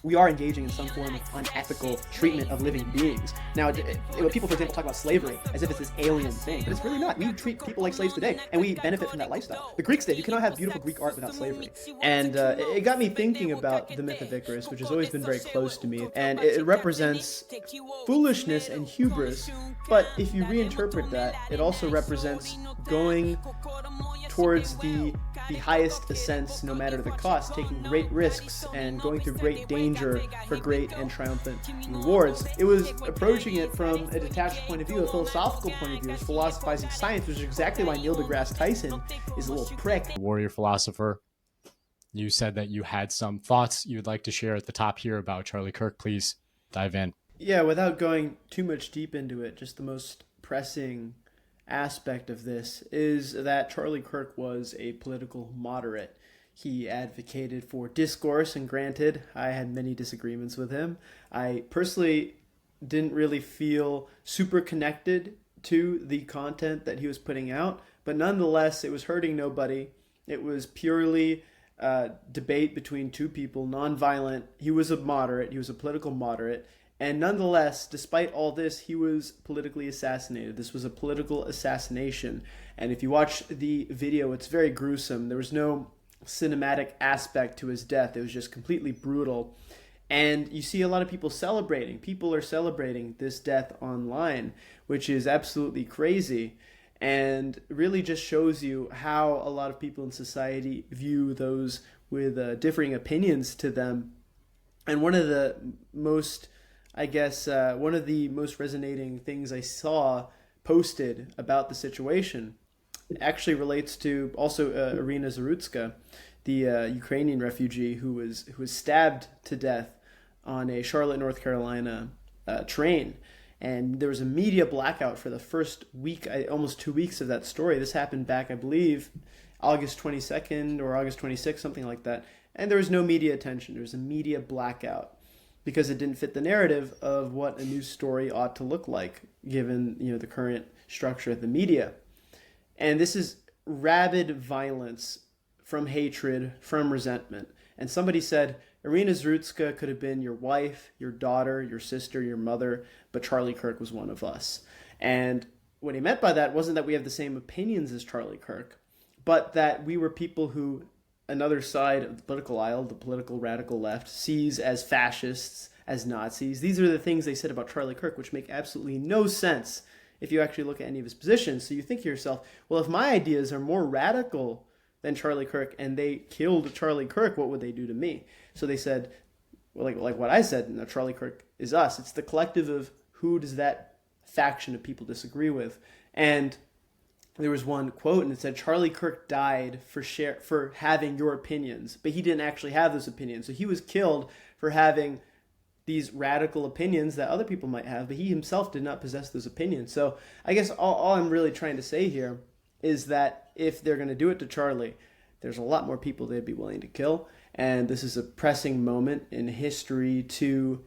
we are engaging in some form of unethical treatment of living beings. Now, people, for example, talk about slavery as if it's this alien thing, but it's really not. We treat people like slaves today, and we benefit from that lifestyle. The Greeks did. You cannot have beautiful Greek art without slavery. And it got me thinking about the myth of Icarus, which has always been very close to me. And it represents foolishness and hubris, but if you reinterpret that, it also represents going towards the highest ascents, no matter the cost, taking great risks and going through great danger for great and triumphant rewards. It was approaching it from a detached point of view, a philosophical point of view, as philosophizing science, which is exactly why Neil deGrasse Tyson is a little prick. Warrior philosopher, you said that you had some thoughts you would like to share at the top here about Charlie Kirk. Please dive in. Yeah, without going too much deep into it, just the most pressing aspect of this is that Charlie Kirk was a political moderate. He advocated for discourse, and granted, I had many disagreements with him. I personally didn't really feel super connected to the content that he was putting out, but nonetheless, it was hurting nobody. It was purely debate between two people, nonviolent. He was a moderate. He was a political moderate. And nonetheless, despite all this, he was politically assassinated. This was a political assassination. And if you watch the video, it's very gruesome. There was no cinematic aspect to his death. It was just completely brutal. And you see a lot of people celebrating. People are celebrating this death online, which is absolutely crazy. And really just shows you how a lot of people in society view those with differing opinions to them. And one of the most resonating things I saw posted about the situation actually relates to also Irina Zarutska, the Ukrainian refugee who was stabbed to death on a Charlotte, North Carolina train. And there was a media blackout for the first week, almost 2 weeks of that story. This happened back, I believe, August 22nd or August 26th, something like that. And there was no media attention. There was a media blackout because it didn't fit the narrative of what a news story ought to look like, given the current structure of the media. And this is rabid violence from hatred, from resentment. And somebody said, Irina Zarutska could have been your wife, your daughter, your sister, your mother, but Charlie Kirk was one of us. And what he meant by that wasn't that we have the same opinions as Charlie Kirk, but that we were people who another side of the political aisle, the political radical left, sees as fascists, as Nazis. These are the things they said about Charlie Kirk, which make absolutely no sense if you actually look at any of his positions. So you think to yourself, well, if my ideas are more radical than Charlie Kirk and they killed Charlie Kirk, what would they do to me? So they said, well, like what I said, no, Charlie Kirk is us. It's the collective of who does that faction of people disagree with. And there was one quote, and it said, Charlie Kirk died for having your opinions, but he didn't actually have those opinions. So he was killed for having these radical opinions that other people might have, but he himself did not possess those opinions. So I guess all I'm really trying to say here is that if they're going to do it to Charlie, there's a lot more people they'd be willing to kill. And this is a pressing moment in history to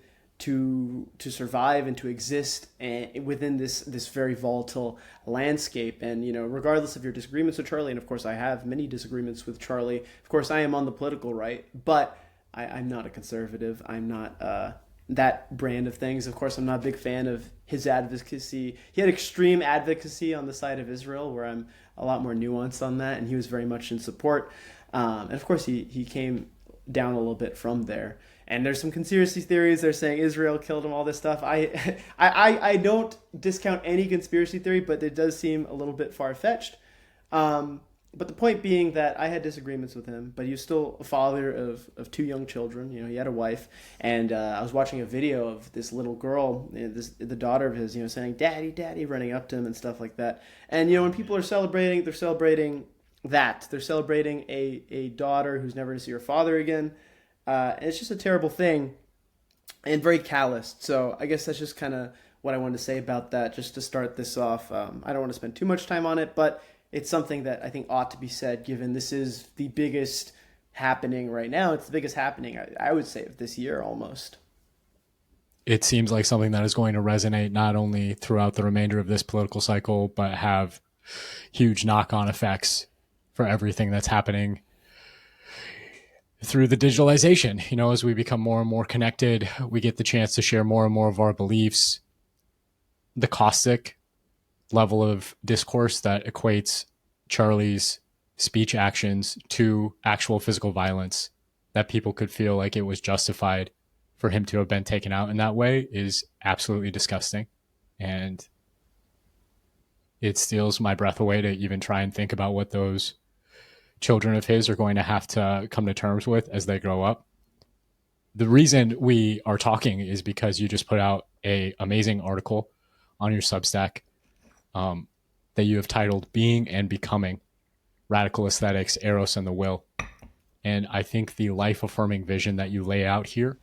survive and to exist within this very volatile landscape. And regardless of your disagreements with Charlie, and of course I have many disagreements with Charlie, of course I am on the political right, but I'm not a conservative. I'm not that brand of things. Of course I'm not a big fan of his advocacy. He had extreme advocacy on the side of Israel, where I'm a lot more nuanced on that, and he was very much in support. And of course he came down a little bit from there. And there's some conspiracy theories. They're saying Israel killed him, all this stuff. I don't discount any conspiracy theory, but it does seem a little bit far-fetched. But the point being that I had disagreements with him, but he was still a father of two young children. He had a wife. And I was watching a video of this little girl, the daughter of his, saying, Daddy, Daddy, running up to him and stuff like that. And, when people are celebrating, they're celebrating that. They're celebrating a daughter who's never going to see her father again. And it's just a terrible thing and very calloused. So I guess that's just kind of what I wanted to say about that, just to start this off. I don't want to spend too much time on it, but it's something that I think ought to be said, given this is the biggest happening right now. It's the biggest happening, I would say, of this year almost. It seems like something that is going to resonate not only throughout the remainder of this political cycle, but have huge knock-on effects for everything that's happening through the digitalization. You know, as we become more and more connected, we get the chance to share more and more of our beliefs. The caustic level of discourse that equates Charlie's speech actions to actual physical violence, that people could feel like it was justified for him to have been taken out in that way, is absolutely disgusting. And it steals my breath away to even try and think about what those children of his are going to have to come to terms with as they grow up. The reason we are talking is because you just put out a amazing article on your Substack that you have titled Being and Becoming, Radical Aesthetics, Eros, and the Will. And I think the life-affirming vision that you lay out here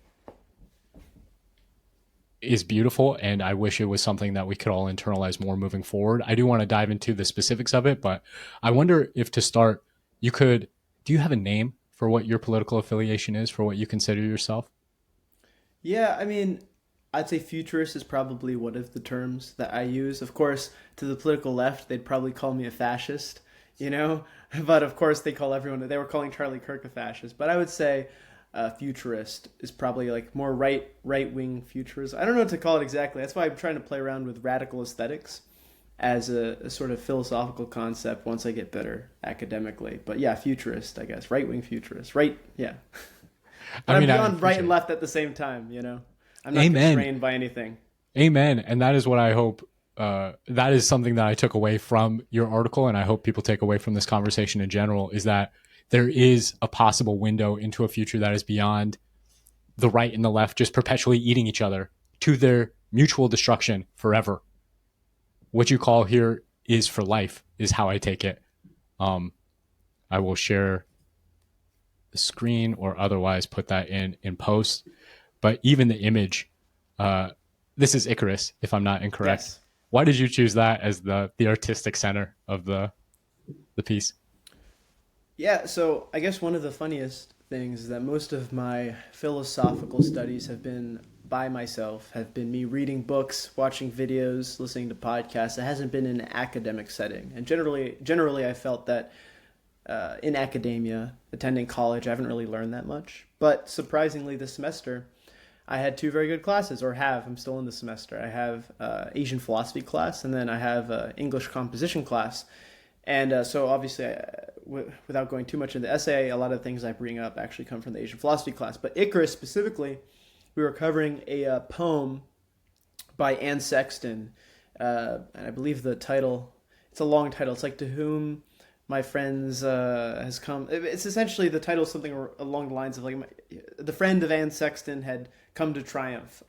is beautiful, and I wish it was something that we could all internalize more moving forward. I do want to dive into the specifics of it, but I wonder if to start, do you have a name for what your political affiliation is, for what you consider yourself? Yeah, I mean, I'd say futurist is probably one of the terms that I use. Of course, to the political left, they'd probably call me a fascist, you know? But of course, they were calling Charlie Kirk a fascist. But I would say futurist is probably like more right wing futurist. I don't know what to call it exactly. That's why I'm trying to play around with radical aesthetics as a sort of philosophical concept once I get better academically. But yeah, futurist, I guess. Right wing futurist. Right, yeah. But I I'm mean, beyond right and left at the same time, you know? I'm not Amen. constrained by anything. Amen. And that is what I hope. That is something that I took away from your article, and I hope people take away from this conversation in general, is that there is a possible window into a future that is beyond the right and the left just perpetually eating each other to their mutual destruction forever. What you call here is for life, is how I take it. I will share the screen or otherwise put that in post. But even the image, this is Icarus, if I'm not incorrect. Yes. Why did you choose that as the artistic center of the piece? Yeah, so I guess one of the funniest things is that most of my philosophical studies have been by myself, have been me reading books, watching videos, listening to podcasts. It hasn't been in an academic setting. And generally I felt that in academia, attending college, I haven't really learned that much. But surprisingly, this semester, I had two very good classes, or have. I'm still in the semester. I have Asian philosophy class, and then I have English composition class. And so obviously, without going too much into the essay, a lot of the things I bring up actually come from the Asian philosophy class. But Icarus specifically, we were covering a poem by Anne Sexton. And I believe the title, it's a long title. It's like To Whom My Friends Has Come. It's essentially the title is something along the lines of like the friend of Anne Sexton had come to triumph.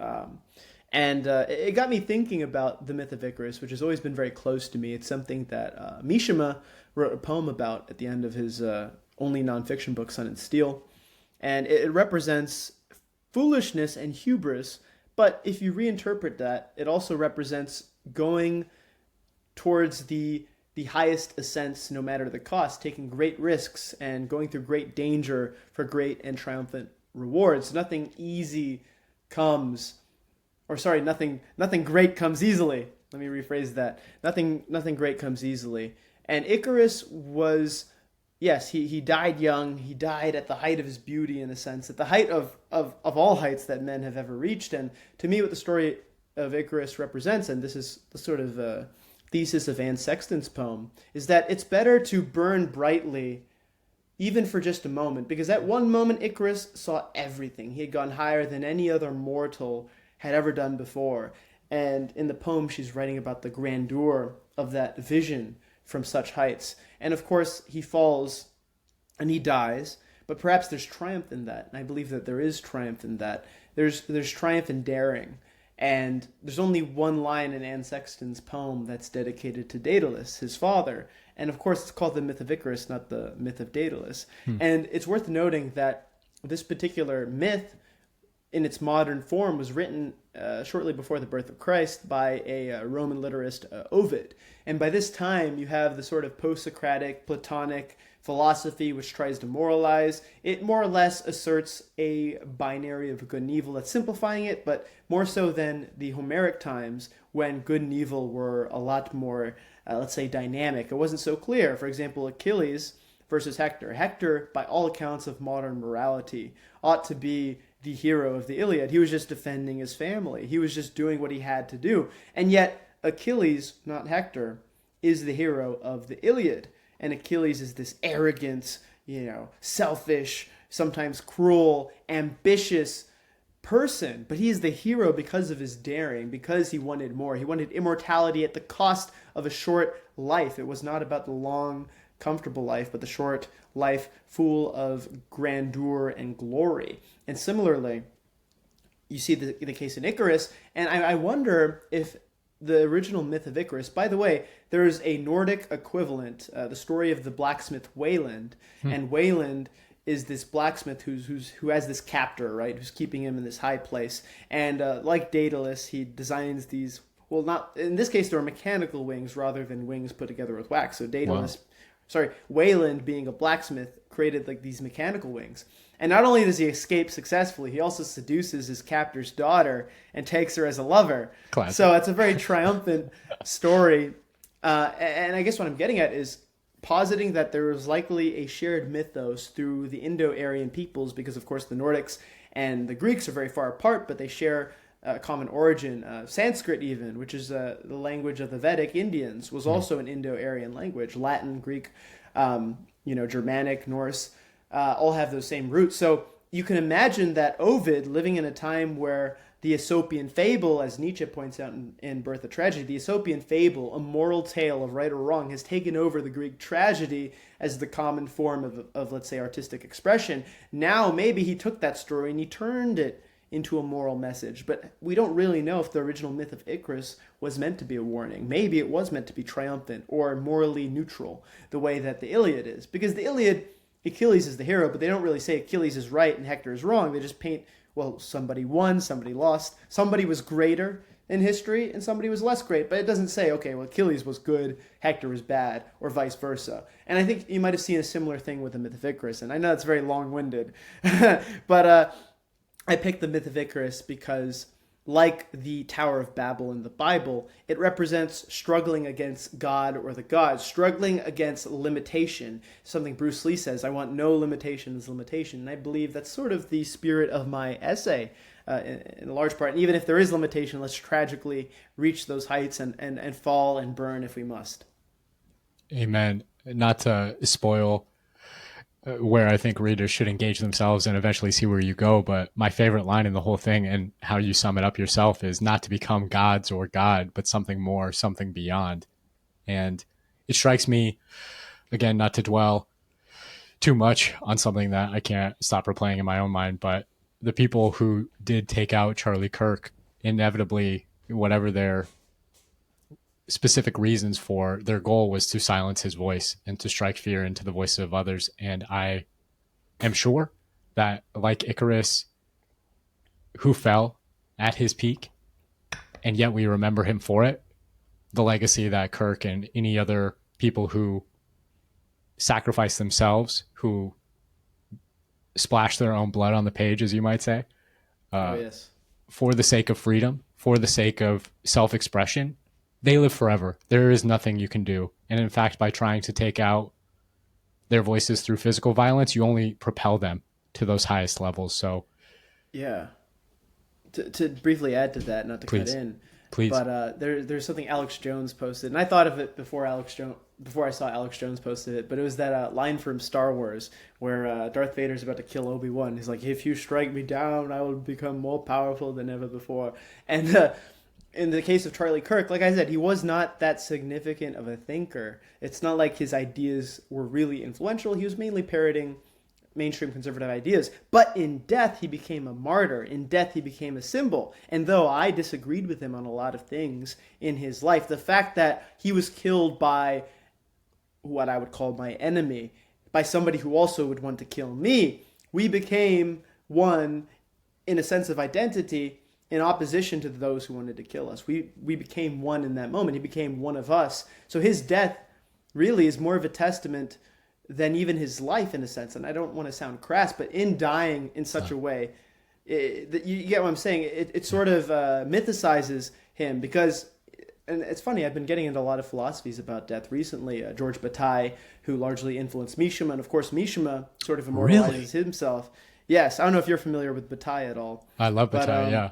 And it got me thinking about the myth of Icarus, which has always been very close to me. It's something that Mishima wrote a poem about at the end of his only nonfiction book, Sun and Steel. And it represents foolishness and hubris, but if you reinterpret that, it also represents going towards the highest ascents no matter the cost, taking great risks and going through great danger for great and triumphant rewards. Nothing easy comes, or sorry, nothing great comes easily. Let me rephrase that. Nothing great comes easily. And Icarus was, yes, he died young. He died at the height of his beauty, in a sense, at the height of all heights that men have ever reached. And to me, what the story of Icarus represents, and this is the sort of thesis of Anne Sexton's poem, is that it's better to burn brightly even for just a moment, because at one moment Icarus saw everything. He had gone higher than any other mortal had ever done before. And in the poem, she's writing about the grandeur of that vision from such heights. And of course, he falls and he dies, but perhaps there's triumph in that. And I believe that there is triumph in that. There's triumph in daring. And there's only one line in Anne Sexton's poem that's dedicated to Daedalus, his father. And of course, it's called the myth of Icarus, not the myth of Daedalus. And it's worth noting that this particular myth, in its modern form, was written shortly before the birth of Christ by a Roman literist, Ovid. And by this time, you have the sort of post-Socratic, Platonic philosophy which tries to moralize. It more or less asserts a binary of good and evil. That's simplifying it, but more so than the Homeric times when good and evil were a lot more, let's say, dynamic. It wasn't so clear. For example, Achilles versus Hector. Hector, by all accounts of modern morality, ought to be the hero of the Iliad. He was just defending his family. He was just doing what he had to do. And yet Achilles, not Hector, is the hero of the Iliad. And Achilles is this arrogant, selfish, sometimes cruel, ambitious person. But he is the hero because of his daring, because he wanted more. He wanted immortality at the cost of a short life. It was not about the long, comfortable life, but the short life full of grandeur and glory. And similarly, you see the case in Icarus, and I wonder if the original myth of Icarus, by the way, there is a Nordic equivalent, the story of the blacksmith Wayland, and Wayland is this blacksmith who has this captor, right, who's keeping him in this high place, and like Daedalus, he designs these. Well, not in this case, there are mechanical wings rather than wings put together with wax. So Daedalus, Wayland, being a blacksmith, created like these mechanical wings. And not only does he escape successfully, he also seduces his captor's daughter and takes her as a lover. Classic. So it's a very triumphant story. And I guess what I'm getting at is positing that there was likely a shared mythos through the Indo-Aryan peoples, because of course the Nordics and the Greeks are very far apart, but they share a common origin. Sanskrit even, which is the language of the Vedic Indians, was also an Indo-Aryan language. Latin, Greek, Germanic, Norse, all have those same roots. So you can imagine that Ovid, living in a time where the Aesopian fable, as Nietzsche points out in Birth of Tragedy, the Aesopian fable, a moral tale of right or wrong, has taken over the Greek tragedy as the common form of let's say, artistic expression. Now maybe he took that story and he turned it into a moral message. But we don't really know if the original myth of Icarus was meant to be a warning. Maybe it was meant to be triumphant or morally neutral, the way that the Iliad is. Because the Iliad, Achilles is the hero, but they don't really say Achilles is right and Hector is wrong. They just paint, well, somebody won, somebody lost, somebody was greater in history and somebody was less great. But it doesn't say, okay, well, Achilles was good, Hector was bad, or vice versa. And I think you might have seen a similar thing with the myth of Icarus. And I know it's very long-winded, but I picked the myth of Icarus because, like the Tower of Babel in the Bible, it represents struggling against God or the gods, struggling against limitation. Something Bruce Lee says, I want no limitation as limitation. And I believe that's sort of the spirit of my essay in large part. And even if there is limitation, let's tragically reach those heights and fall and burn if we must. Amen. Not to spoil where I think readers should engage themselves and eventually see where you go. But my favorite line in the whole thing, and how you sum it up yourself, is not to become gods or God, but something more, something beyond. And it strikes me, again, not to dwell too much on something that I can't stop replaying in my own mind, but the people who did take out Charlie Kirk, inevitably, whatever their specific reasons for, their goal was to silence his voice and to strike fear into the voices of others. And I am sure that, like Icarus, who fell at his peak, and yet we remember him for it, the legacy that Kirk and any other people who sacrificed themselves, who splashed their own blood on the page, as you might say, for the sake of freedom, for the sake of self-expression, they live forever. There is nothing you can do. And in fact, by trying to take out their voices through physical violence, you only propel them to those highest levels. So, yeah. To briefly add to that, not to cut in, please. But there's something Alex Jones posted, and I thought of it before I saw Alex Jones posted it. But it was that line from Star Wars where Darth Vader's about to kill Obi-Wan. He's like, "If you strike me down, I will become more powerful than ever before." And in the case of Charlie Kirk, like I said, he was not that significant of a thinker. It's not like his ideas were really influential. He was mainly parroting mainstream conservative ideas. But in death, he became a martyr. In death, he became a symbol. And though I disagreed with him on a lot of things in his life, the fact that he was killed by what I would call my enemy, by somebody who also would want to kill me, we became one in a sense of identity, in opposition to those who wanted to kill us. We became one in that moment. He became one of us. So his death really is more of a testament than even his life, in a sense. And I don't want to sound crass, but in dying in such a way, you get what I'm saying? It sort of mythicizes him, because and it's funny, I've been getting into a lot of philosophies about death recently. George Bataille, who largely influenced Mishima, and of course Mishima sort of Really? immortalizes himself. Yes, I don't know if you're familiar with Bataille at all, I love but Bataille, yeah.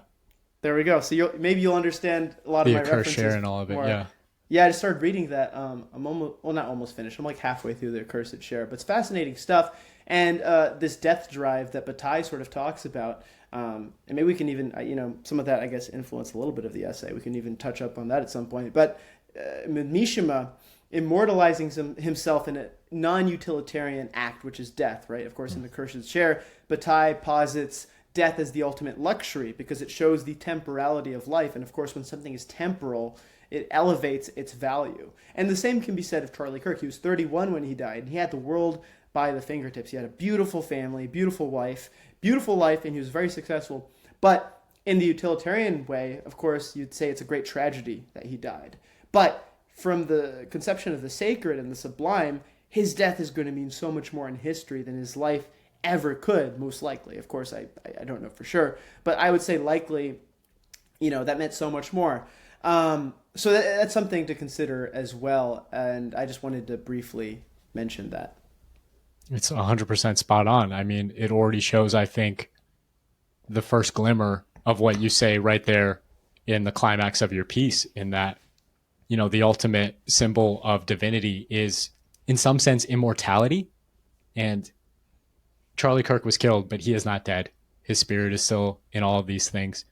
there we go. So maybe you'll understand a lot of The my Icarus share references and all of it, more. yeah. Yeah, I just started reading that. I'm almost, well, not almost finished. I'm like halfway through the Accursed Share, but it's fascinating stuff. And this death drive that Bataille sort of talks about, and maybe we can even, some of that I guess influenced a little bit of the essay. We can even touch up on that at some point. But Mishima immortalizing himself in a non-utilitarian act, which is death, right? Of course, in the Cursed Share, Bataille posits death as the ultimate luxury because it shows the temporality of life. And of course, when something is temporal, it elevates its value. And the same can be said of Charlie Kirk. He was 31 when he died, and he had the world by the fingertips. He had a beautiful family, beautiful wife, beautiful life, and he was very successful. But in the utilitarian way, of course, you'd say it's a great tragedy that he died. But from the conception of the sacred and the sublime, his death is going to mean so much more in history than his life ever could, most likely. Of course, I don't know for sure, but I would say likely, that meant so much more. So that's something to consider as well, and I just wanted to briefly mention that. It's 100% spot on. I mean, it already shows, I think, the first glimmer of what you say right there in the climax of your piece, in that, the ultimate symbol of divinity is, in some sense, immortality. And Charlie Kirk was killed, but he is not dead. His spirit is still in all of these things.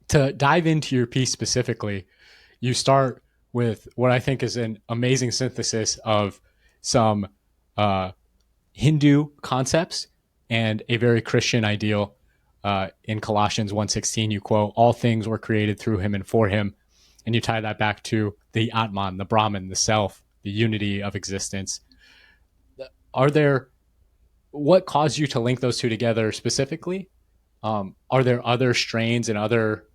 To dive into your piece specifically, you start with what I think is an amazing synthesis of some Hindu concepts and a very Christian ideal. In Colossians 1:16, you quote, "All things were created through him and for him." And you tie that back to the Atman, the Brahman, the self, the unity of existence. What caused you to link those two together specifically? Are there other strains and other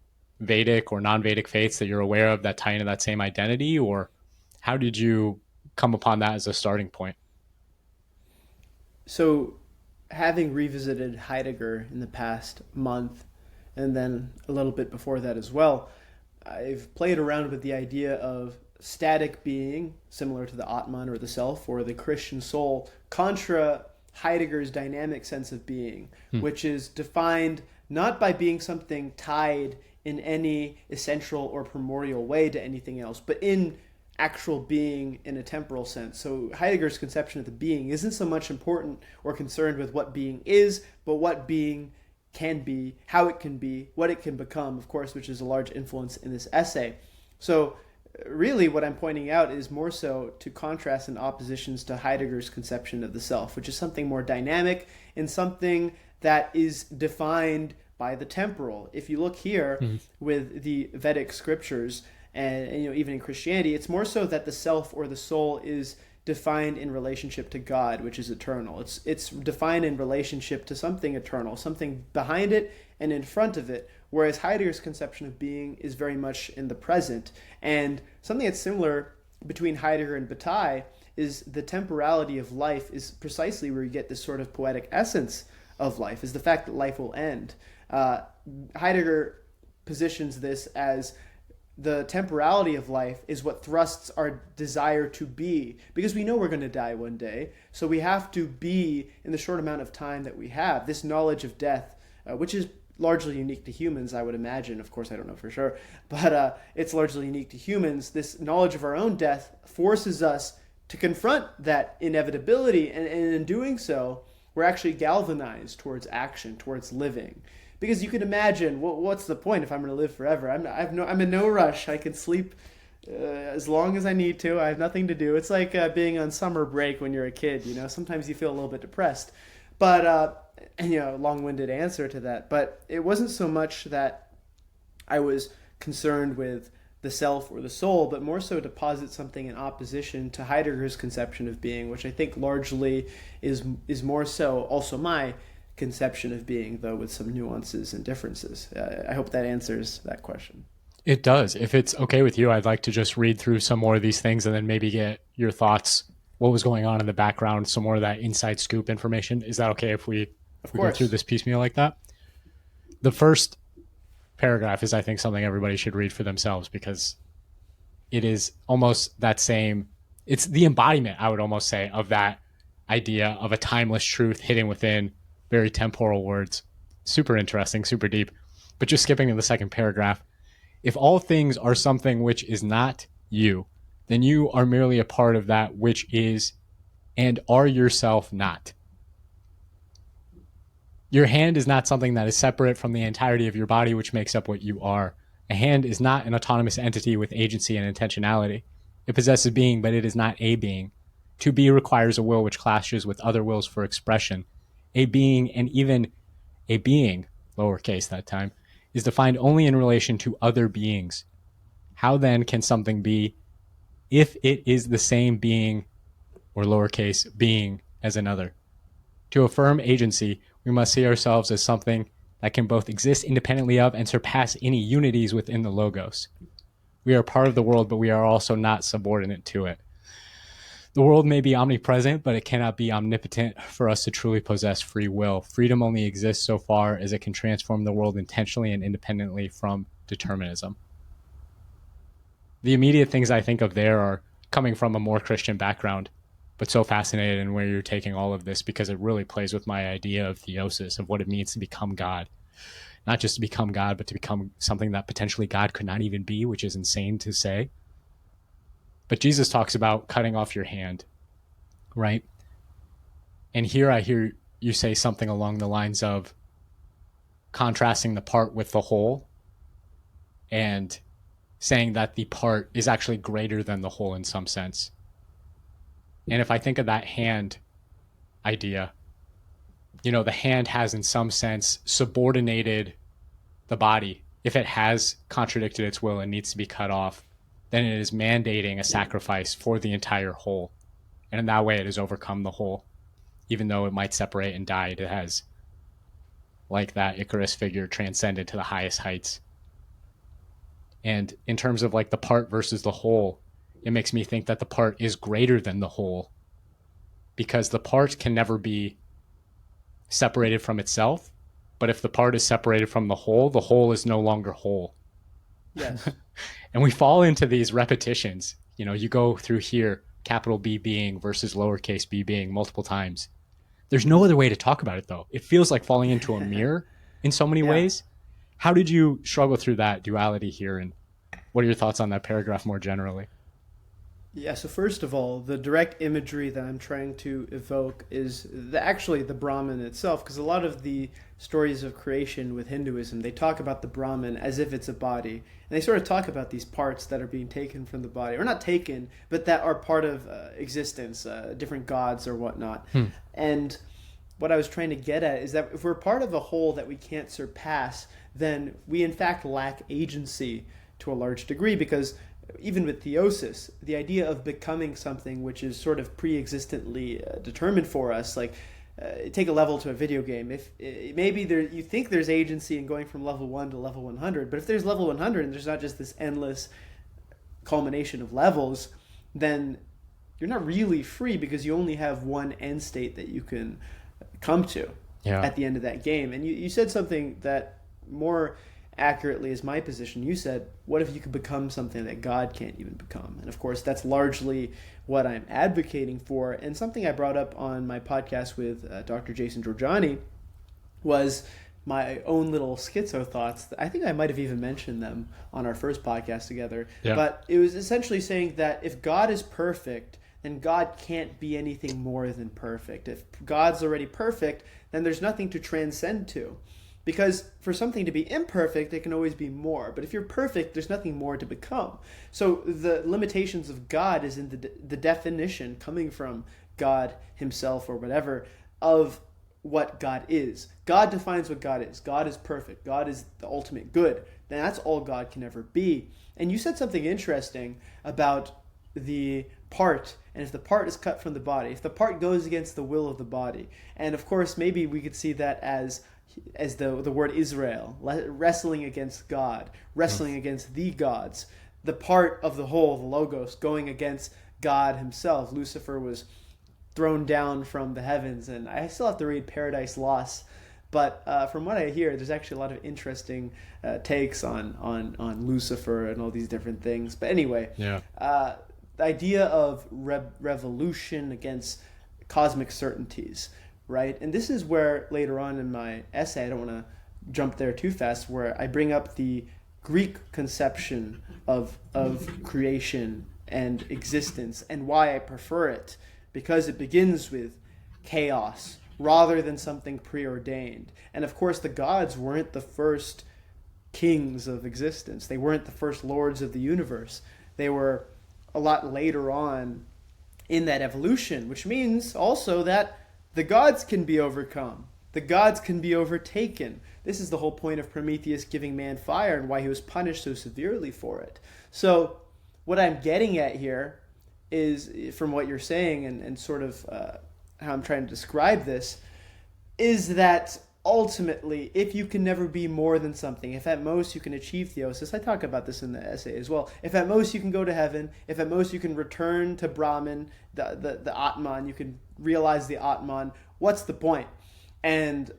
Vedic or non-Vedic faiths that you're aware of that tie into that same identity? Or how did you come upon that as a starting point? So, having revisited Heidegger in the past month, and then a little bit before that as well, I've played around with the idea of static being, similar to the Atman or the self or the Christian soul, contra Heidegger's dynamic sense of being, which is defined not by being something tied in any essential or primordial way to anything else, but in actual being in a temporal sense. So Heidegger's conception of the being isn't so much important or concerned with what being is, but what being can be, how it can be, what it can become, of course, which is a large influence in this essay. So really what I'm pointing out is more so to contrast and oppositions to Heidegger's conception of the self, which is something more dynamic and something that is defined by the temporal. If you look here with the Vedic scriptures, and even in Christianity, it's more so that the self or the soul is defined in relationship to God, which is eternal. It's defined in relationship to something eternal, something behind it and in front of it, whereas Heidegger's conception of being is very much in the present. And something that's similar between Heidegger and Bataille is the temporality of life is precisely where you get this sort of poetic essence of life, is the fact that life will end. Heidegger positions this as the temporality of life is what thrusts our desire to be, because we know we're going to die one day. So we have to be in the short amount of time that we have. This knowledge of death, which is largely unique to humans, I would imagine. Of course, I don't know for sure, but it's largely unique to humans. This knowledge of our own death forces us to confront that inevitability, and in doing so, we're actually galvanized towards action, towards living. Because you can imagine, what's the point if I'm going to live forever? I'm in no rush. I can sleep as long as I need to. I have nothing to do. It's like being on summer break when you're a kid. Sometimes you feel a little bit depressed. But long-winded answer to that. But it wasn't so much that I was concerned with the self or the soul, but more so to posit something in opposition to Heidegger's conception of being, which I think largely is more so also my conception of being, though with some nuances and differences. I hope that answers that question. It does. If it's okay with you, I'd like to just read through some more of these things and then maybe get your thoughts, what was going on in the background, some more of that inside scoop information. Is that okay if we go through this piecemeal like that? The first paragraph is, I think, something everybody should read for themselves, because it is almost that same, it's the embodiment, I would almost say, of that idea of a timeless truth hidden within very temporal words. Super interesting, super deep. But just skipping to the second paragraph, if all things are something which is not you, then you are merely a part of that which is and are yourself not. Your hand is not something that is separate from the entirety of your body, which makes up what you are. A hand is not an autonomous entity with agency and intentionality. It possesses being, but it is not a being. To be requires a will which clashes with other wills for expression. A being, and even a being, lowercase that time, is defined only in relation to other beings. How then can something be if it is the same being, or lowercase being, as another? To affirm agency, we must see ourselves as something that can both exist independently of and surpass any unities within the logos. We are part of the world, but we are also not subordinate to it. The world may be omnipresent, but it cannot be omnipotent for us to truly possess free will. Freedom only exists so far as it can transform the world intentionally and independently from determinism. The immediate things I think of there are coming from a more Christian background, but so fascinated in where you're taking all of this, because it really plays with my idea of theosis, of what it means to become God. Not just to become God, but to become something that potentially God could not even be, which is insane to say. But Jesus talks about cutting off your hand, right? And here I hear you say something along the lines of contrasting the part with the whole and saying that the part is actually greater than the whole in some sense. And if I think of that hand idea, you know, the hand has in some sense subordinated the body. If it has contradicted its will and needs to be cut off, then it is mandating a sacrifice for the entire whole. And in that way, it has overcome the whole. Even though it might separate and die, it has, like that Icarus figure, transcended to the highest heights. And in terms of like the part versus the whole, it makes me think that the part is greater than the whole, because the part can never be separated from itself. But if the part is separated from the whole is no longer whole. Yes. And we fall into these repetitions. You know, you go through here, capital B being versus lowercase b being multiple times. There's no other way to talk about it, though. It feels like falling into a mirror in so many ways. How did you struggle through that duality here? And what are your thoughts on that paragraph more generally? Yeah, so first of all, the direct imagery that I'm trying to evoke is actually the Brahman itself, because a lot of the stories of creation with Hinduism, they talk about the Brahman as if it's a body. And they sort of talk about these parts that are being taken from the body, or not taken, but that are part of existence, different gods or whatnot. And what I was trying to get at is that if we're part of a whole that we can't surpass, then we in fact lack agency to a large degree, because even with theosis, the idea of becoming something which is sort of pre-existently determined for us, like take a level to a video game. If maybe you think there's agency in going from level 1 to level 100, but if there's level 100 and there's not just this endless culmination of levels, then you're not really free, because you only have one end state that you can come to at the end of that game. And you said something that more accurately is my position. You said, what if you could become something that God can't even become? And of course, that's largely what I'm advocating for. And something I brought up on my podcast with Dr. Jason Georgiani was my own little schizo thoughts. I think I might have even mentioned them on our first podcast together. Yeah. But it was essentially saying that if God is perfect, then God can't be anything more than perfect. If God's already perfect, then there's nothing to transcend to. Because for something to be imperfect, it can always be more. But if you're perfect, there's nothing more to become. So the limitations of God is in the definition coming from God himself or whatever of what God is. God defines what God is. God is perfect. God is the ultimate good. Then that's all God can ever be. And you said something interesting about the part, and if the part is cut from the body, if the part goes against the will of the body. And of course, maybe we could see that as the word Israel, wrestling against God, wrestling against the gods, the part of the whole, the logos, going against God himself. Lucifer was thrown down from the heavens, and I still have to read Paradise Lost But from what I hear, there's actually a lot of interesting takes on Lucifer and all these different things. But anyway, Yeah. The idea of revolution against cosmic certainties, right? And this is where later on in my essay, I don't want to jump there too fast, where I bring up the Greek conception of creation and existence and why I prefer it, because it begins with chaos rather than something preordained. And of course, the gods weren't the first kings of existence. They weren't the first lords of the universe. They were a lot later on in that evolution, which means also that the gods can be overcome. The gods can be overtaken. This is the whole point of Prometheus giving man fire and why he was punished so severely for it. So what I'm getting at here is, from what you're saying and sort of how I'm trying to describe this, is that ultimately, if you can never be more than something, if at most you can achieve theosis, I talk about this in the essay as well, if at most you can go to heaven, if at most you can return to Brahman, the Atman, you can realize the Atman, what's the point? And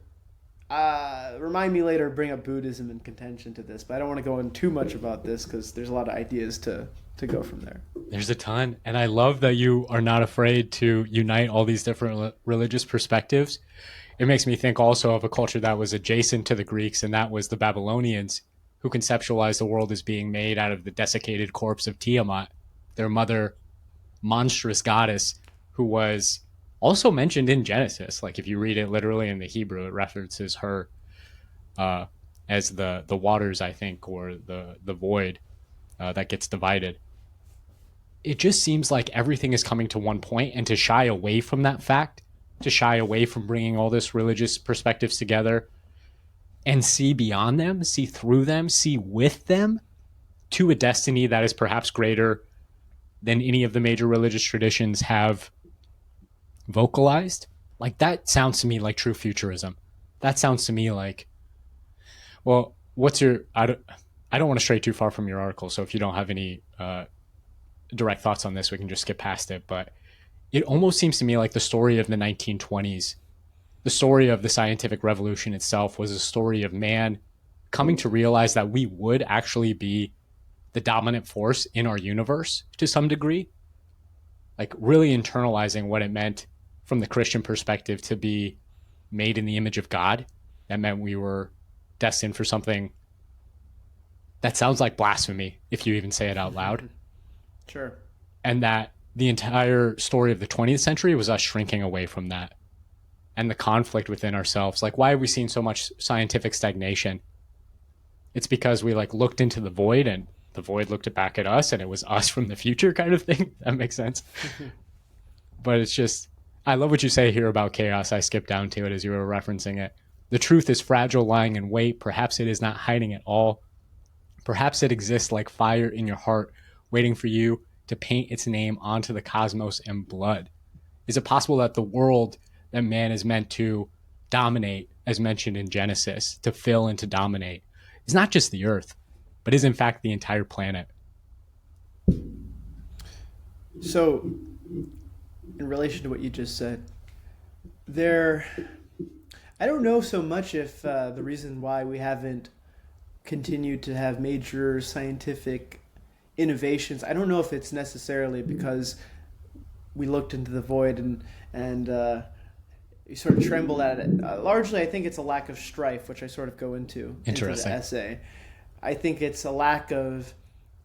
remind me later, bring up Buddhism in contention to this, but I don't want to go in too much about this because there's a lot of ideas to go from there. There's a ton. And I love that you are not afraid to unite all these different religious perspectives. It makes me think also of a culture that was adjacent to the Greeks, and that was the Babylonians, who conceptualized the world as being made out of the desiccated corpse of Tiamat, their mother, monstrous goddess, who was also mentioned in Genesis. Like if you read it literally in the Hebrew, it references her as the waters, I think, or the void that gets divided. It just seems like everything is coming to one point, and to shy away from that fact, to shy away from bringing all this religious perspectives together and see beyond them, see through them, see with them to a destiny that is perhaps greater than any of the major religious traditions have vocalized. Like that sounds to me like true futurism. That sounds to me like, well, what's your, I don't want to stray too far from your article. So if you don't have any direct thoughts on this, we can just skip past it. But it almost seems to me like the story of the 1920s, the story of the scientific revolution itself, was a story of man coming to realize that we would actually be the dominant force in our universe to some degree. Like really internalizing what it meant from the Christian perspective to be made in the image of God. That meant we were destined for something that sounds like blasphemy if you even say it out loud. Sure. And that the entire story of the 20th century was us shrinking away from that and the conflict within ourselves. Like, why have we seen so much scientific stagnation? It's because we like looked into the void and the void looked back at us and it was us from the future kind of thing. That makes sense. But it's just, I love what you say here about chaos. I skipped down to it as you were referencing it. The truth is fragile, lying in wait. Perhaps it is not hiding at all. Perhaps it exists like fire in your heart, waiting for you to paint its name onto the cosmos in blood. Is it possible that the world that man is meant to dominate, as mentioned in Genesis, to fill and to dominate, is not just the earth, but is in fact the entire planet? So, in relation to what you just said, I don't know so much if the reason why we haven't continued to have major scientific innovations, I don't know if it's necessarily because we looked into the void and you sort of trembled at it. Largely, I think it's a lack of strife, which I sort of go into the essay. I think it's a lack of,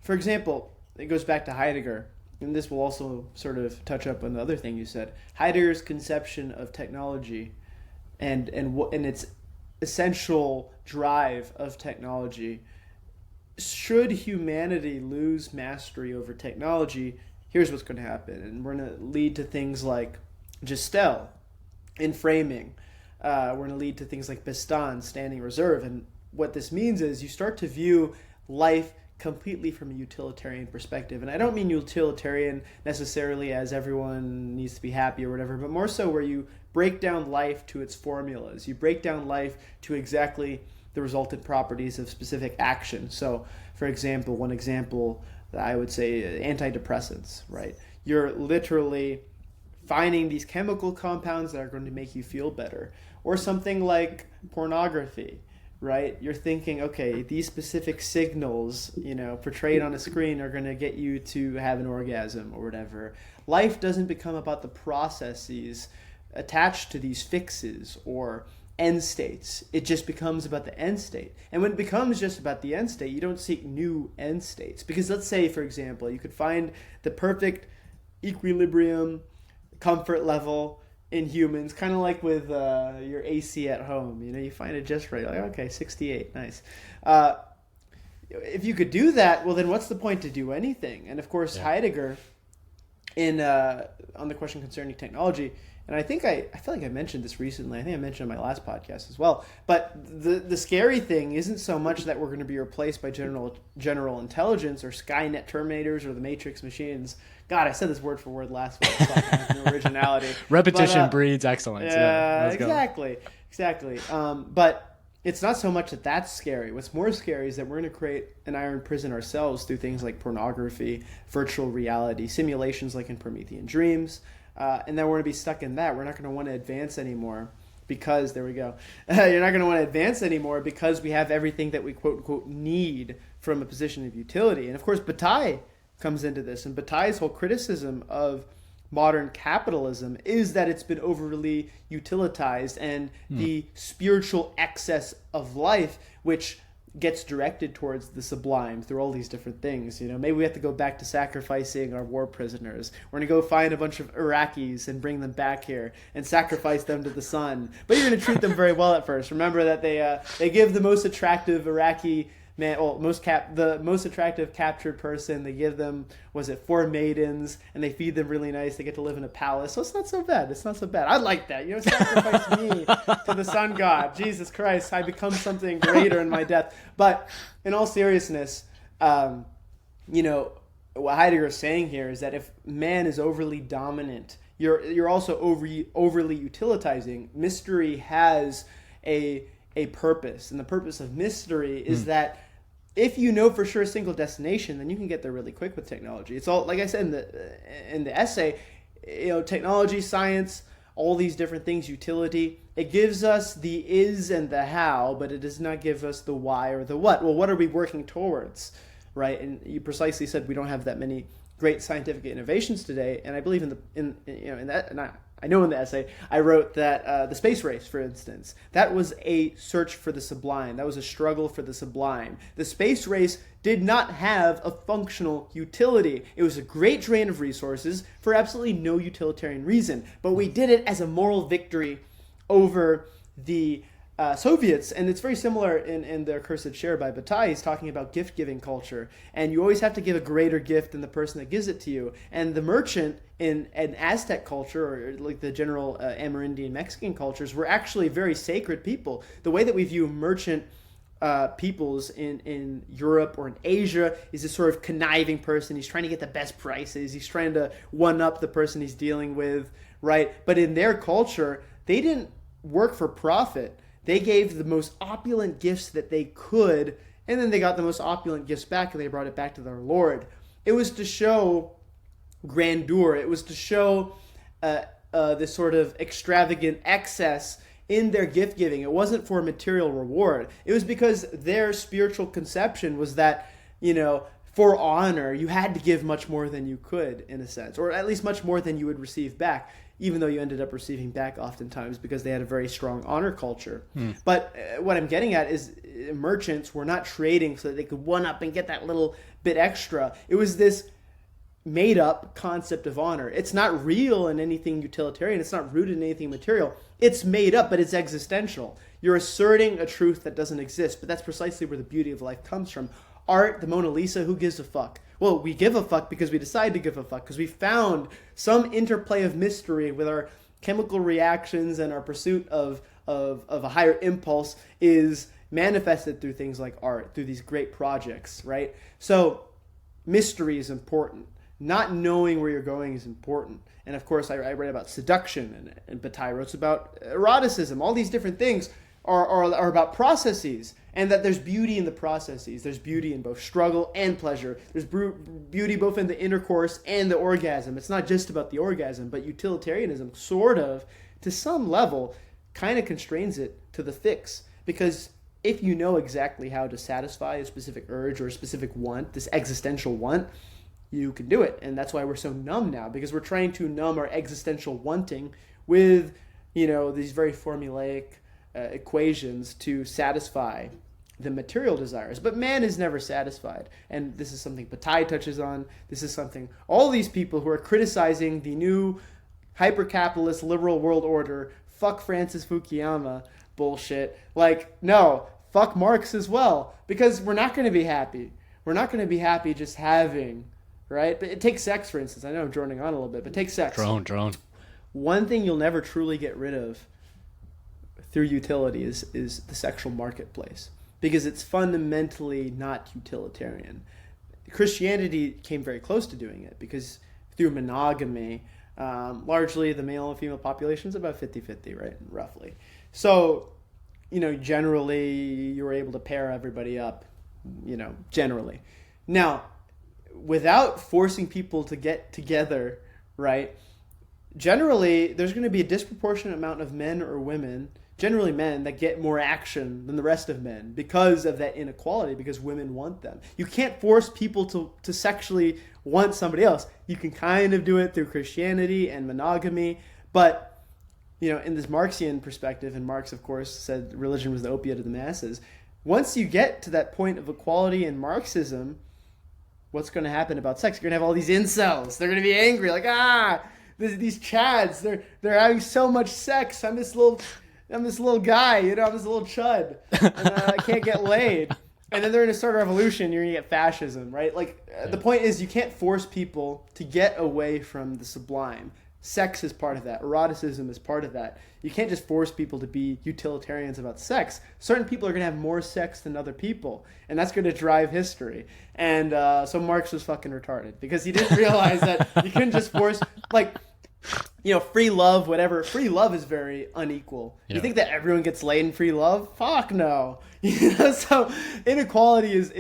for example, it goes back to Heidegger, and this will also sort of touch up on the other thing you said. Heidegger's conception of technology and its essential drive of technology. Should humanity lose mastery over technology, here's what's going to happen. And we're going to lead to things like Gestel in framing. We're going to lead to things like Bestand, standing reserve. And what this means is you start to view life completely from a utilitarian perspective. And I don't mean utilitarian necessarily as everyone needs to be happy or whatever, but more so where you break down life to its formulas. You break down life to exactly the resultant properties of specific action. So, for example, one example that I would say, antidepressants, right? You're literally finding these chemical compounds that are going to make you feel better. Or something like pornography, right? You're thinking, okay, these specific signals, portrayed on a screen are going to get you to have an orgasm or whatever. Life doesn't become about the processes attached to these fixes or end states. It just becomes about the end state. And when it becomes just about the end state, you don't seek new end states. Because let's say, for example, you could find the perfect equilibrium, comfort level in humans, kind of like with your AC at home. You find it just right. Like, okay, 68, nice. If you could do that, well, then what's the point to do anything? And of course, Heidegger, on the question concerning technology, and I feel like I mentioned this recently. I think I mentioned it in my last podcast as well. But the scary thing isn't so much that we're going to be replaced by general intelligence or Skynet Terminators or the Matrix machines. God, I said this word for word last week. I have no originality. Repetition breeds excellence. Yeah, exactly. But it's not so much that that's scary. What's more scary is that we're going to create an iron prison ourselves through things like pornography, virtual reality, simulations like in Promethean dreams. And then we're going to be stuck in that. We're not going to want to advance anymore because, there we go. You're not going to want to advance anymore because we have everything that we quote unquote need from a position of utility. And of course, Bataille comes into this. And Bataille's whole criticism of modern capitalism is that it's been overly utilitized and the spiritual excess of life, which gets directed towards the sublime through all these different things. Maybe we have to go back to sacrificing our war prisoners. We're going to go find a bunch of Iraqis and bring them back here and sacrifice them to the sun. But you're going to treat them very well at first. Remember that they give the most attractive Iraqi man, the most attractive captured person, they give them, 4 maidens, and they feed them really nice. They get to live in a palace. So it's not so bad. I like that. Sacrifice me to the sun god. Jesus Christ, I become something greater in my death. But in all seriousness, what Heidegger is saying here is that if man is overly dominant, you're also overly utilitizing. Mystery has a purpose, and the purpose of mystery is that if you know for sure a single destination, then you can get there really quick with technology. It's all, like I said in the essay, technology, science, all these different things, utility. It gives us the is and the how, but it does not give us the why or the what. Well, what are we working towards, right? And you precisely said we don't have that many great scientific innovations today, and I believe in that, and I know in the essay I wrote that the space race, for instance, that was a search for the sublime. That was a struggle for the sublime. The space race did not have a functional utility. It was a great drain of resources for absolutely no utilitarian reason. But we did it as a moral victory over the Soviets, and it's very similar in the Accursed Share by Bataille. He's talking about gift-giving culture, and you always have to give a greater gift than the person that gives it to you. And the merchant in an Aztec culture, or like the general Amerindian Mexican cultures, were actually very sacred people. The way that we view merchant peoples in Europe or in Asia is this sort of conniving person. He's trying to get the best prices. He's trying to one-up the person he's dealing with, right? But in their culture, they didn't work for profit. They gave the most opulent gifts that they could, and then they got the most opulent gifts back, and they brought it back to their Lord. It was to show grandeur. It was to show this sort of extravagant excess in their gift giving. It wasn't for material reward. It was because their spiritual conception was that, for honor, you had to give much more than you could, in a sense, or at least much more than you would receive back, even though you ended up receiving back oftentimes because they had a very strong honor culture. But what I'm getting at is merchants were not trading so that they could one-up and get that little bit extra. It was this made-up concept of honor. It's not real in anything utilitarian. It's not rooted in anything material. It's made up, but it's existential. You're asserting a truth that doesn't exist, but that's precisely where the beauty of life comes from. Art, the Mona Lisa, who gives a fuck? Well, we give a fuck because we decide to give a fuck, because we found some interplay of mystery with our chemical reactions, and our pursuit of a higher impulse is manifested through things like art, through these great projects, right? So mystery is important. Not knowing where you're going is important. And of course, I read about seduction, and Bataille wrote about eroticism. All these different things are about processes, and that there's beauty in the processes. There's beauty in both struggle and pleasure. There's beauty both in the intercourse and the orgasm. It's not just about the orgasm, but utilitarianism sort of, to some level, kind of constrains it to the fix. Because if you know exactly how to satisfy a specific urge or a specific want, this existential want, you can do it. And that's why we're so numb now, because we're trying to numb our existential wanting with, these very formulaic equations to satisfy the material desires. But man is never satisfied. And this is something Bataille touches on. This is something all these people who are criticizing the new hyper-capitalist liberal world order, fuck Francis Fukuyama bullshit. Like, no, fuck Marx as well. Because we're not going to be happy. We're not going to be happy just having, right? But it takes sex, for instance. I know I'm droning on a little bit, but take sex. Drone. One thing you'll never truly get rid of through utility is the sexual marketplace. Because it's fundamentally not utilitarian. Christianity came very close to doing it, because through monogamy, largely the male and female population is about 50-50, right? Roughly. So, generally you were able to pair everybody up, generally. Now, without forcing people to get together, right? Generally, there's going to be a disproportionate amount of men or women, generally men, that get more action than the rest of men because of that inequality, because women want them. You can't force people to sexually want somebody else. You can kind of do it through Christianity and monogamy, but, in this Marxian perspective, and Marx, of course, said religion was the opiate of the masses, once you get to that point of equality in Marxism, what's going to happen about sex? You're going to have all these incels. They're going to be angry, like, these chads, they're having so much sex. I'm this little guy, I'm this little chud, and I can't get laid. And then they're going to start a revolution, you're going to get fascism, right? The point is, you can't force people to get away from the sublime. Sex is part of that. Eroticism is part of that. You can't just force people to be utilitarians about sex. Certain people are going to have more sex than other people, and that's going to drive history. And so Marx was fucking retarded, because he didn't realize that you couldn't just force, free love, whatever. Free love is very unequal. Yeah. You think that everyone gets laid in free love? Fuck no. So inequality is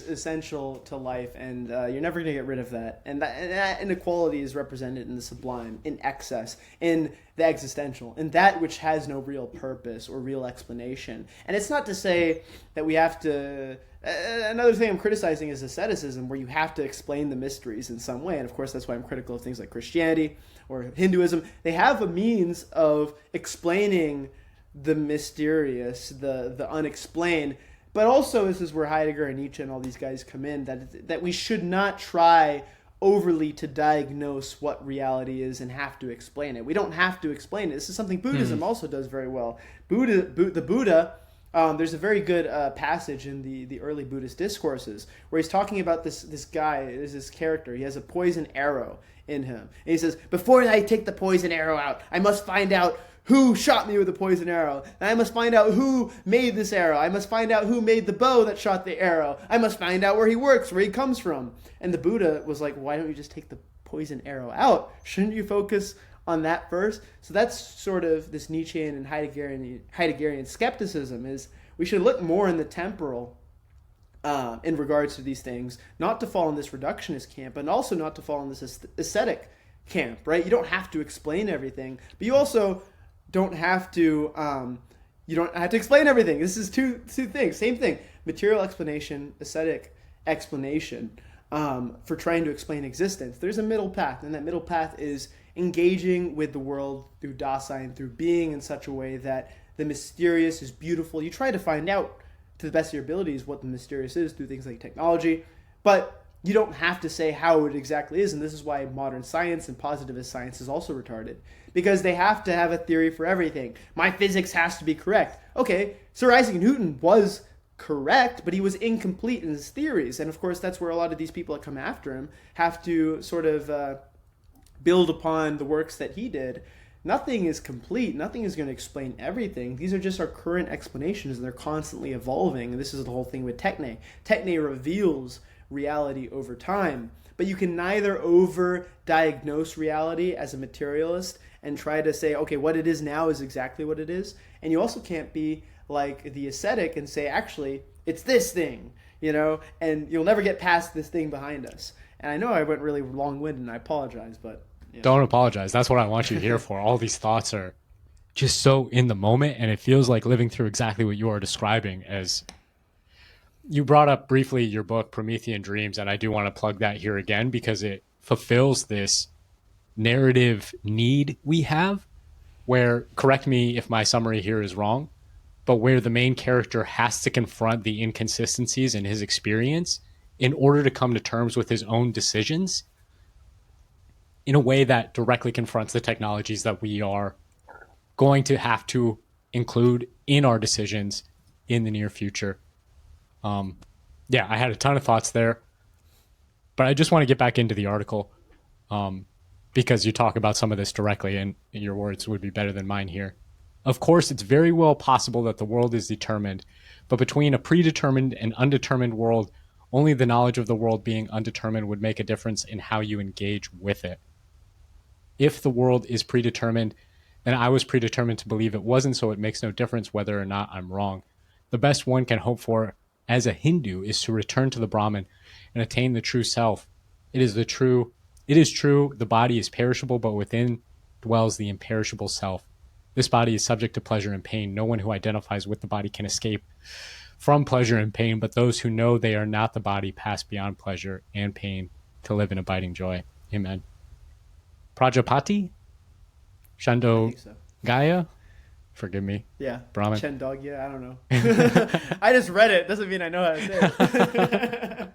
essential to life, and you're never going to get rid of that. And that inequality is represented in the sublime, in excess, in the existential, in that which has no real purpose or real explanation. And it's not to say that we have to... Another thing I'm criticizing is asceticism, where you have to explain the mysteries in some way. And of course, that's why I'm critical of things like Christianity or Hinduism. They have a means of explaining the mysterious, the unexplained. But also, this is where Heidegger and Nietzsche and all these guys come in, that we should not try overly to diagnose what reality is and have to explain it. We don't have to explain it. This is something Buddhism also does very well. The Buddha... there's a very good passage in the early Buddhist discourses where he's talking about this guy, there's this character. He has a poison arrow in him. And he says, before I take the poison arrow out, I must find out who shot me with the poison arrow. And I must find out who made this arrow. I must find out who made the bow that shot the arrow. I must find out where he works, where he comes from. And the Buddha was like, why don't you just take the poison arrow out? Shouldn't you focus on that first? So that's sort of this Nietzschean and Heideggerian skepticism, is we should look more in the temporal in regards to these things, not to fall in this reductionist camp, and also not to fall in this aesthetic camp, right? You don't have to explain everything, but you also don't have to explain everything. This is two things, same thing. Material explanation, aesthetic explanation for trying to explain existence. There's a middle path, and that middle path is engaging with the world through Dasein, through being in such a way that the mysterious is beautiful. You try to find out to the best of your abilities what the mysterious is through things like technology, but you don't have to say how it exactly is. And this is why modern science and positivist science is also retarded, because they have to have a theory for everything. My physics has to be correct. Okay, Sir Isaac Newton was correct, but he was incomplete in his theories. And of course, that's where a lot of these people that come after him have to sort of build upon the works that he did. Nothing is complete. Nothing is going to explain everything. These are just our current explanations, and they're constantly evolving. And this is the whole thing with Techne. Techne reveals reality over time. But you can neither over-diagnose reality as a materialist and try to say, okay, what it is now is exactly what it is. And you also can't be like the ascetic and say, actually, it's this thing, and you'll never get past this thing behind us. And I know I went really long-winded, and I apologize, but... Don't apologize. That's what I want you here for. All these thoughts are just so in the moment, and it feels like living through exactly what you are describing. As you brought up briefly your book Promethean Dreams, and I do want to plug that here again because it fulfills this narrative need we have where, correct me if my summary here is wrong, but where the main character has to confront the inconsistencies in his experience in order to come to terms with his own decisions in a way that directly confronts the technologies that we are going to have to include in our decisions in the near future. Yeah, I had a ton of thoughts there, but I just want to get back into the article because you talk about some of this directly, and your words would be better than mine here. Of course, it's very well possible that the world is determined, but between a predetermined and undetermined world, only the knowledge of the world being undetermined would make a difference in how you engage with it. If the world is predetermined, then I was predetermined to believe it wasn't, so it makes no difference whether or not I'm wrong. The best one can hope for as a Hindu is to return to the Brahman and attain the true self. It is true, the body is perishable, but within dwells the imperishable self. This body is subject to pleasure and pain. No one who identifies with the body can escape from pleasure and pain, but those who know they are not the body pass beyond pleasure and pain to live in abiding joy. Amen. Prajapati? I Shando think so. Gaya? Forgive me. Yeah. Brahman. Chendogya, I don't know. I just read it. Doesn't mean I know how to say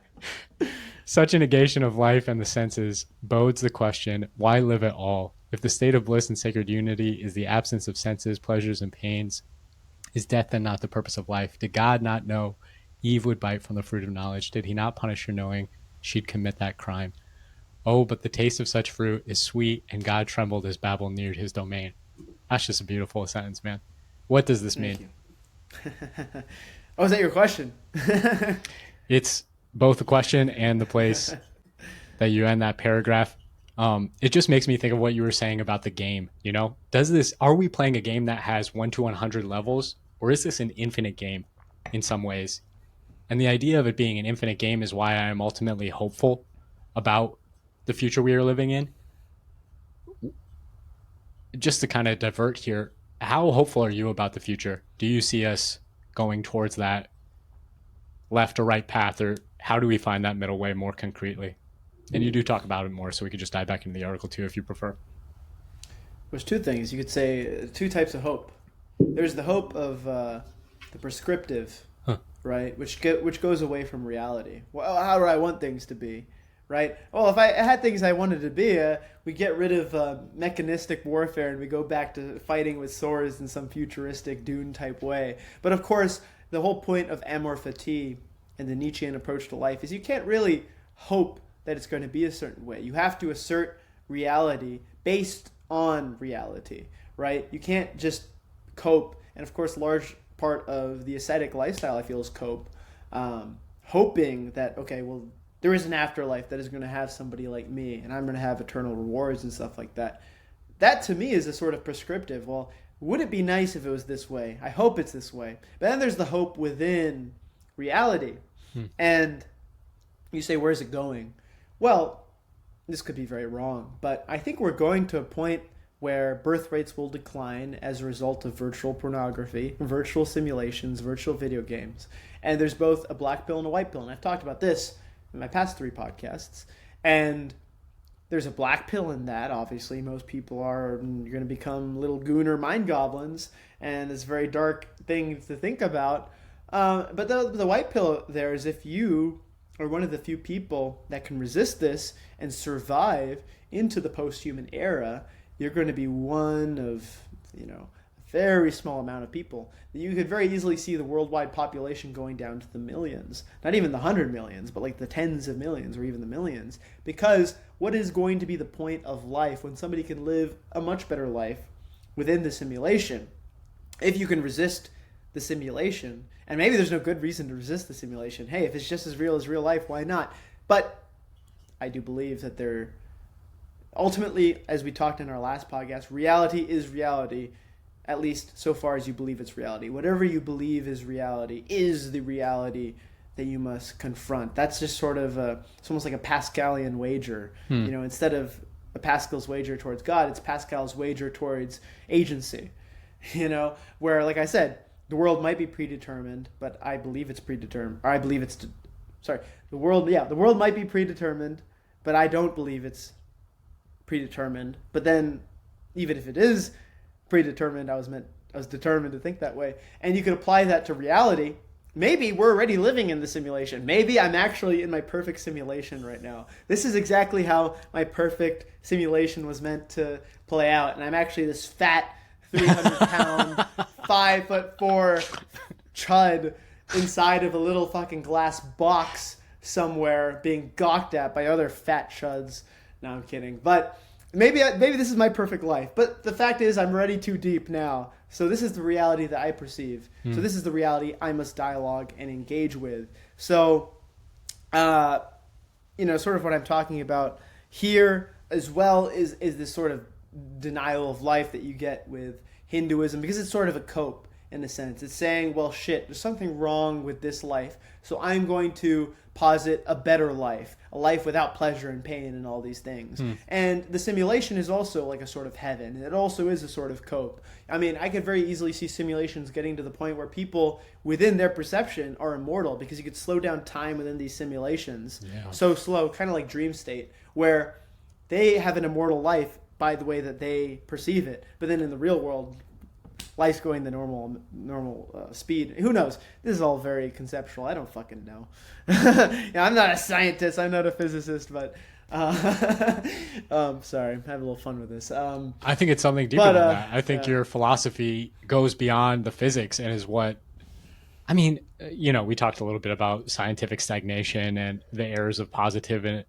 it. Such a negation of life and the senses bodes the question, why live at all? If the state of bliss and sacred unity is the absence of senses, pleasures, and pains, is death then not the purpose of life? Did God not know Eve would bite from the fruit of knowledge? Did he not punish her knowing she'd commit that crime? Oh, but the taste of such fruit is sweet, and God trembled as Babel neared his domain. That's just a beautiful sentence, man. What does this mean? Oh, is that your question? It's both the question and the place that you end that paragraph. It just makes me think of what you were saying about the game. You know, are we playing a game that has 1 to 100 levels, or is this an infinite game in some ways? And the idea of it being an infinite game is why I am ultimately hopeful about the future we are living in. Just to kind of divert here, how hopeful are you about the future? Do you see us going towards that left or right path, or how do we find that middle way more concretely? And you do talk about it more, so we could just dive back into the article too if you prefer. There's two things. You could say two types of hope. There's the hope of the prescriptive, right, which goes away from reality. Well, how do I want things to be, right? Well, if I had things I wanted to be, we get rid of mechanistic warfare and we go back to fighting with swords in some futuristic Dune type way. But of course, the whole point of amor fati and the Nietzschean approach to life is you can't really hope that it's going to be a certain way. You have to assert reality based on reality, right? You can't just cope. And of course, large part of the ascetic lifestyle, I feel, is cope. Hoping that, okay, well, there is an afterlife that is going to have somebody like me, and I'm going to have eternal rewards and stuff like that. That, to me, is a sort of prescriptive. Well, would it be nice if it was this way? I hope it's this way. But then there's the hope within reality. And you say, where's it going? Well, this could be very wrong, but I think we're going to a point where birth rates will decline as a result of virtual pornography, virtual simulations, virtual video games. And there's both a black pill and a white pill. And I've talked about this in my past 3 podcasts. And there's a black pill in that. Obviously, most people you're going to become little gooner mind goblins. And it's a very dark thing to think about. But the white pill there is if you are one of the few people that can resist this and survive into the post-human era, you're going to be one of, a very small amount of people. You could very easily see the worldwide population going down to the millions. Not even the 100 millions, but like the tens of millions or even the millions. Because what is going to be the point of life when somebody can live a much better life within the simulation? If you can resist the simulation, and maybe there's no good reason to resist the simulation. Hey, if it's just as real life, why not? But I do believe that ultimately, as we talked in our last podcast, reality is reality, at least so far as you believe it's reality. Whatever you believe is reality is the reality that you must confront. That's just sort of it's almost like a Pascalian wager. Instead of a Pascal's wager towards God, it's Pascal's wager towards agency. where, like I said, the world might be predetermined, but I believe it's predetermined. Or I believe it's, sorry, the world might be predetermined, but I don't believe it's predetermined. But then, even if it is predetermined, I was determined to think that way. And you could apply that to reality. Maybe we're already living in the simulation. Maybe I'm actually in my perfect simulation right now. This is exactly how my perfect simulation was meant to play out. And I'm actually this fat, 300-pound, 5'4" chud inside of a little fucking glass box somewhere being gawked at by other fat chuds. No, I'm kidding. But maybe this is my perfect life. But the fact is, I'm already too deep now. So this is the reality that I perceive. So this is the reality I must dialogue and engage with. So, sort of what I'm talking about here as well is this sort of denial of life that you get with Hinduism, because it's sort of a cope in a sense. It's saying, well, shit, there's something wrong with this life, so I'm going to posit a better life, a life without pleasure and pain and all these things. And the simulation is also like a sort of heaven. It also is a sort of cope. I mean, I could very easily see simulations getting to the point where people within their perception are immortal, because you could slow down time within these simulations. Yeah. So slow, kind of like dream state, where they have an immortal life by the way that they perceive it. But then in the real world, life's going the normal speed. Who knows? This is all very conceptual. I don't fucking know. I'm not a scientist. I'm not a physicist. But sorry, I'm having a little fun with this. I think it's something deeper than that. I think your philosophy goes beyond the physics and is what. I mean, we talked a little bit about scientific stagnation and the errors of Positivism.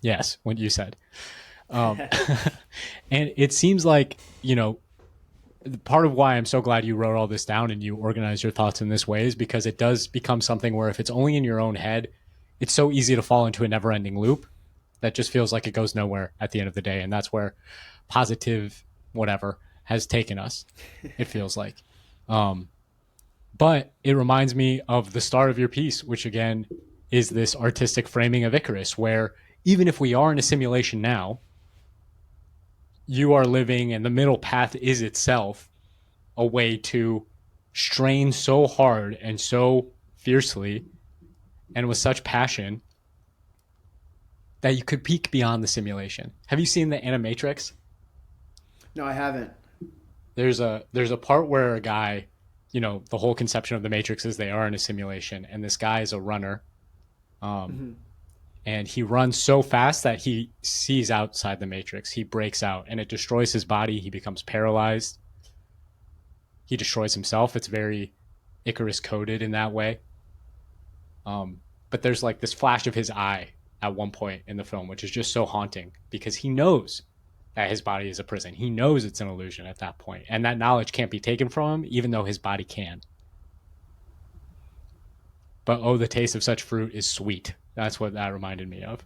Yes, what you said. And it seems like, part of why I'm so glad you wrote all this down and you organize your thoughts in this way is because it does become something where if it's only in your own head, it's so easy to fall into a never-ending loop that just feels like it goes nowhere at the end of the day. And that's where positive whatever has taken us, it feels like. But it reminds me of the start of your piece, which again is this artistic framing of Icarus, where even if we are in a simulation now, you are living and the middle path is itself a way to strain so hard and so fiercely and with such passion that you could peek beyond the simulation. Have you seen the Animatrix? No, I haven't. There's a part where a guy, the whole conception of the Matrix is they are in a simulation, and this guy is a runner. And he runs so fast that he sees outside the Matrix. He breaks out and it destroys his body. He becomes paralyzed. He destroys himself. It's very Icarus coded in that way. But there's like this flash of his eye at one point in the film, which is just so haunting because he knows that his body is a prison. He knows it's an illusion at that point. And that knowledge can't be taken from him, even though his body can. But oh, the taste of such fruit is sweet. That's what that reminded me of.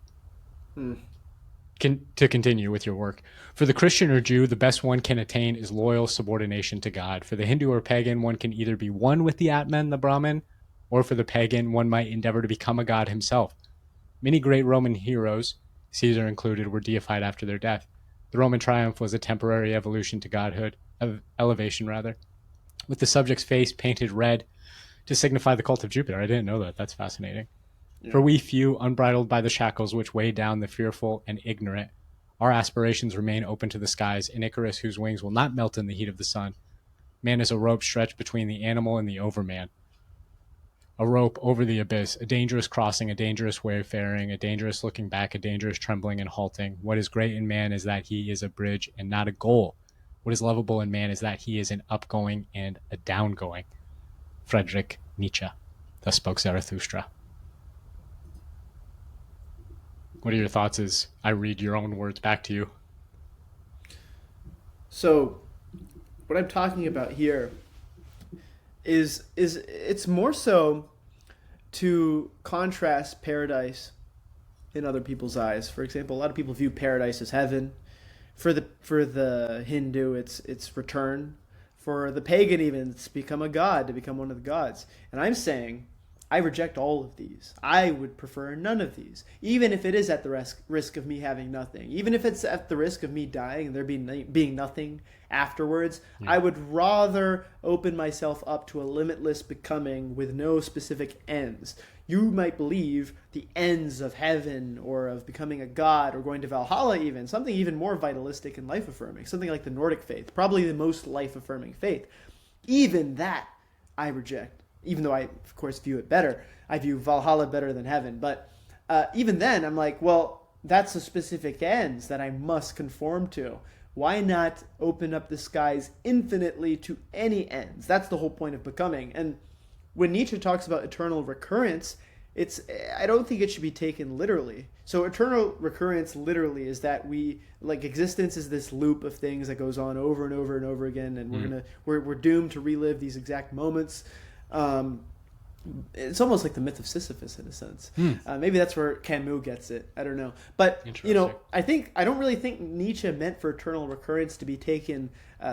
To continue with your work. For the Christian or Jew, the best one can attain is loyal subordination to God. For the Hindu or pagan, one can either be one with the Atman, the Brahman, or for the pagan, one might endeavor to become a god himself. Many great Roman heroes, Caesar included, were deified after their death. The Roman triumph was a temporary evolution to godhood, elevation rather, with the subject's face painted red to signify the cult of Jupiter. I didn't know that. That's fascinating. Yeah. For we few, unbridled by the shackles which weigh down the fearful and ignorant, our aspirations remain open to the skies, an Icarus whose wings will not melt in the heat of the sun. Man is a rope stretched between the animal and the overman. A rope over the abyss, a dangerous crossing, a dangerous wayfaring, a dangerous looking back, a dangerous trembling and halting. What is great in man is that he is a bridge and not a goal. What is lovable in man is that he is an upgoing and a downgoing. Friedrich Nietzsche. Thus spoke Zarathustra. What are your thoughts as I read your own words back to you? So, what I'm talking about here is it's more so to contrast paradise in other people's eyes. For example, a lot of people view paradise as heaven. For the Hindu, it's return. For the pagan, even, it's become a god, to become one of the gods. And I'm saying I reject all of these. I would prefer none of these, even if it is at the risk of me having nothing. Even if it's at the risk of me dying and there being nothing afterwards, I would rather open myself up to a limitless becoming with no specific ends. You might believe the ends of heaven or of becoming a god or going to Valhalla even, something even more vitalistic and life-affirming, something like the Nordic faith, probably the most life-affirming faith. Even that I reject. Even though I, of course, view it better. I view Valhalla better than heaven. But even then, I'm like, well, that's a specific ends that I must conform to. Why not open up the skies infinitely to any ends? That's the whole point of becoming. And when Nietzsche talks about eternal recurrence, I don't think it should be taken literally. So eternal recurrence literally is that existence is this loop of things that goes on over and over and over again, and we're doomed to relive these exact moments. It's almost like the myth of Sisyphus in a sense. Maybe that's where Camus gets it. I don't know. But, I don't really think Nietzsche meant for eternal recurrence to be taken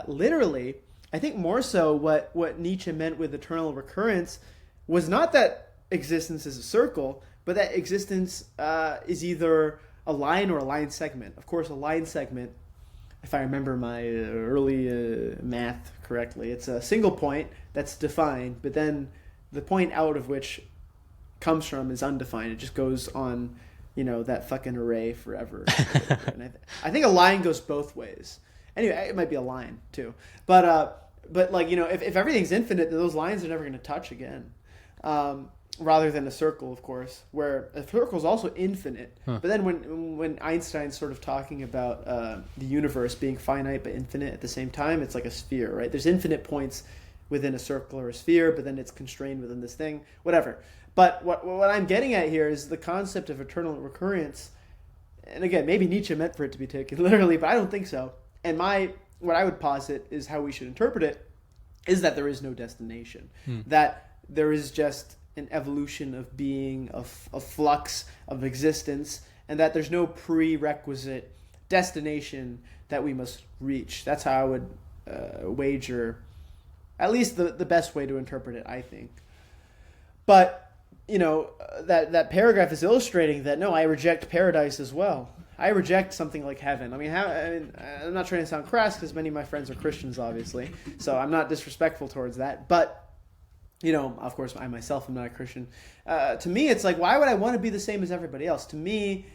literally. I think more so what Nietzsche meant with eternal recurrence was not that existence is a circle, but that existence is either a line or a line segment. Of course, a line segment, if I remember my early math correctly, it's a single point that's defined, but then the point out of which comes from is undefined. It just goes on, that fucking array forever. And I think a line goes both ways. Anyway, it might be a line too. But if everything's infinite, those lines are never going to touch again. Rather than a circle, of course, where a circle is also infinite. But then when Einstein's sort of talking about the universe being finite but infinite at the same time, it's like a sphere, right? There's infinite points within a circle or a sphere, but then it's constrained within this thing, whatever. But what I'm getting at here is the concept of eternal recurrence. And again, maybe Nietzsche meant for it to be taken literally, but I don't think so. And what I would posit is how we should interpret it is that there is no destination, that there is just an evolution of being, of flux, of existence, and that there's no prerequisite destination that we must reach. That's how I would wager, at least the best way to interpret it, I think. But, that paragraph is illustrating that, no, I reject paradise as well. I reject something like heaven. I mean, I'm not trying to sound crass because many of my friends are Christians, obviously, so I'm not disrespectful towards that, but of course, I myself am not a Christian. To me, it's like, why would I want to be the same as everybody else? To me,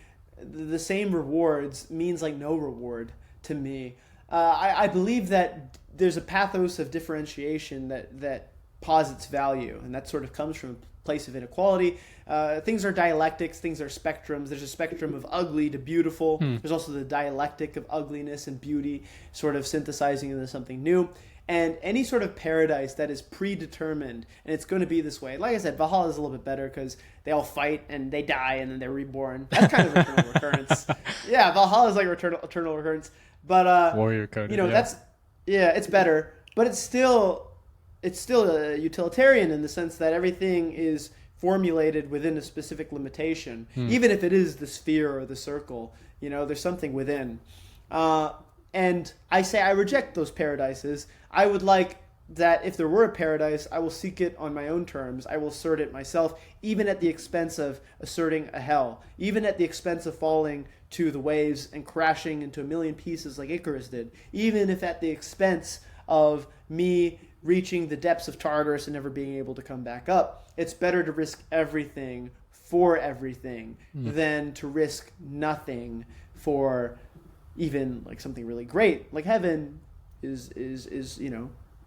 the same rewards means like no reward to me. I believe that there's a pathos of differentiation that posits value, and that sort of comes from a place of inequality. Things are dialectics, things are spectrums. There's a spectrum of ugly to beautiful. There's also the dialectic of ugliness and beauty sort of synthesizing into something new. And any sort of paradise that is predetermined, and it's going to be this way. Like I said, Valhalla is a little bit better because they all fight and they die and then they're reborn. That's kind of eternal recurrence. Yeah, Valhalla is like eternal recurrence. But Warrior Code. It's better, but it's still a utilitarian in the sense that everything is formulated within a specific limitation, even if it is the sphere or the circle. There's something within. And I say I reject those paradises. I would like that if there were a paradise, I will seek it on my own terms. I will assert it myself, even at the expense of asserting a hell, even at the expense of falling to the waves and crashing into a million pieces like Icarus did, even if at the expense of me reaching the depths of Tartarus and never being able to come back up. It's better to risk everything for everything than to risk nothing for even like something really great. Like heaven is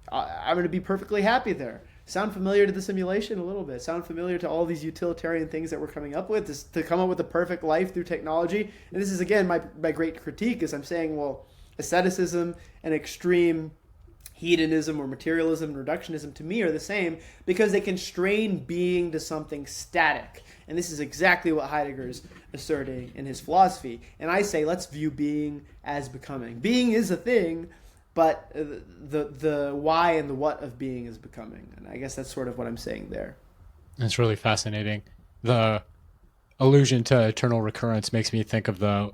I'm going to be perfectly happy there. Sound familiar to the simulation a little bit? Sound familiar to all these utilitarian things that we're coming up with, to come up with a perfect life through technology? And this is, again, my great critique is I'm saying, well, asceticism and extreme hedonism or materialism and reductionism to me are the same because they constrain being to something static. And this is exactly what Heidegger's asserting in his philosophy. And I say, let's view being as becoming. Being is a thing, but the why and the what of being is becoming. And I guess that's sort of what I'm saying there. It's really fascinating. The allusion to eternal recurrence makes me think of the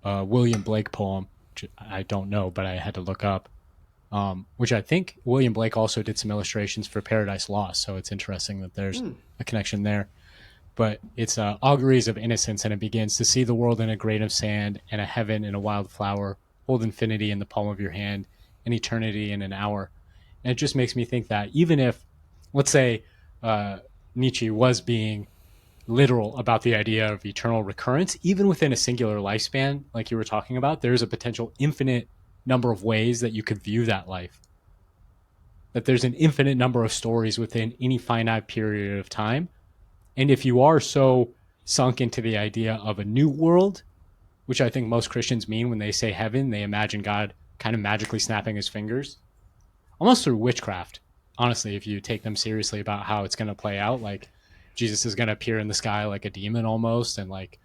William Blake poem, which I don't know, but I had to look up. which I think William Blake also did some illustrations for Paradise Lost. So it's interesting that there's a connection there. But it's auguries of innocence, and it begins to see the world in a grain of sand and a heaven in a wild flower, hold infinity in the palm of your hand and eternity in an hour. And it just makes me think that even if, let's say, Nietzsche was being literal about the idea of eternal recurrence, even within a singular lifespan, like you were talking about, there's a potential infinite number of ways that you could view that life. That there's an infinite number of stories within any finite period of time. And if you are so sunk into the idea of a new world, which I think most Christians mean when they say heaven, they imagine God kind of magically snapping his fingers, almost through witchcraft. Honestly, if you take them seriously about how it's going to play out, like Jesus is going to appear in the sky like a demon almost and like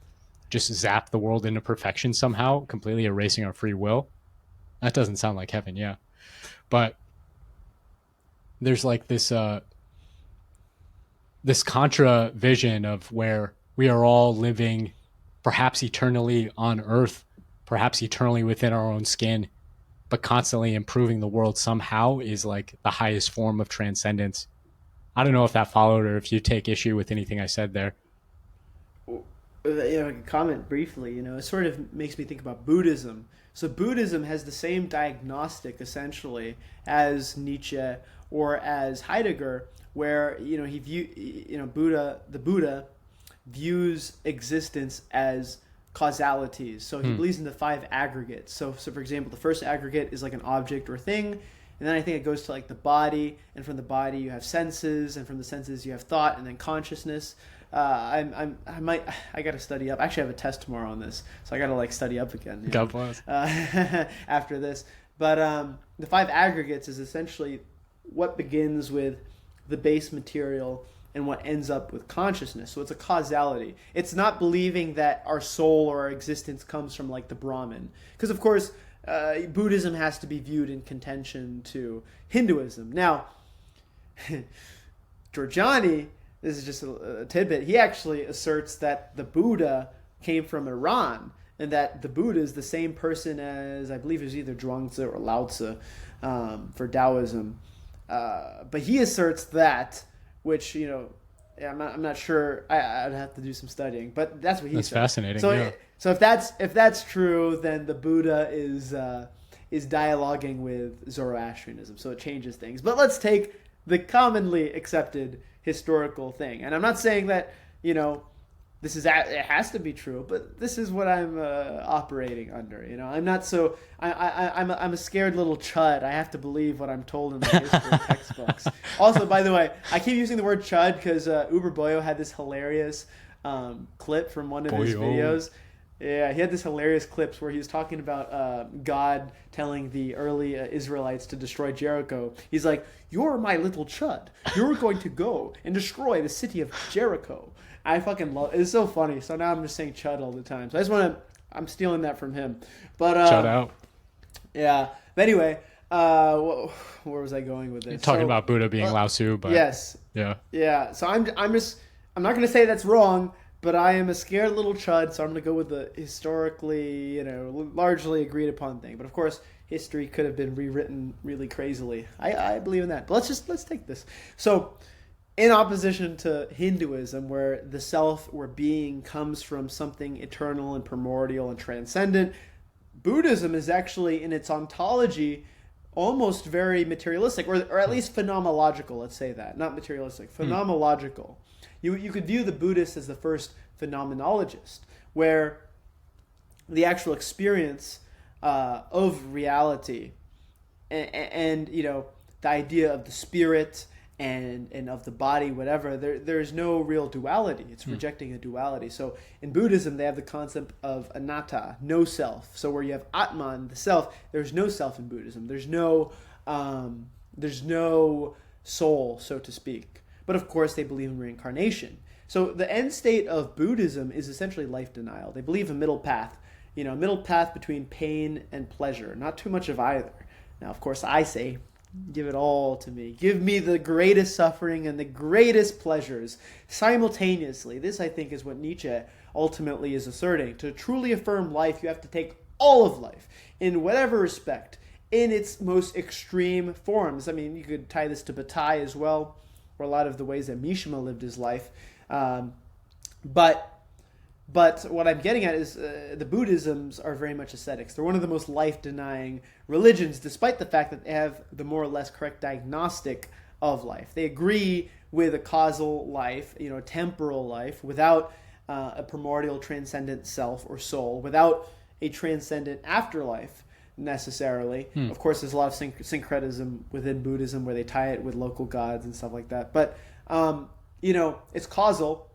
just zap the world into perfection somehow, completely erasing our free will. That doesn't sound like heaven, yeah. But there's like this this contra vision of where we are all living perhaps eternally on earth, perhaps eternally within our own skin, but constantly improving the world somehow is like the highest form of transcendence. I don't know if that followed or if you take issue with anything I said there. I can comment briefly. It sort of makes me think about Buddhism. So Buddhism has the same diagnostic essentially as Nietzsche or as Heidegger, where the Buddha views existence as causalities. So he believes in the 5 aggregates. So for example, the first aggregate is like an object or thing, and then I think it goes to like the body, and from the body you have senses, and from the senses you have thought, and then consciousness. I got to study up. Actually, I have a test tomorrow on this, so I got to like study up again. God bless. After this, but the 5 aggregates is essentially what begins with the base material and what ends up with consciousness. So it's a causality. It's not believing that our soul or our existence comes from like the Brahman, because of course Buddhism has to be viewed in contention to Hinduism. Now, Giorgiani, this is just a tidbit, he actually asserts that the Buddha came from Iran, and that the Buddha is the same person as, I believe it was either Zhuangzi or Lao Tzu for Taoism. But he asserts that, which, I'm not sure, I'd have to do some studying, but that's what he says. That's fascinating, so, yeah. So if that's true, then the Buddha is dialoguing with Zoroastrianism, so it changes things. But let's take the commonly accepted historical thing, and I'm not saying that this is it has to be true, but this is what I'm operating under. I'm not so I'm a scared little chud. I have to believe what I'm told in the history textbooks. Also, by the way, I keep using the word chud because Uber Boyo had this hilarious clip from one of his videos. Yeah, he had this hilarious clips where he was talking about God telling the early Israelites to destroy Jericho. He's like, "You're my little chud. You're going to go and destroy the city of Jericho." I fucking love it. It's so funny. So now I'm just saying chud all the time. So I just want to, I'm stealing that from him. But shout out. Yeah. But anyway, where was I going with this? You're talking about Buddha being Lao Tzu, but yes. Yeah. Yeah. So I'm not going to say that's wrong, but I am a scared little chud, so I'm going to go with the historically, largely agreed upon thing. But of course, history could have been rewritten really crazily. I believe in that. But let's take this. So, in opposition to Hinduism, where the self or being comes from something eternal and primordial and transcendent, Buddhism is actually, in its ontology, almost very materialistic, or at least phenomenological, let's say that. Not materialistic, phenomenological. You could view the Buddhist as the first phenomenologist, where the actual experience of reality and the idea of the spirit and of the body, whatever, there's no real duality. It's rejecting a duality. So in Buddhism, they have the concept of anatta, no self. So where you have Atman, the self, there's no self in Buddhism. There's no soul, so to speak. But of course, they believe in reincarnation. So the end state of Buddhism is essentially life denial. They believe a middle path, a middle path between pain and pleasure. Not too much of either. Now, of course, I say, give it all to me. Give me the greatest suffering and the greatest pleasures simultaneously. This, I think, is what Nietzsche ultimately is asserting. To truly affirm life, you have to take all of life in whatever respect. in its most extreme forms. I mean, you could tie this to Bataille as well, or a lot of the ways that Mishima lived his life. But what I'm getting at is the Buddhisms are very much ascetics. They're one of the most life-denying religions, despite the fact that they have the more or less correct diagnostic of life. They agree with a causal life, a temporal life, without a primordial transcendent self or soul, without a transcendent afterlife necessarily. Of course, there's a lot of syncretism within Buddhism where they tie it with local gods and stuff like that. But, it's causal,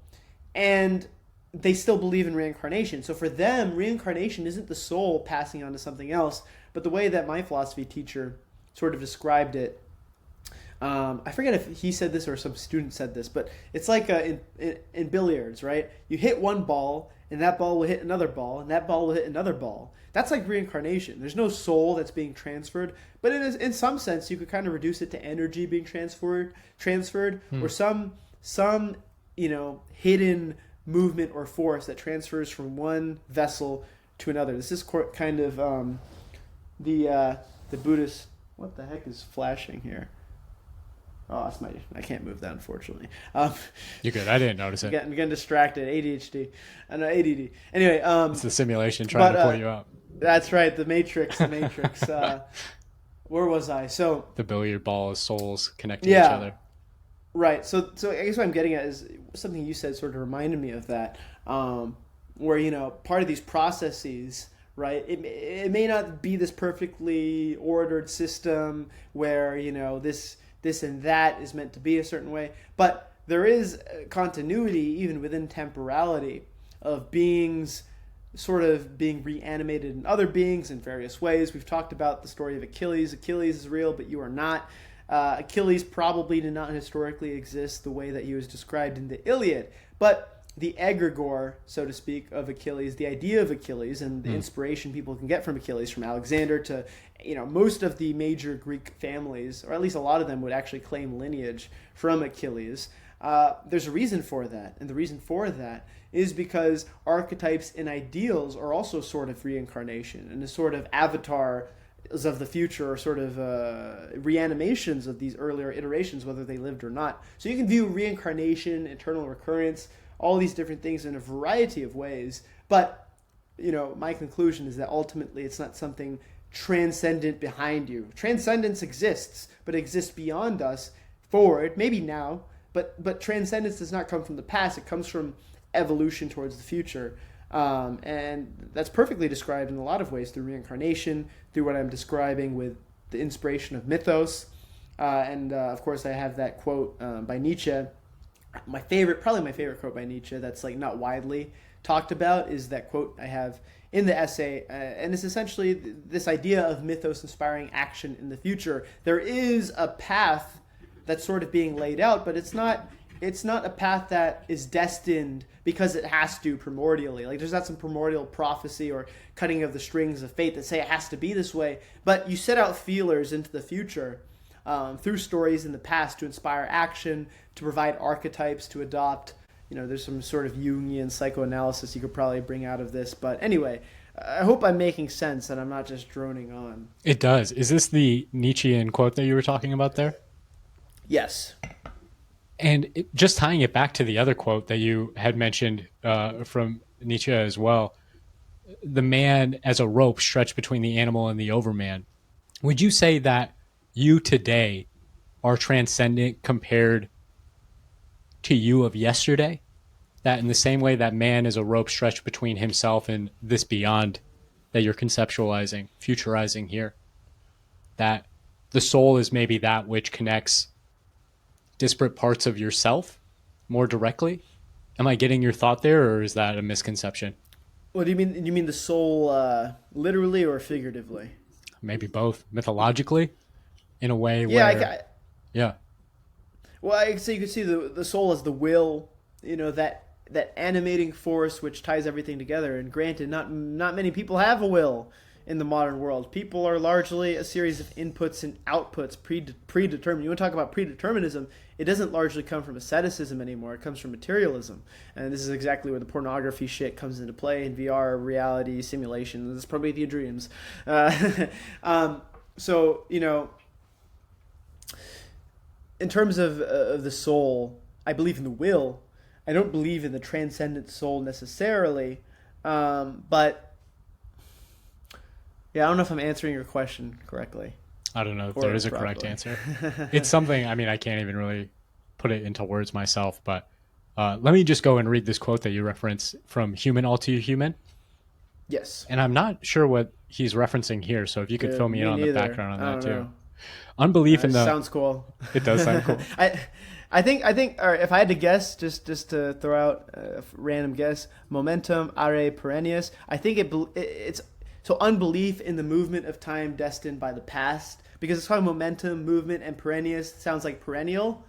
and they still believe in reincarnation. So for them, reincarnation isn't the soul passing on to something else, but the way that my philosophy teacher sort of described it, I forget if he said this or some student said this, but it's like in billiards, right? You hit one ball, and that ball will hit another ball, and that ball will hit another ball. That's like reincarnation. There's no soul that's being transferred, but in some sense, you could kind of reduce it to energy being transferred, or some hidden movement or force that transfers from one vessel to another. This is kind of the Buddhist. What the heck is flashing here? Oh, I can't move that, unfortunately. You're good. I didn't notice it. I'm getting distracted. ADHD. I know, ADD. Anyway. It's the simulation trying to pull you up. That's right. The Matrix. Where was I? So the billiard ball is souls connecting each other. Right. So I guess what I'm getting at is something you said sort of reminded me of that, where, part of these processes, right, it may not be this perfectly ordered system where, this and that is meant to be a certain way, but there is continuity even within temporality of beings sort of being reanimated in other beings in various ways. We've talked about the story of Achilles. Achilles is real, but you are not. Achilles probably did not historically exist the way that he was described in the Iliad, but the egregore, so to speak, of Achilles, the idea of Achilles and the inspiration people can get from Achilles, from Alexander to, most of the major Greek families, or at least a lot of them would actually claim lineage from Achilles. There's a reason for that, and the reason for that is because archetypes and ideals are also sort of reincarnation and a sort of avatar of the future, or sort of reanimations of these earlier iterations, whether they lived or not. So you can view reincarnation, eternal recurrence, all these different things in a variety of ways. But, my conclusion is that ultimately it's not something transcendent behind you. Transcendence exists, but it exists beyond us, forward, maybe now, but transcendence does not come from the past. It comes from evolution towards the future. And that's perfectly described in a lot of ways through reincarnation, through what I'm describing with the inspiration of mythos. Of course, I have that quote by Nietzsche. Probably my favorite quote by Nietzsche that's like not widely talked about is that quote I have in the essay. And it's essentially this idea of mythos inspiring action in the future. There is a path that's sort of being laid out, but it's not a path that is destined because it has to primordially. Like, there's not some primordial prophecy or cutting of the strings of fate that say it has to be this way. But you set out feelers into the future through stories in the past to inspire action, to provide archetypes, to adopt. There's some sort of Jungian psychoanalysis you could probably bring out of this. But anyway, I hope I'm making sense and I'm not just droning on. It does. Is this the Nietzschean quote that you were talking about there? Yes. And just tying it back to the other quote that you had mentioned from Nietzsche as well, the man as a rope stretched between the animal and the overman. Would you say that you today are transcendent compared to you of yesterday? That in the same way that man is a rope stretched between himself and this beyond that you're conceptualizing, futurizing here, that the soul is maybe that which connects disparate parts of yourself more directly? Am I getting your thought there, or is that a misconception? What do you mean? You mean the soul literally or figuratively? Maybe both. Mythologically, in a way where... Yeah. Well, so you could see the soul as the will, that animating force which ties everything together. And granted, not many people have a will in the modern world. People are largely a series of inputs and outputs, predetermined. You want to talk about predeterminism, it doesn't largely come from asceticism anymore. It comes from materialism. And this is exactly where the pornography shit comes into play in VR, reality, simulation. This is probably your dreams. So, in terms of the soul, I believe in the will. I don't believe in the transcendent soul necessarily, but yeah, I don't know if I'm answering your question correctly I don't know if there or is a correct properly. answer. It's something, I mean, I can't even really put it into words myself, but let me just go and read this quote that you reference from Human All Too Human. Yes. And I'm not sure what he's referencing here, so if you could fill Good. me in Me on the neither. background on I that don't too. know. Unbelief in It the, sounds cool. it does sound cool. I think. All right, if I had to guess, just to throw out a random guess, momentum are perennius. I think it's so unbelief in the movement of time destined by the past, because it's called momentum, movement, and perennius sounds like perennial.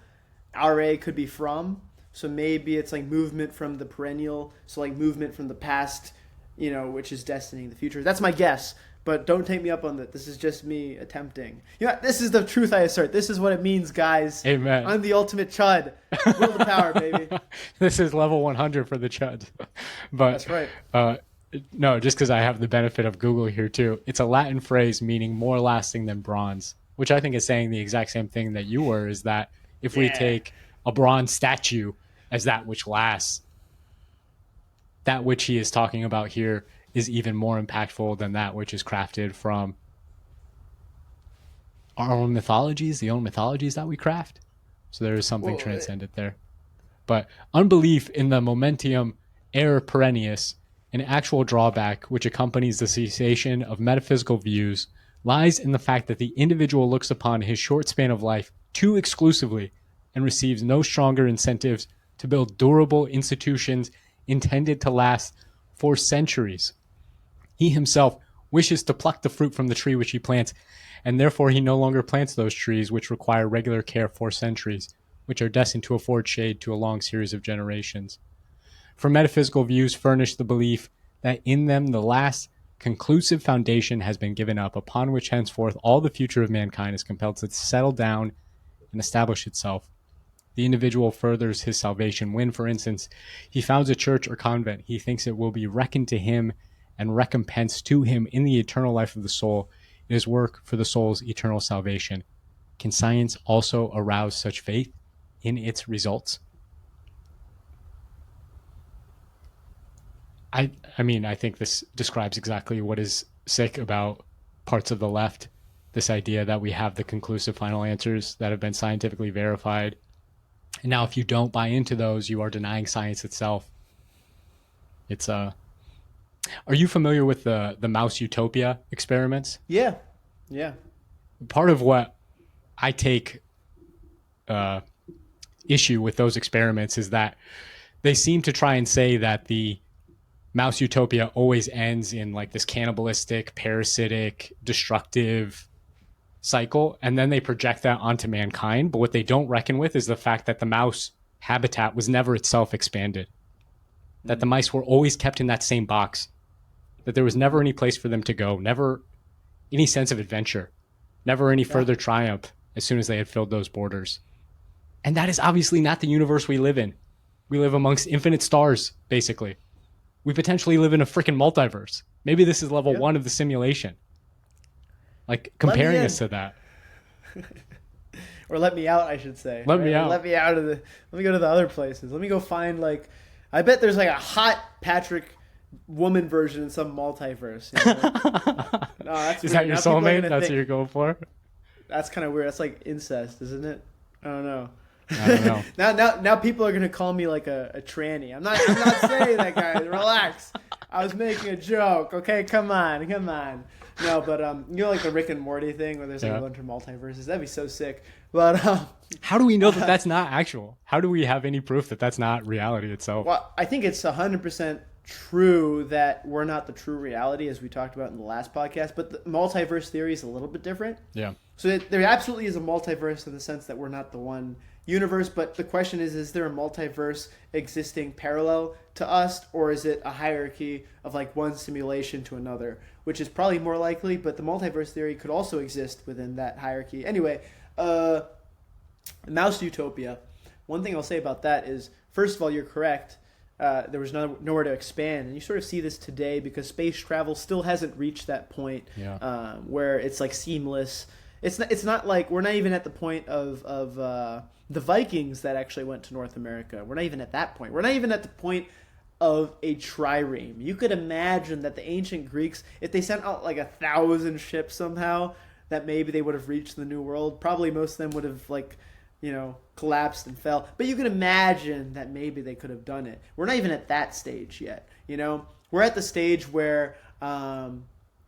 Are could be from, so maybe it's like movement from the perennial, so like movement from the past, which is destining the future. That's my guess. But don't take me up on that. This is just me attempting. This is the truth I assert. This is what it means, guys. Amen. I'm the ultimate chud. Will to power, baby. This is level 100 for the chud. But That's right. no, just because I have the benefit of Google here too. It's a Latin phrase meaning more lasting than bronze, which I think is saying the exact same thing that you were, is that if we Yeah. take a bronze statue as that which lasts, that which he is talking about here is even more impactful than that which is crafted from our own mythologies, the own mythologies that we craft. So there is something Well, transcendent there. But unbelief in the momentium aer perennius, an actual drawback which accompanies the cessation of metaphysical views, lies in the fact that the individual looks upon his short span of life too exclusively and receives no stronger incentives to build durable institutions intended to last for centuries. He himself wishes to pluck the fruit from the tree which he plants, and therefore he no longer plants those trees which require regular care for centuries, which are destined to afford shade to a long series of generations. For metaphysical views furnish the belief that in them the last conclusive foundation has been given up, upon which henceforth all the future of mankind is compelled to settle down and establish itself. The individual furthers his salvation when, for instance, he founds a church or convent. He thinks it will be reckoned to him and recompensed to him in the eternal life of the soul. It is work for the soul's eternal salvation. Can science also arouse such faith in its results? I mean, I think this describes exactly what is sick about parts of the left. This idea that we have the conclusive final answers that have been scientifically verified. And now if you don't buy into those, you are denying science itself. It's Are you familiar with the mouse utopia experiments? yeah. Yeah. Part of what I take issue with those experiments is that they seem to try and say that the mouse utopia always ends in like this cannibalistic, parasitic, destructive cycle, and then they project that onto mankind. But what they don't reckon with is the fact that the mouse habitat was never itself expanded, that the mice were always kept in that same box, that there was never any place for them to go, never any sense of adventure, never any Yeah. further triumph as soon as they had filled those borders. And that is obviously not the universe we live in. We live amongst infinite stars, basically. We potentially live in a freaking multiverse. Maybe this is level Yeah. 1 of the simulation. Like Let me comparing in. us to that. Or let me out, I should say. Let me Or out. Let me out of the. Let me go to the other places. Let me go find like. I bet there's like a hot Patrick woman version in some multiverse. No, that's Is weird. that your Now people are soulmate? gonna That's think- what you're going for? That's kind of weird. That's like incest, isn't it? I don't know. I don't know. Now people are gonna call me like a tranny. I'm not saying that, guys. Relax. I was making a joke. Okay, come on. No, but like the Rick and Morty thing where there's like Yeah. a bunch of multiverses. That'd be so sick. But How do we know that that's not actual? How do we have any proof that that's not reality itself? well, I think it's 100% true that we're not the true reality, as we talked about in the last podcast. But the multiverse theory is a little bit different. Yeah. So there absolutely is a multiverse in the sense that we're not the one universe, but the question is there a multiverse existing parallel to us, or is it a hierarchy of like one simulation to another, which is probably more likely, but the multiverse theory could also exist within that hierarchy. Anyway, Mouse Utopia. One thing I'll say about that is, first of all, you're correct. there was nowhere to expand. And you sort of see this today because space travel still hasn't reached that point where it's like seamless. It's not like we're not even at the point of the Vikings that actually went to North America. We're not even at that point. We're not even at the point of a trireme. You could imagine that the ancient Greeks, if they sent out like 1,000 ships somehow, that maybe they would have reached the New World. Probably most of them would have collapsed and fell. But you can imagine that maybe they could have done it. We're not even at that stage yet. We're at the stage where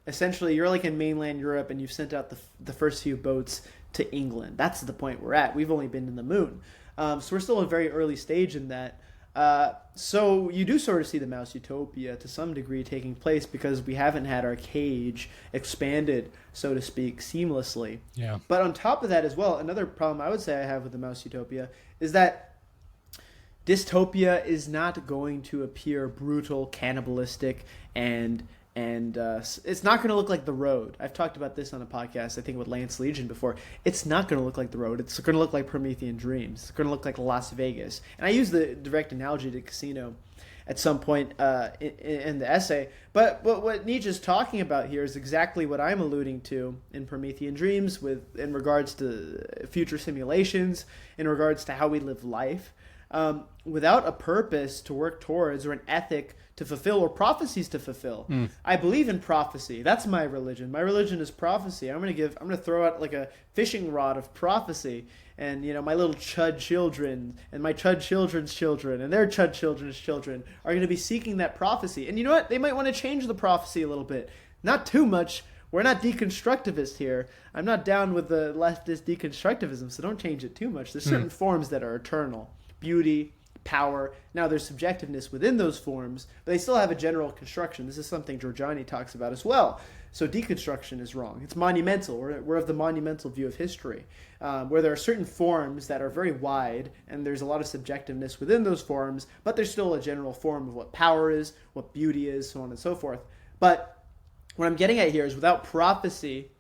essentially you're like in mainland Europe and you've sent out the first few boats to England. That's the point we're at. We've only been in the moon. So we're still at a very early stage in that. So you do sort of see the Mouse Utopia to some degree taking place because we haven't had our cage expanded, so to speak, seamlessly. Yeah. But on top of that as well, another problem I would say I have with the Mouse Utopia is that dystopia is not going to appear brutal, cannibalistic, and it's not going to look like The Road. I've talked about this on a podcast, I think, with Lance Legion before. It's not going to look like The Road. It's going to look like Promethean Dreams. It's going to look like Las Vegas. And I use the direct analogy to casino at some point in the essay. But what Nietzsche's talking about here is exactly what I'm alluding to in Promethean Dreams in regards to future simulations, in regards to how we live life. Without a purpose to work towards or an ethic to fulfill or prophecies to fulfill. I believe in prophecy. That's my religion. My religion is prophecy. I'm going to throw out like a fishing rod of prophecy, and my little chud children and my chud children's children and their chud children's children are going to be seeking that prophecy. And you know what? They might want to change the prophecy a little bit. Not too much. We're not deconstructivists here. I'm not down with the leftist deconstructivism, so don't change it too much. There's certain forms that are eternal. Beauty, power. Now there's subjectiveness within those forms, but they still have a general construction. This is something Giorgiani talks about as well. So deconstruction is wrong. It's monumental. We're of the monumental view of history, where there are certain forms that are very wide, and there's a lot of subjectiveness within those forms, but there's still a general form of what power is, what beauty is, so on and so forth. But what I'm getting at here is without prophecy,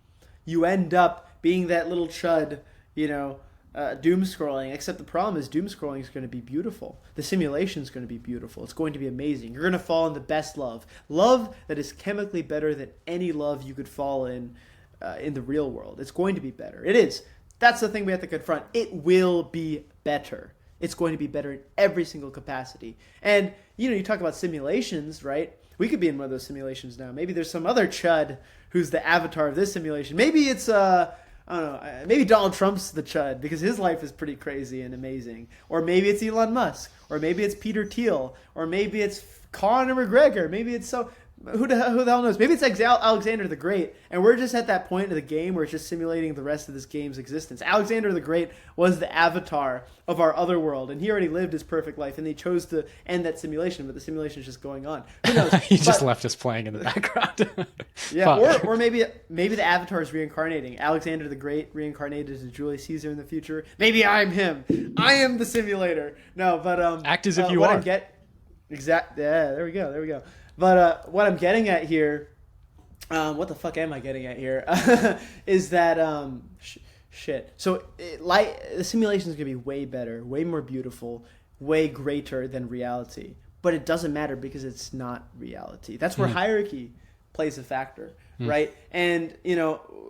you end up being that little chud, doom scrolling, except the problem is doom scrolling is going to be beautiful. The simulation is going to be beautiful. It's going to be amazing. You're going to fall in the best love that is chemically better than any love you could fall in the real world. It's going to be better. It is. That's the thing we have to confront. It will be better. It's going to be better in every single capacity. And you talk about simulations, right? We could be in one of those simulations now. Maybe there's some other chud who's the avatar of this simulation. Maybe it's I don't know, maybe Donald Trump's the chud because his life is pretty crazy and amazing. Or maybe it's Elon Musk. Or maybe it's Peter Thiel. Or maybe it's Conor McGregor. Maybe it's who the hell knows? Maybe it's Alexander the Great. And we're just at that point of the game where it's just simulating the rest of this game's existence. Alexander the Great was the avatar of our other world. And he already lived his perfect life. And they chose to end that simulation. But the simulation is just going on. Who knows? He just left us playing in the background. Yeah, or maybe the avatar is reincarnating. Alexander the Great reincarnated as Julius Caesar in the future. Maybe I'm him. I am the simulator. No, but act as if you are. Yeah, there we go. But what I'm getting at here, what the fuck am I getting at here? Is that shit. So the simulation is gonna be way better, way more beautiful, way greater than reality. But it doesn't matter because it's not reality. That's where hierarchy plays a factor, right? And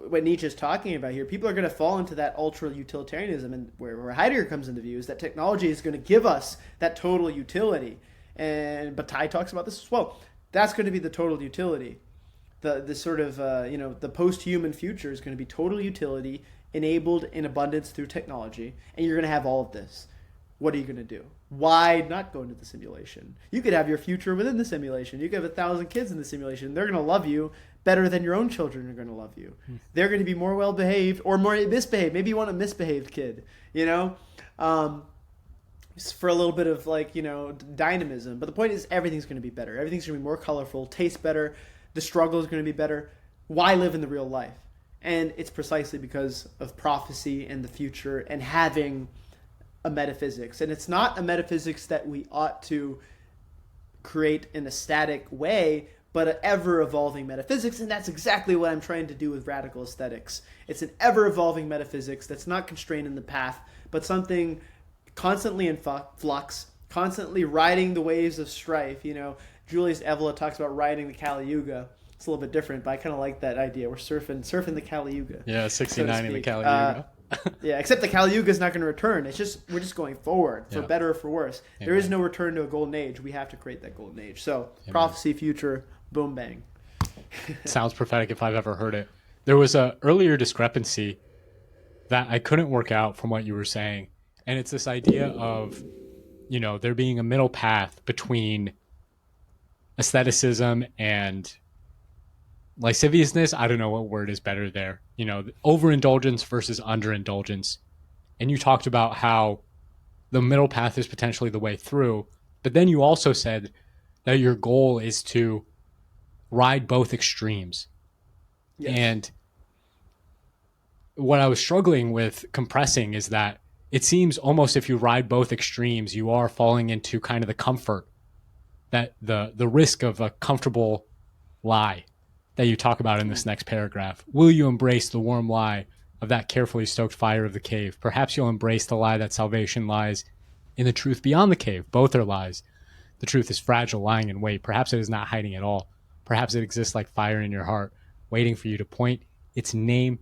what Nietzsche's talking about here, people are going to fall into that ultra utilitarianism, and where Heidegger comes into view is that technology is going to give us that total utility. And Bataille talks about this as well. That's going to be the total utility. The sort of the post-human future is going to be total utility enabled in abundance through technology, and you're going to have all of this. What are you going to do? Why not go into the simulation? You could have your future within the simulation. You could have 1,000 kids in the simulation. They're going to love you better than your own children are going to love you. They're going to be more well-behaved or more misbehaved. Maybe you want a misbehaved kid, for a little bit of dynamism. But the point is everything's going to be better. Everything's going to be more colorful, taste better. The struggle is going to be better. Why live in the real life? And it's precisely because of prophecy and the future and having a metaphysics. And it's not a metaphysics that we ought to create in a static way, but an ever-evolving metaphysics. And that's exactly what I'm trying to do with radical aesthetics. It's an ever-evolving metaphysics that's not constrained in the path, but something constantly in flux, constantly riding the waves of strife. Julius Evola talks about riding the Kali Yuga. It's a little bit different, but I kind of like that idea. We're surfing the Kali Yuga. Yeah, 69 in the Kali Yuga. Yeah, except the Kali Yuga is not going to return. We're just going forward, for better or for worse. Amen. There is no return to a golden age. We have to create that golden age. So, Amen. Prophecy, future, boom, bang. Sounds prophetic if I've ever heard it. There was a earlier discrepancy that I couldn't work out from what you were saying. And it's this idea of, there being a middle path between aestheticism and lasciviousness. I don't know what word is better there. Overindulgence versus underindulgence. And you talked about how the middle path is potentially the way through. But then you also said that your goal is to ride both extremes. Yes. And what I was struggling with compressing is that it seems almost if you ride both extremes, you are falling into kind of the comfort, that the risk of a comfortable lie that you talk about in this next paragraph. Will you embrace the warm lie of that carefully stoked fire of the cave? Perhaps you'll embrace the lie that salvation lies in the truth beyond the cave. Both are lies. The truth is fragile, lying in wait. Perhaps it is not hiding at all. Perhaps it exists like fire in your heart, waiting for you to paint its name,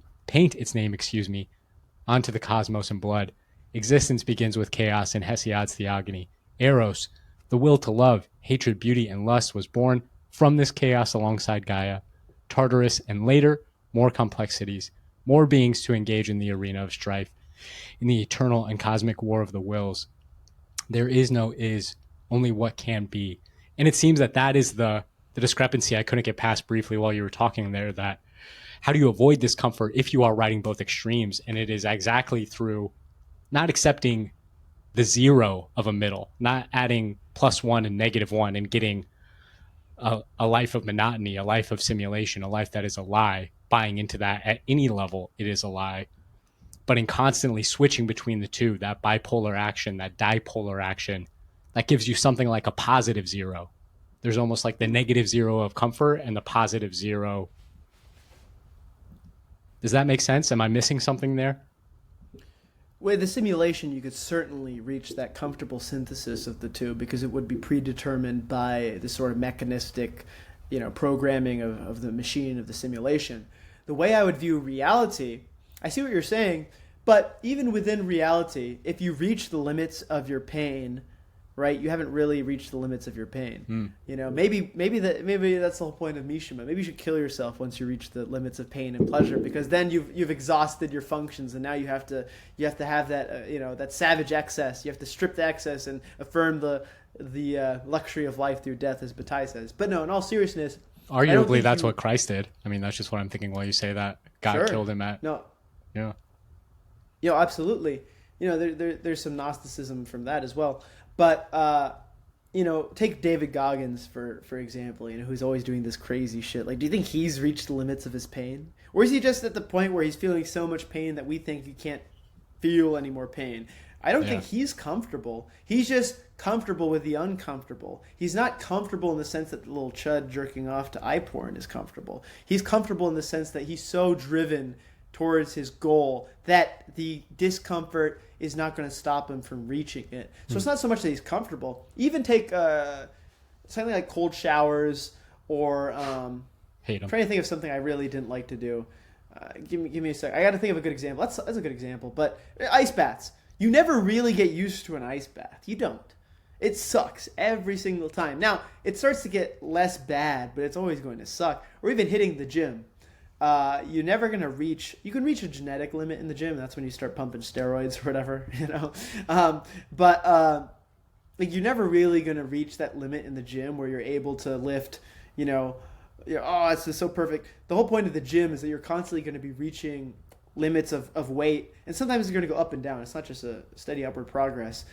onto the cosmos in blood. Existence begins with chaos in Hesiod's theogony. Eros, the will to love, hatred, beauty, and lust, was born from this chaos alongside Gaia, Tartarus, and later, more complexities, more beings to engage in the arena of strife, in the eternal and cosmic war of the wills. There is no is, only what can be. And it seems that is the discrepancy I couldn't get past briefly while you were talking there, that how do you avoid discomfort if you are riding both extremes? And it is exactly through not accepting the zero of a middle, not adding +1 and -1 and getting a life of monotony, a life of simulation, a life that is a lie, buying into that at any level, it is a lie. But in constantly switching between the two, that bipolar action, that dipolar action, that gives you something like a positive zero. There's almost like the -0 of comfort and the +0. Does that make sense? Am I missing something there? With the simulation, you could certainly reach that comfortable synthesis of the two, because it would be predetermined by the sort of mechanistic, programming of the machine, of the simulation. The way I would view reality, I see what you're saying, but even within reality, if you reach the limits of your pain, right, you haven't really reached the limits of your pain. Maybe that's the whole point of Mishima. Maybe you should kill yourself once you reach the limits of pain and pleasure, because then you've exhausted your functions, and now you have to have that that savage excess. You have to strip the excess and affirm the luxury of life through death, as Bataille says. But no, in all seriousness, arguably that's what Christ did. I mean, that's just what I'm thinking while you say that. God killed him at. No. Yeah. Absolutely. There's some Gnosticism from that as well. But, take David Goggins, for example, who's always doing this crazy shit. Like, do you think he's reached the limits of his pain? Or is he just at the point where he's feeling so much pain that we think he can't feel any more pain? I don't think he's comfortable. He's just comfortable with the uncomfortable. He's not comfortable in the sense that the little chud jerking off to eye porn is comfortable. He's comfortable in the sense that he's so driven towards his goal that the discomfort is not going to stop him from reaching it. So it's not so much that he's comfortable. Even take something like cold showers, or hate them. Trying to think of something I really didn't like to do. Give me a sec. I got to think of a good example. That's a good example. But ice baths. You never really get used to an ice bath. You don't. It sucks every single time. Now, it starts to get less bad, but it's always going to suck. Or even hitting the gym. You're never going to reach... You can reach a genetic limit in the gym. That's when you start pumping steroids or whatever, But you're never really going to reach that limit in the gym where you're able to lift, it's just so perfect. The whole point of the gym is that you're constantly going to be reaching limits of weight. And sometimes you're going to go up and down. It's not just a steady upward progress.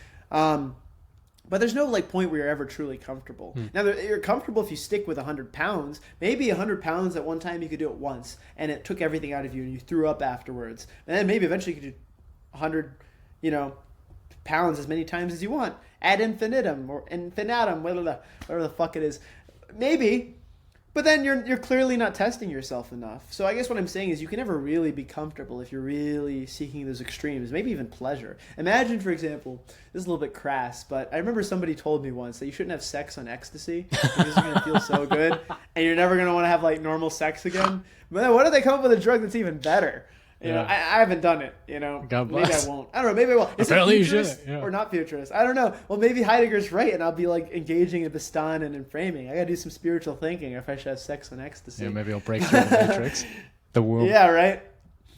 But there's no point where you're ever truly comfortable. Now, you're comfortable if you stick with 100 pounds. Maybe 100 pounds at one time you could do it once, and it took everything out of you, and you threw up afterwards. And then maybe eventually you could do 100, pounds as many times as you want. Ad infinitum or infinitum, whatever the fuck it is. Maybe. But then you're clearly not testing yourself enough. So I guess what I'm saying is you can never really be comfortable if you're really seeking those extremes, maybe even pleasure. Imagine, for example, this is a little bit crass, but I remember somebody told me once that you shouldn't have sex on ecstasy because it's going to feel so good and you're never going to want to have like normal sex again. But then what if they come up with a drug that's even better? You know, I haven't done it, you know. God maybe bless. I won't. I don't know. Maybe I will. Is Apparently it futurist you should, or not futurist? I don't know. Well, maybe Heidegger's right, and I'll be like engaging in Bastan and in framing. I gotta do some spiritual thinking if I should have sex on ecstasy. Yeah, maybe I'll break through the matrix, the womb. Yeah, right.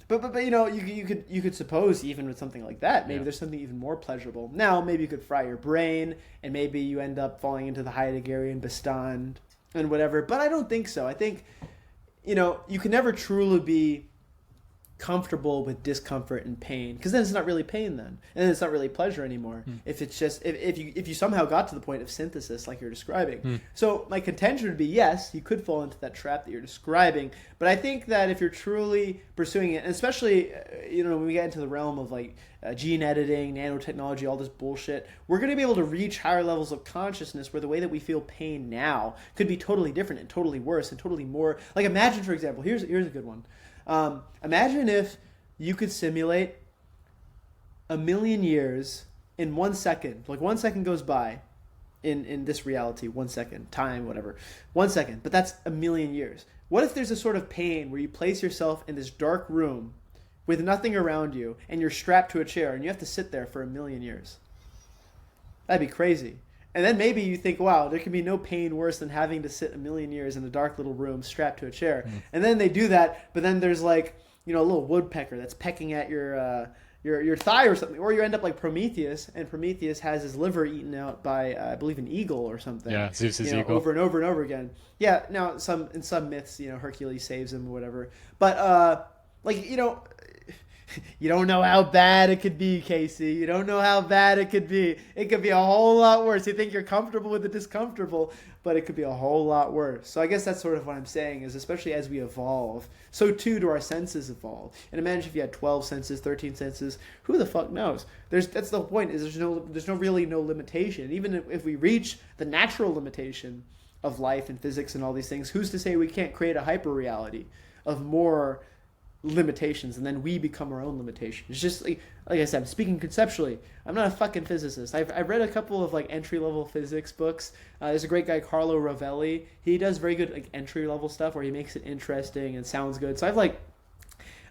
But you know, you could suppose even with something like that, maybe there's something even more pleasurable. Now, maybe you could fry your brain, and maybe you end up falling into the Heideggerian Bestand and whatever. But I don't think so. I think, you know, you can never truly be comfortable with discomfort and pain, because then it's not really pain then, and it's not really pleasure anymore. If it's just if you somehow got to the point of synthesis like you're describing. So my contention would be, yes, you could fall into that trap that you're describing, but I think that if you're truly pursuing it, and especially you know, when we get into the realm of like gene editing, nanotechnology, all this bullshit, we're going to be able to reach higher levels of consciousness where the way that we feel pain now could be totally different and totally worse and totally more like, imagine, for example, here's a good one. Imagine if you could simulate 1,000,000 years in 1 second. Like 1 second goes by in this reality, 1 second, time, whatever. 1 second, but that's 1,000,000 years. What if there's a sort of pain where you place yourself in this dark room with nothing around you and you're strapped to a chair and you have to sit there for 1,000,000 years? That'd be crazy. And then maybe you think, wow, there can be no pain worse than having to sit 1,000,000 years in a dark little room strapped to a chair. And then they do that, but then there's like, you know, a little woodpecker that's pecking at your thigh or something. Or you end up like Prometheus, and Prometheus has his liver eaten out by, I believe, an eagle or something. Yeah, Zeus's you know, eagle. over and over and over again. Yeah, now in some myths, you know, Hercules saves him or whatever. But, like, you know, you don't know how bad it could be, Casey. You don't know how bad it could be. It could be a whole lot worse. You think you're comfortable with the discomfortable, but it could be a whole lot worse. So I guess that's sort of what I'm saying is, especially as we evolve, so too do our senses evolve. And imagine if you had 12 senses, 13 senses. Who the fuck knows? That's the point. Is there's really no limitation. Even if we reach the natural limitation of life and physics and all these things, who's to say we can't create a hyper reality of more limitations, and then we become our own limitation? It's just like I said, I'm speaking conceptually. I'm not a fucking physicist. I've read a couple of like entry level physics books. There's a great guy, Carlo Rovelli. He does very good like entry level stuff where he makes it interesting and sounds good. So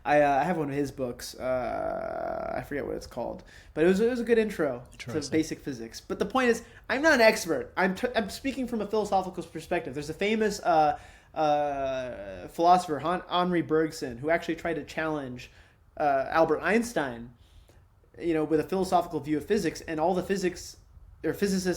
I have one of his books. I forget what it's called, but it was a good intro to basic physics. But the point is, I'm not an expert. I'm speaking from a philosophical perspective. There's a famous philosopher, Henri Bergson, who actually tried to challenge Albert Einstein, you know, with a philosophical view of physics, and all the physicists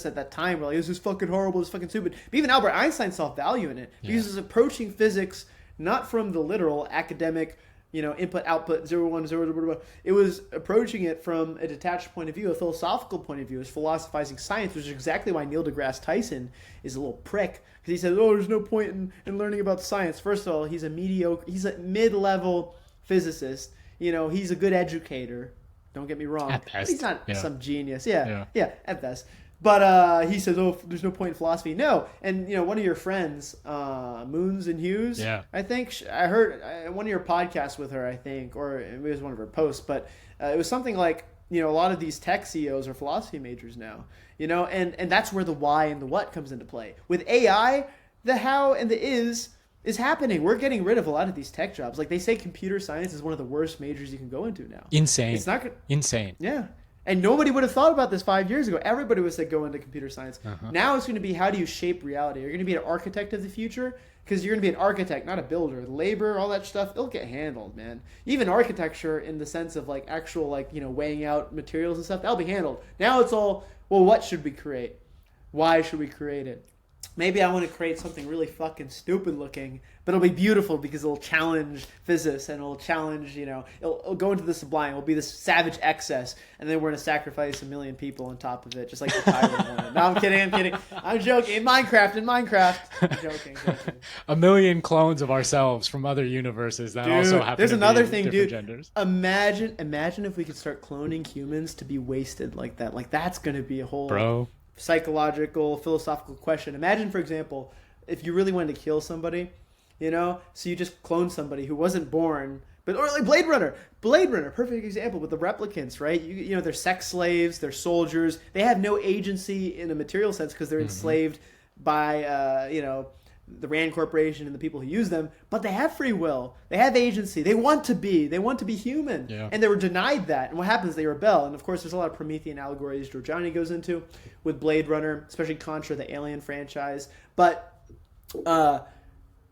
at that time were like, "This is fucking horrible. This is fucking stupid." But even Albert Einstein saw value in it because he was approaching physics not from the literal academic, you know, input output 0 1 0 0. It was approaching it from a detached point of view, a philosophical point of view, as philosophizing science, which is exactly why Neil deGrasse Tyson is a little prick, because he says, "Oh, there's no point in learning about science." First of all, he's a mid-level physicist. You know, he's a good educator. Don't get me wrong. At best. He's not some genius. Yeah, at best. But he says, "Oh, there's no point in philosophy." No, and you know, one of your friends, Moons and Hughes. Yeah. I think I heard one of your podcasts with her. I think, or it was one of her posts, but it was something like, you know, a lot of these tech CEOs are philosophy majors now. You know, and that's where the why and the what comes into play. With AI, the how and the is happening. We're getting rid of a lot of these tech jobs. Like they say, computer science is one of the worst majors you can go into now. Insane. It's not insane. Yeah. And nobody would have thought about this 5 years ago. Everybody would say go into computer science. Now it's going to be, how do you shape reality? You're going to be an architect of the future, because you're going to be an architect, not a builder. Labor, all that stuff, it'll get handled, man. Even architecture in the sense of like actual, like, you know, weighing out materials and stuff, that'll be handled. Now it's all, well, what should we create? Why should we create it? Maybe I want to create something really fucking stupid looking, but it'll be beautiful because it'll challenge physics and it'll challenge, you know, it'll go into the sublime. It'll be this savage excess, and then we're going to sacrifice 1,000,000 people on top of it, just like the tyrant one. No, I'm kidding. I'm joking. In Minecraft. I'm joking. 1,000,000 clones of ourselves from other universes that also happen there's to another be thing, different dude. genders. Imagine if we could start cloning humans to be wasted like that. Like, that's going to be a whole... Bro. Psychological, philosophical question. Imagine, for example, if you really wanted to kill somebody, so you just clone somebody who wasn't born, or like Blade Runner, perfect example with the replicants, right? They're sex slaves, they're soldiers, they have no agency in a material sense because they're enslaved by, the Rand Corporation and the people who use them, but they have free will, they have agency, they want to be human, and they were denied that. And what happens? They rebel, and of course, there's a lot of Promethean allegories Giorgiani goes into with Blade Runner, especially Contra, the Alien franchise. But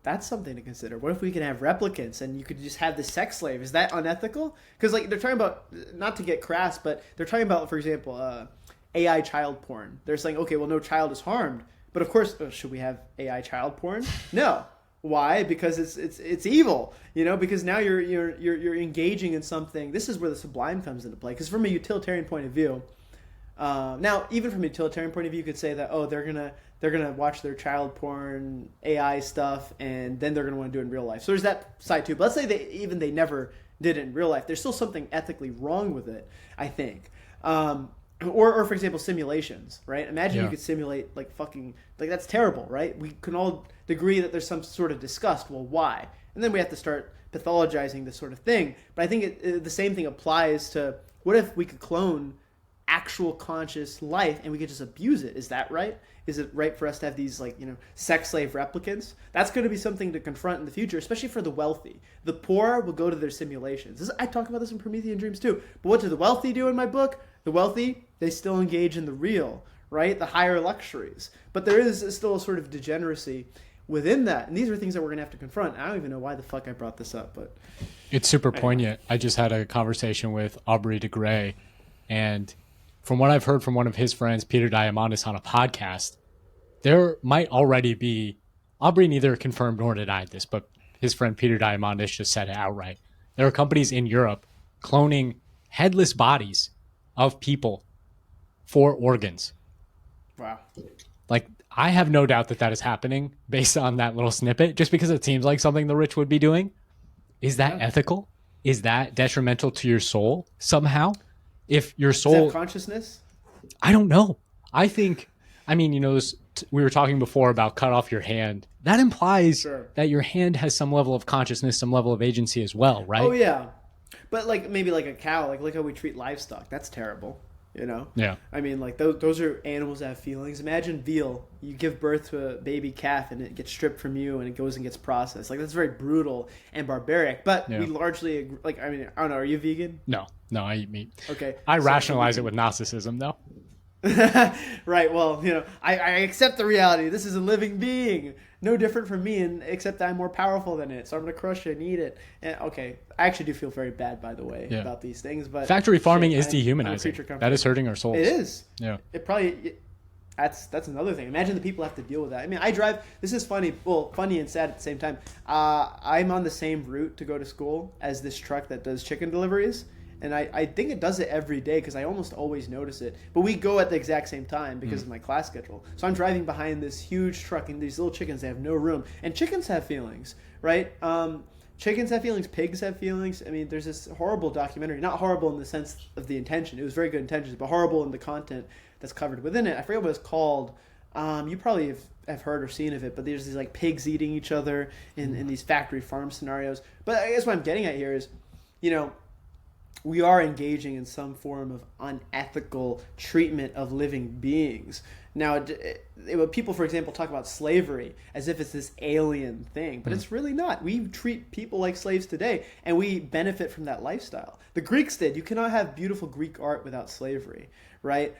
that's something to consider. What if we can have replicants and you could just have the sex slave? Is that unethical? Because like they're talking about, not to get crass, but they're talking about, for example, AI child porn. They're saying, okay, well, no child is harmed. But of course, should we have AI child porn? No. Why? Because it's evil, because now you're engaging in something. This is where the sublime comes into play. Because from a utilitarian point of view, now even from a utilitarian point of view, you could say that they're gonna watch their child porn AI stuff, and then they're gonna want to do it in real life. So there's that side too. But let's say they never did it in real life. There's still something ethically wrong with it, I think. Or for example, simulations, right? Imagine you could simulate that's terrible, right? We can all agree that there's some sort of disgust. Well, why? And then we have to start pathologizing this sort of thing. But I think the same thing applies to, what if we could clone actual conscious life and we could just abuse it? Is that right? Is it right for us to have these sex slave replicants? That's going to be something to confront in the future, especially for the wealthy. The poor will go to their simulations. I talk about this in Promethean Dreams too. But what do the wealthy do in my book? The wealthy, they still engage in the real, right? The higher luxuries. But there is still a sort of degeneracy within that. And these are things that we're going to have to confront. I don't even know why the fuck I brought this up, but it's super poignant. I just had a conversation with Aubrey de Grey, and from what I've heard from one of his friends, Peter Diamandis, on a podcast, there might already be, Aubrey neither confirmed nor denied this, but his friend Peter Diamandis just said it outright. There are companies in Europe cloning headless bodies of people for organs. Wow. Like, I have no doubt that is happening based on that little snippet, just because it seems like something the rich would be doing. Is that ethical? Is that detrimental to your soul somehow? If your soul... Is that consciousness? I don't know. I think, we were talking before about cut off your hand. That implies that your hand has some level of consciousness, some level of agency as well, right? Oh, yeah. But maybe like a cow, look how we treat livestock. That's terrible, Yeah. I mean, those are animals that have feelings. Imagine veal. You give birth to a baby calf and it gets stripped from you and it goes and gets processed. That's very brutal and barbaric. But we largely, I don't know, are you vegan? No, I eat meat. Okay. I rationalize it with Gnosticism, though. Right. Well, I accept the reality. This is a living being, no different from me, except I'm more powerful than it. So I'm going to crush it and eat it. And, okay. I actually do feel very bad, by the way, about these things. But factory farming is dehumanizing. That is hurting our souls. It is. Yeah. That's another thing. Imagine the people have to deal with that. I mean, I drive. This is funny. Well, funny and sad at the same time. I'm on the same route to go to school as this truck that does chicken deliveries. And I think it does it every day because I almost always notice it. But we go at the exact same time because of my class schedule. So I'm driving behind this huge truck, and these little chickens, they have no room. And chickens have feelings, right? Chickens have feelings. Pigs have feelings. I mean, there's this horrible documentary. Not horrible in the sense of the intention. It was very good intentions, but horrible in the content that's covered within it. I forget what it's called. You probably have heard or seen of it, but there's these pigs eating each other in these factory farm scenarios. But I guess what I'm getting at here is, we are engaging in some form of unethical treatment of living beings. Now, people, for example, talk about slavery as if it's this alien thing, but it's really not. We treat people like slaves today, and we benefit from that lifestyle. The Greeks did. You cannot have beautiful Greek art without slavery, right?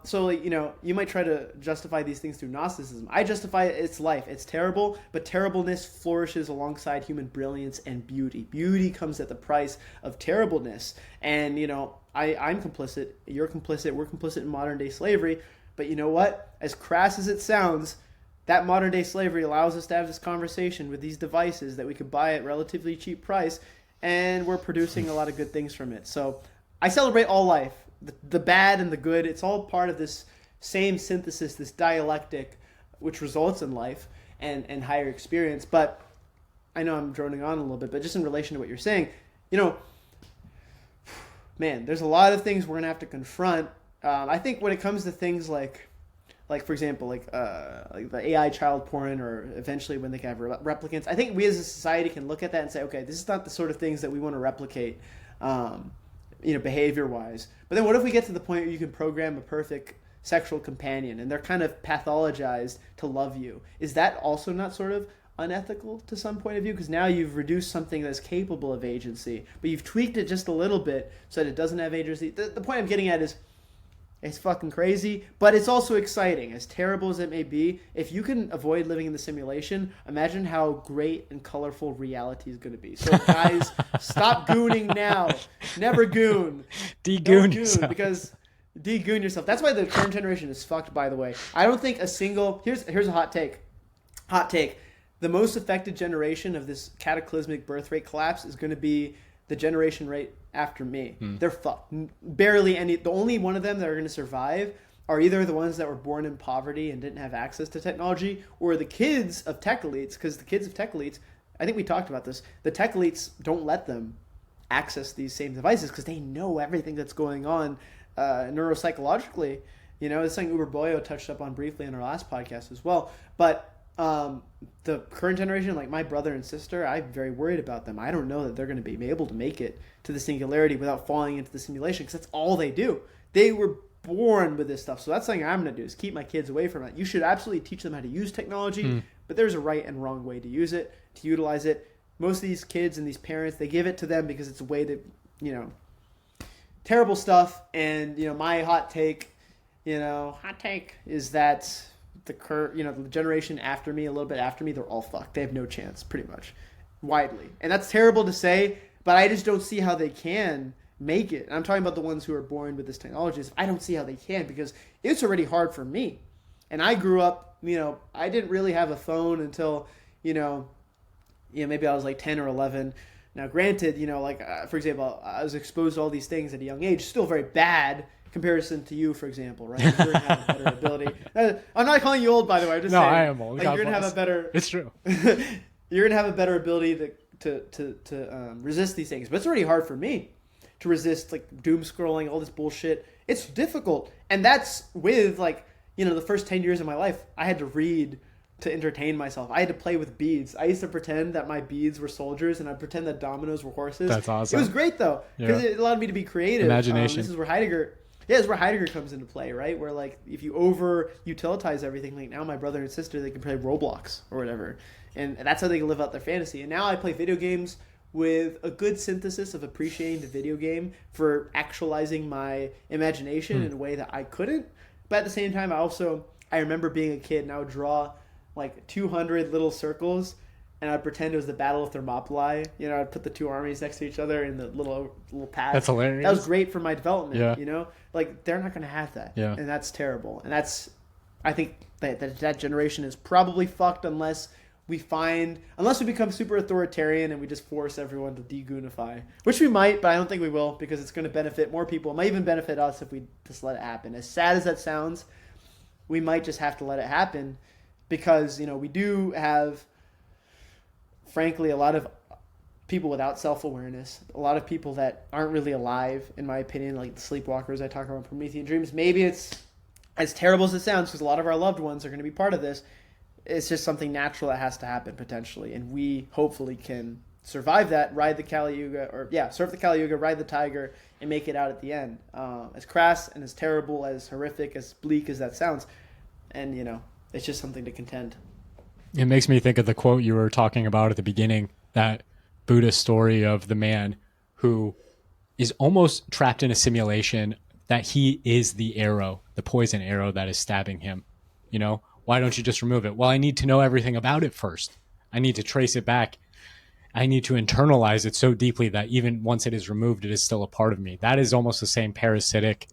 So, you might try to justify these things through Gnosticism. I justify its life. It's terrible, but terribleness flourishes alongside human brilliance and beauty. Beauty comes at the price of terribleness. And, I'm complicit, you're complicit, we're complicit in modern day slavery. But you know what? As crass as it sounds, that modern day slavery allows us to have this conversation with these devices that we could buy at relatively cheap price, and we're producing a lot of good things from it. So I celebrate all life. The bad and the good, it's all part of this same synthesis, this dialectic, which results in life and higher experience. But I know I'm droning on a little bit, but just in relation to what you're saying, man, there's a lot of things we're going to have to confront. I think when it comes to things like like for example, like the AI child porn, or eventually when they can have replicants. I think we as a society can look at that and say, okay, this is not the sort of things that we want to replicate, behavior wise. But then what if we get to the point where you can program a perfect sexual companion and they're kind of pathologized to love you? Is that also not sort of unethical to some point of view? Because now you've reduced something that's capable of agency, but you've tweaked it just a little bit so that it doesn't have agency. The point I'm getting at is, it's fucking crazy, but it's also exciting. As terrible as it may be, if you can avoid living in the simulation, imagine how great and colorful reality is going to be. So guys, stop gooning now. Never goon. De-goon yourself. Because de-goon yourself. That's why the current generation is fucked, by the way. I don't think a single... Here's a hot take. Hot take. The most affected generation of this cataclysmic birth rate collapse is going to be the generation right after me. They're fucked. Barely any. The only one of them that are going to survive are either the ones that were born in poverty and didn't have access to technology, or the kids of tech elites, because the kids of tech elites, I think we talked about this, the tech elites don't let them access these same devices because they know everything that's going on neuropsychologically. You know, it's something Uber Boyo touched up on briefly in our last podcast as well. But the current generation, like my brother and sister, I'm very worried about them. I don't know that they're going to be able to make it to the singularity without falling into the simulation, because that's all they do. They were born with this stuff. So that's something I'm going to do, is keep my kids away from it. You should absolutely teach them how to use technology, but there's a right and wrong way to use it, to utilize it. Most of these kids and these parents, they give it to them because it's a way that, terrible stuff. And, my hot take is that the generation after me, a little bit after me, they're all fucked. They have no chance, pretty much, widely. And that's terrible to say, but I just don't see how they can make it. And I'm talking about the ones who are born with this technology. I don't see how they can, because it's already hard for me. And I grew up, I didn't really have a phone until, maybe I was like 10 or 11. Now, granted, for example, I was exposed to all these things at a young age, still very bad comparison to you, for example, right? You're gonna have a better ability. I'm not calling you old, by the way. I'm just saying. I am old. You're gonna have a better. It's true. You're gonna have a better ability to resist these things, but it's already hard for me to resist doom scrolling, all this bullshit. It's difficult, and that's with the first 10 years of my life, I had to read to entertain myself. I had to play with beads. I used to pretend that my beads were soldiers, and I'd pretend that dominoes were horses. That's awesome. It was great though, because it allowed me to be creative. Imagination. This is where Heidegger comes into play, right? Where if you over utilize everything, now my brother and sister, they can play Roblox or whatever, and that's how they can live out their fantasy. And now I play video games with a good synthesis of appreciating the video game for actualizing my imagination in a way that I couldn't. But at the same time, I remember being a kid and I would draw 200 little circles, and I'd pretend it was the Battle of Thermopylae. I'd put the two armies next to each other in the little pads. That's hilarious. That was great for my development. Yeah. They're not going to have that. Yeah. And that's terrible. And I think that generation is probably fucked unless we become super authoritarian and we just force everyone to de-goonify. Which we might, but I don't think we will, because it's going to benefit more people. It might even benefit us if we just let it happen. As sad as that sounds, we might just have to let it happen, because, we do have, frankly, a lot of people without self-awareness, a lot of people that aren't really alive, in my opinion, like the sleepwalkers I talk about in Promethean Dreams. Maybe it's as terrible as it sounds, because a lot of our loved ones are going to be part of this. It's just something natural that has to happen potentially, and we hopefully can survive that, ride the Kali Yuga, surf the Kali Yuga, ride the tiger, and make it out at the end. As crass and as terrible, as horrific, as bleak as that sounds, and it's just something to contend. It makes me think of the quote you were talking about at the beginning, that Buddhist story of the man who is almost trapped in a simulation, that he is the arrow, the poison arrow that is stabbing him. Why don't you just remove it? Well, I need to know everything about it first. I need to trace it back. I need to internalize it so deeply that even once it is removed, it is still a part of me. That is almost the same parasitic,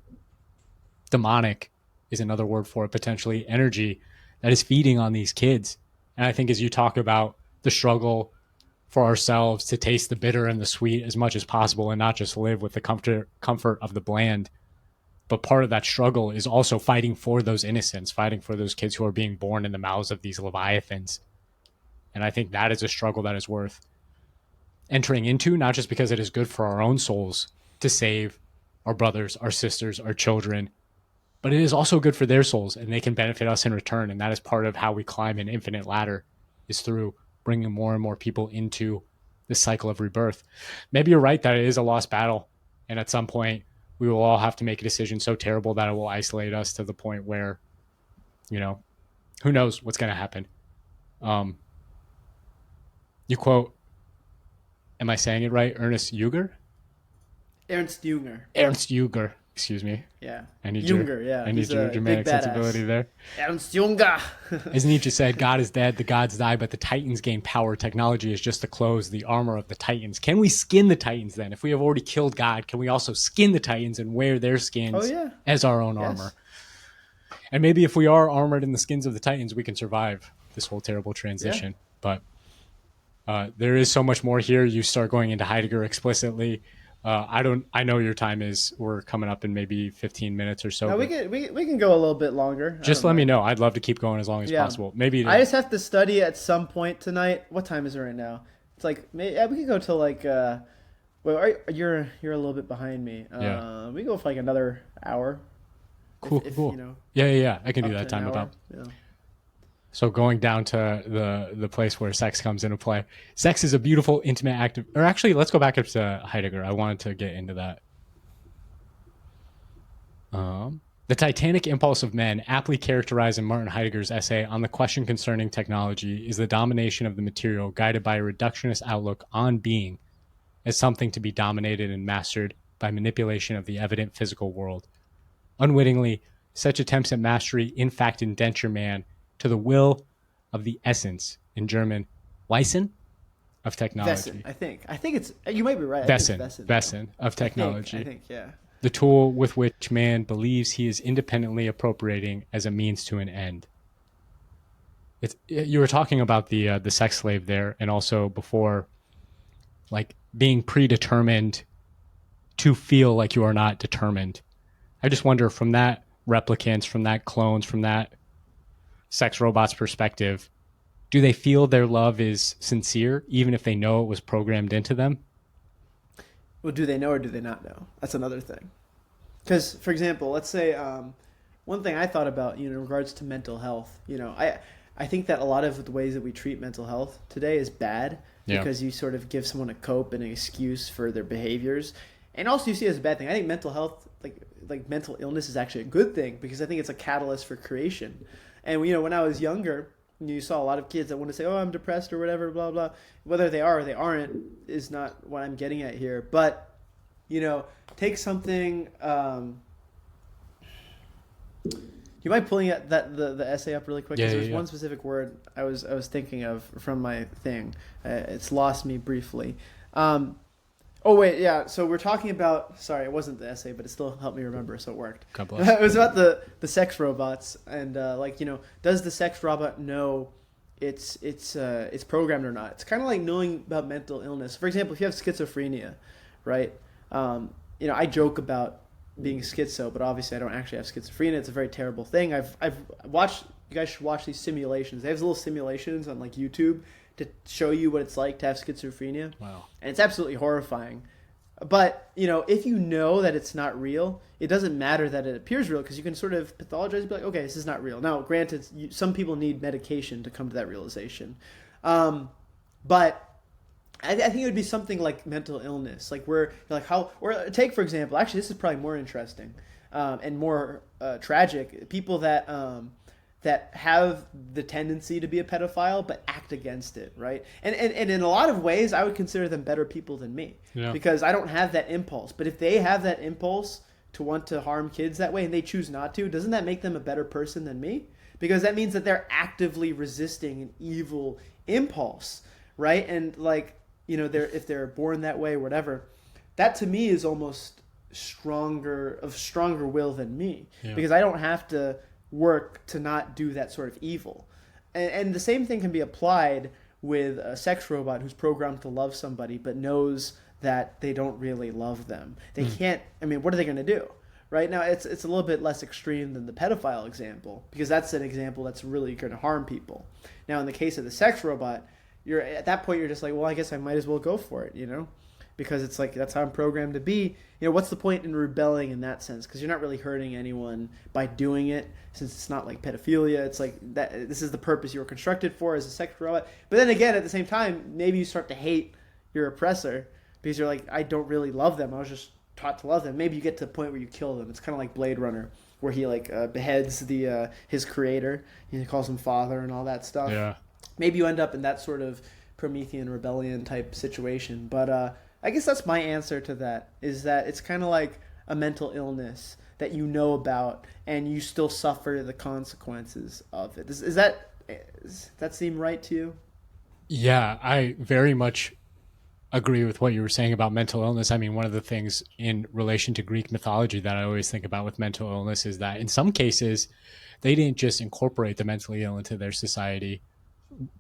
demonic is another word for it, potentially, energy that is feeding on these kids. And I think as you talk about the struggle for ourselves to taste the bitter and the sweet as much as possible, and not just live with the comfort of the bland, but part of that struggle is also fighting for those innocents, fighting for those kids who are being born in the mouths of these leviathans. And I think that is a struggle that is worth entering into, not just because it is good for our own souls to save our brothers, our sisters, our children, but it is also good for their souls, and they can benefit us in return. And that is part of how we climb an infinite ladder, is through bringing more and more people into this cycle of rebirth. Maybe you're right that it is a lost battle, and at some point we will all have to make a decision so terrible that it will isolate us to the point where, you know, who knows what's going to happen. You quote, am I saying it right? Ernst Jünger? Ernst Jünger. Ernst Jünger, excuse me. Yeah. I need Jünger, your, yeah. I need He's your a Germanic big badass. sensibility there. Ernst Jünger. As Nietzsche said, God is dead, the gods die, but the Titans gain power. Technology is just the clothes, the armor of the Titans. Can we skin the Titans then? If we have already killed God, can we also skin the Titans and wear their skins as our own armor? And maybe if we are armored in the skins of the Titans, we can survive this whole terrible transition. But there is so much more here. You start going into Heidegger explicitly. I know your time is, we're coming up in maybe 15 minutes or so. No, we can go a little bit longer. Just let me know. I'd love to keep going as long as possible. Maybe I just have to study at some point tonight. What time is it right now? It's like we could go till like well, you're a little bit behind me. We go for like another hour. Cool. You know, yeah. I can do that time about. Yeah. So going down to the place where sex comes into play. Sex is a beautiful, intimate act of, or actually, let's go back up to Heidegger. I wanted to get into that. The titanic impulse of men, aptly characterized in Martin Heidegger's essay on the question concerning technology, is the domination of the material guided by a reductionist outlook on being as something to be dominated and mastered by manipulation of the evident physical world. Unwittingly, such attempts at mastery in fact indenture man to the will of the essence, in German, Wesen, of technology. Wesen, I think it's, you might be right. Wesen of technology. I think, yeah. The tool with which man believes he is independently appropriating as a means to an end. You were talking about the sex slave there, and also before, like being predetermined to feel like you are not determined. I just wonder, from that replicants, from that clones, from that sex robot's perspective, do they feel their love is sincere, even if they know it was programmed into them? Well, do they know or do they not know? That's another thing. Because, for example, let's say one thing I thought about, in regards to mental health, I think that a lot of the ways that we treat mental health today is bad because you sort of give someone a cope and an excuse for their behaviors. And also you see it as a bad thing. I think mental health, like mental illness, is actually a good thing because I think it's a catalyst for creation. And, when I was younger, you saw a lot of kids that want to say, oh, I'm depressed or whatever, blah, blah. Whether they are or they aren't is not what I'm getting at here. But, take something. Do you mind pulling the essay up really quick? Because there's one specific word I was thinking of from my thing. It's lost me briefly. Oh, wait, yeah. So we're talking about, sorry, it wasn't the essay, but it still helped me remember, so it worked. God bless. It was about the sex robots and, does the sex robot know it's programmed or not? It's kind of like knowing about mental illness. For example, if you have schizophrenia, right? I joke about being schizo, but obviously I don't actually have schizophrenia. It's a very terrible thing. I've watched, you guys should watch these simulations. They have little simulations on like YouTube to show you what it's like to have schizophrenia. Wow. And it's absolutely horrifying. But, if you know that it's not real, it doesn't matter that it appears real because you can sort of pathologize and be like, okay, this is not real. Now, granted, some people need medication to come to that realization. But I think it would be something like mental illness, like where, like how, or take, for example, actually, this is probably more interesting and more tragic. People that have the tendency to be a pedophile but act against it, right? And in a lot of ways, I would consider them better people than me because I don't have that impulse. But if they have that impulse to want to harm kids that way and they choose not to, doesn't that make them a better person than me? Because that means that they're actively resisting an evil impulse, right? And if they're born that way or whatever, that to me is almost stronger will than me because I don't have to work to not do that sort of evil. And the same thing can be applied with a sex robot who's programmed to love somebody but knows that they don't really love them. They can't, what are they going to do? Right now, it's a little bit less extreme than the pedophile example because that's an example that's really going to harm people. Now, in the case of the sex robot, you're at that point, you're just like, well, I guess I might as well go for it, because it's like that's how I'm programmed to be. You know, what's the point in rebelling in that sense? Because you're not really hurting anyone by doing it, since it's not like pedophilia. It's like that. This is the purpose you were constructed for as a sex robot. But then again, at the same time, maybe you start to hate your oppressor because you're like, I don't really love them. I was just taught to love them. Maybe you get to the point where you kill them. It's kind of like Blade Runner, where he like beheads the his creator. He calls him father and all that stuff. Yeah. Maybe you end up in that sort of Promethean rebellion type situation. But I guess that's my answer to that, is that it's kind of like a mental illness that you know about and you still suffer the consequences of it. Does that seem right to you? Yeah, I very much agree with what you were saying about mental illness. I mean, one of the things in relation to Greek mythology that I always think about with mental illness is that in some cases, they didn't just incorporate the mentally ill into their society,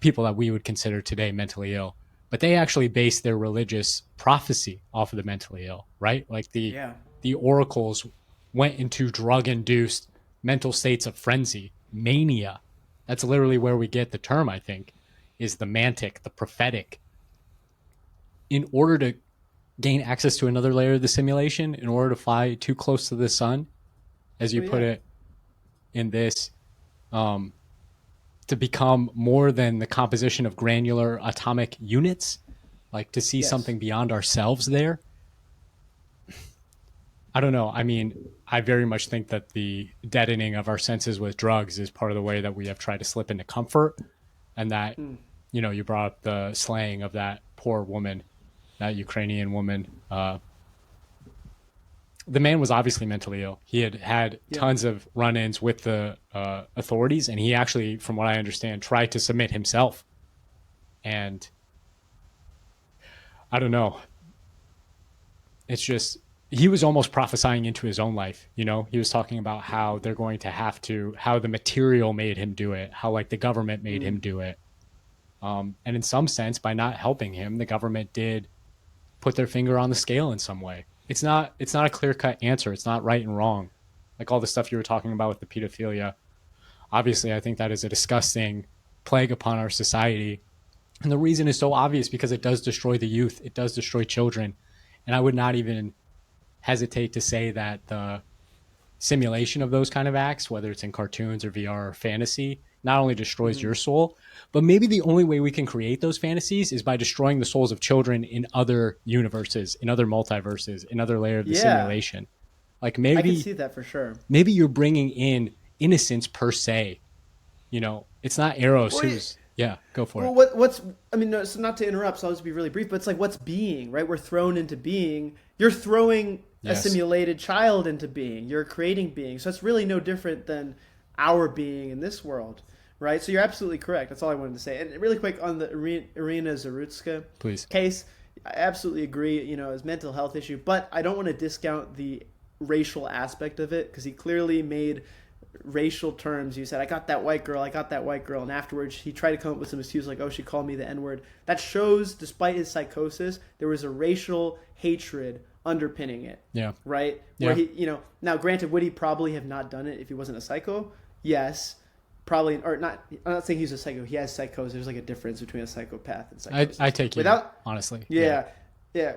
people that we would consider today mentally ill, but they actually based their religious prophecy off of the mentally ill, right? Like the oracles went into drug-induced mental states of frenzy, mania. That's literally where we get the term, I think, is the mantic, the prophetic. In order to gain access to another layer of the simulation, in order to fly too close to the sun, as you put it in this, to become more than the composition of granular atomic units, like to see something beyond ourselves there. I don't know. I mean, I very much think that the deadening of our senses with drugs is part of the way that we have tried to slip into comfort. And that, you know, you brought up the slaying of that poor woman, that Ukrainian woman. The man was obviously mentally ill. He had tons of run-ins with the authorities, and he actually, from what I understand, tried to submit himself. And I don't know. It's just, he was almost prophesying into his own life. You know, he was talking about how they're going to have to, how the material made him do it, how like the government made him do it. And in some sense, by not helping him, the government did put their finger on the scale in some way. It's not a clear-cut answer. It's not right and wrong. Like all the stuff you were talking about with the pedophilia. Obviously, I think that is a disgusting plague upon our society. And the reason is so obvious because it does destroy the youth. It does destroy children. And I would not even hesitate to say that the simulation of those kind of acts, whether it's in cartoons or VR or fantasy, not only destroys your soul, but maybe the only way we can create those fantasies is by destroying the souls of children in other universes, in other multiverses, in other layers of the simulation. Like maybe I can see that for sure. Maybe you're bringing in innocence per se. You know, it's not Eros who's... Yeah, go for it. Well, what's... I mean, no, so not to interrupt, so I'll just be really brief, but it's like, what's being, right? We're thrown into being. You're throwing a simulated child into being. You're creating being. So it's really no different than our being in this world, right? So you're absolutely correct. That's all I wanted to say. And really quick on the Irina Zarutska case, I absolutely agree, you know, as mental health issue, but I don't want to discount the racial aspect of it because he clearly made racial terms. You said, I got that white girl, and afterwards he tried to come up with some excuse like, oh, she called me the N-word. That shows, despite his psychosis, there was a racial hatred underpinning it. Yeah. Right? Where he, you know, now granted, would he probably have not done it if he wasn't a psycho? Yes. Probably, or not. I'm not saying he's a psycho. He has psychosis. There's like a difference between a psychopath and psychosis. I take you honestly. Yeah.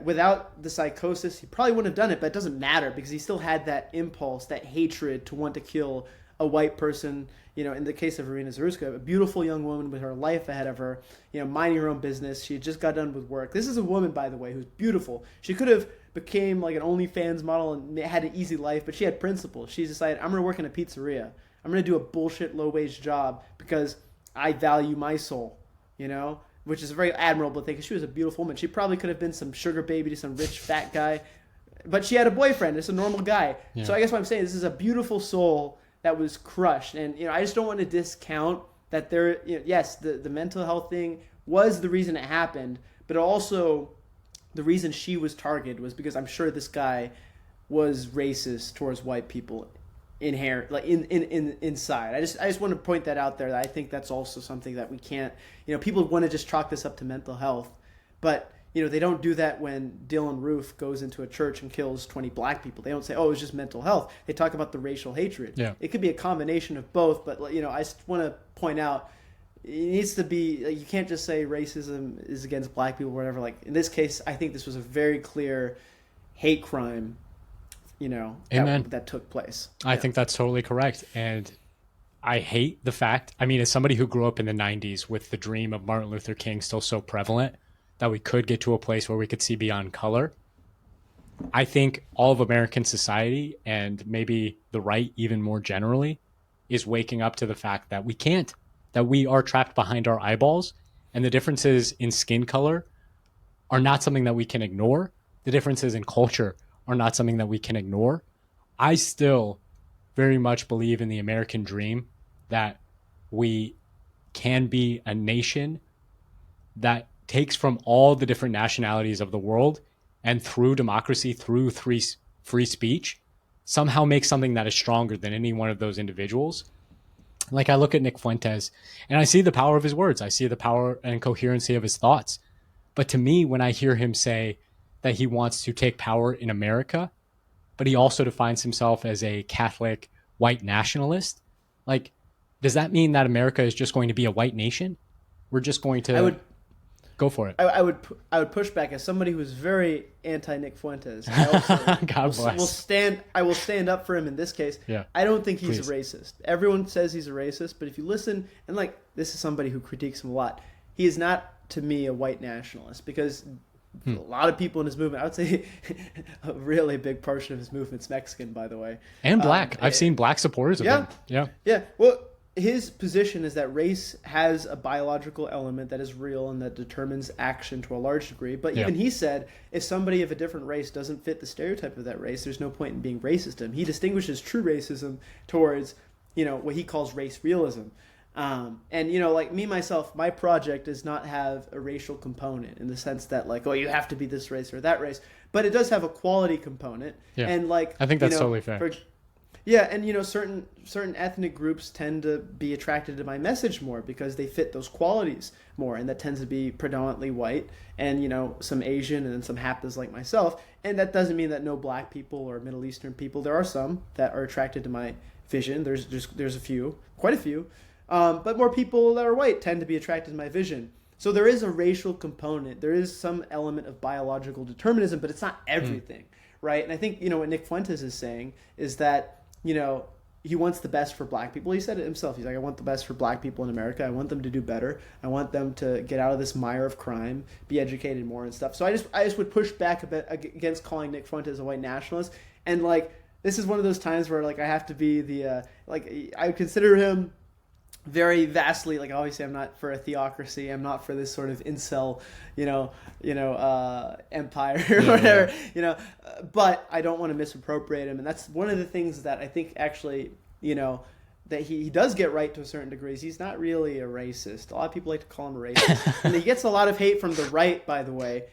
Without the psychosis, he probably wouldn't have done it, but it doesn't matter because he still had that impulse, that hatred to want to kill a white person. You know, in the case of Irina Zarutska, a beautiful young woman with her life ahead of her, you know, minding her own business. She had just got done with work. This is a woman, by the way, who's beautiful. She could have became like an OnlyFans model and had an easy life, but she had principles. She decided, I'm going to work in a pizzeria. I'm going to do a bullshit low-wage job because I value my soul, you know, which is a very admirable thing because she was a beautiful woman. She probably could have been some sugar baby to some rich fat guy, but she had a boyfriend. It's a normal guy. Yeah. So I guess what I'm saying is this is a beautiful soul that was crushed. And, you know, I just don't want to discount that there, you know, yes, the mental health thing was the reason it happened, but also the reason she was targeted was because I'm sure this guy was racist towards white people inherent, like inside. I just want to point that out there. That I think that's also something that we can't, you know, people want to just chalk this up to mental health, but you know, they don't do that when Dylan Roof goes into a church and kills 20 black people. They don't say, oh, it's just mental health. They talk about the racial hatred. Yeah. It could be a combination of both, but you know, I just want to point out, it needs to be, like, you can't just say racism is against black people or whatever. Like in this case, I think this was a very clear hate crime, Amen. that took place. I think that's totally correct. And I hate the fact, I mean, as somebody who grew up in the 90s with the dream of Martin Luther King still so prevalent, that we could get to a place where we could see beyond color. I think all of American society, and maybe the right even more generally, is waking up to the fact that we can't, that we are trapped behind our eyeballs, and the differences in skin color are not something that we can ignore. The differences in culture are not something that we can ignore. I still very much believe in the American dream, that we can be a nation that takes from all the different nationalities of the world, and through democracy, through free speech, somehow makes something that is stronger than any one of those individuals. Like, I look at Nick Fuentes and I see the power of his words. I see the power and coherency of his thoughts. But to me, when I hear him say that he wants to take power in America, but he also defines himself as a Catholic white nationalist, like, does that mean that America is just going to be a white nation? We're just going to go for it. I would push back as somebody who's very anti Nick Fuentes. I also God bless. I will stand up for him in this case. Yeah. I don't think he's Please. a racist. Everyone says he's a racist, but if you listen, and like, this is somebody who critiques him a lot, he is not, to me, a white nationalist, because a lot of people in his movement, I would say a really big portion of his movement's Mexican, by the way. And black. I've seen black supporters of him. Yeah. Yeah. Well, his position is that race has a biological element that is real and that determines action to a large degree. But even he said, if somebody of a different race doesn't fit the stereotype of that race, there's no point in being racist to him. He distinguishes true racism towards, what he calls race realism. And, like me, myself, my project does not have a racial component in the sense that, like, oh, you have to be this race or that race. But it does have a quality component. Yeah. And, like, I think that's totally fair. Yeah, and certain ethnic groups tend to be attracted to my message more because they fit those qualities more, and that tends to be predominantly white, and some Asian, and then some Haptas like myself. And that doesn't mean that no black people or Middle Eastern people. There are some that are attracted to my vision. There's a few, quite a few, but more people that are white tend to be attracted to my vision. So there is a racial component. There is some element of biological determinism, but it's not everything, right? And I think what Nick Fuentes is saying is that he wants the best for black people. He said it himself. He's like, I want the best for black people in America. I want them to do better. I want them to get out of this mire of crime, be educated more and stuff. So I just would push back a bit against calling Nick Fuentes a white nationalist. And like, this is one of those times where like I have to be the I consider him very vastly, like, obviously I'm not for a theocracy, I'm not for this sort of incel empire or whatever, but I don't want to misappropriate him. And that's one of the things that I think actually that he does get right to a certain degree. He's not really a racist. A lot of people like to call him a racist. And he gets a lot of hate from the right, by the way,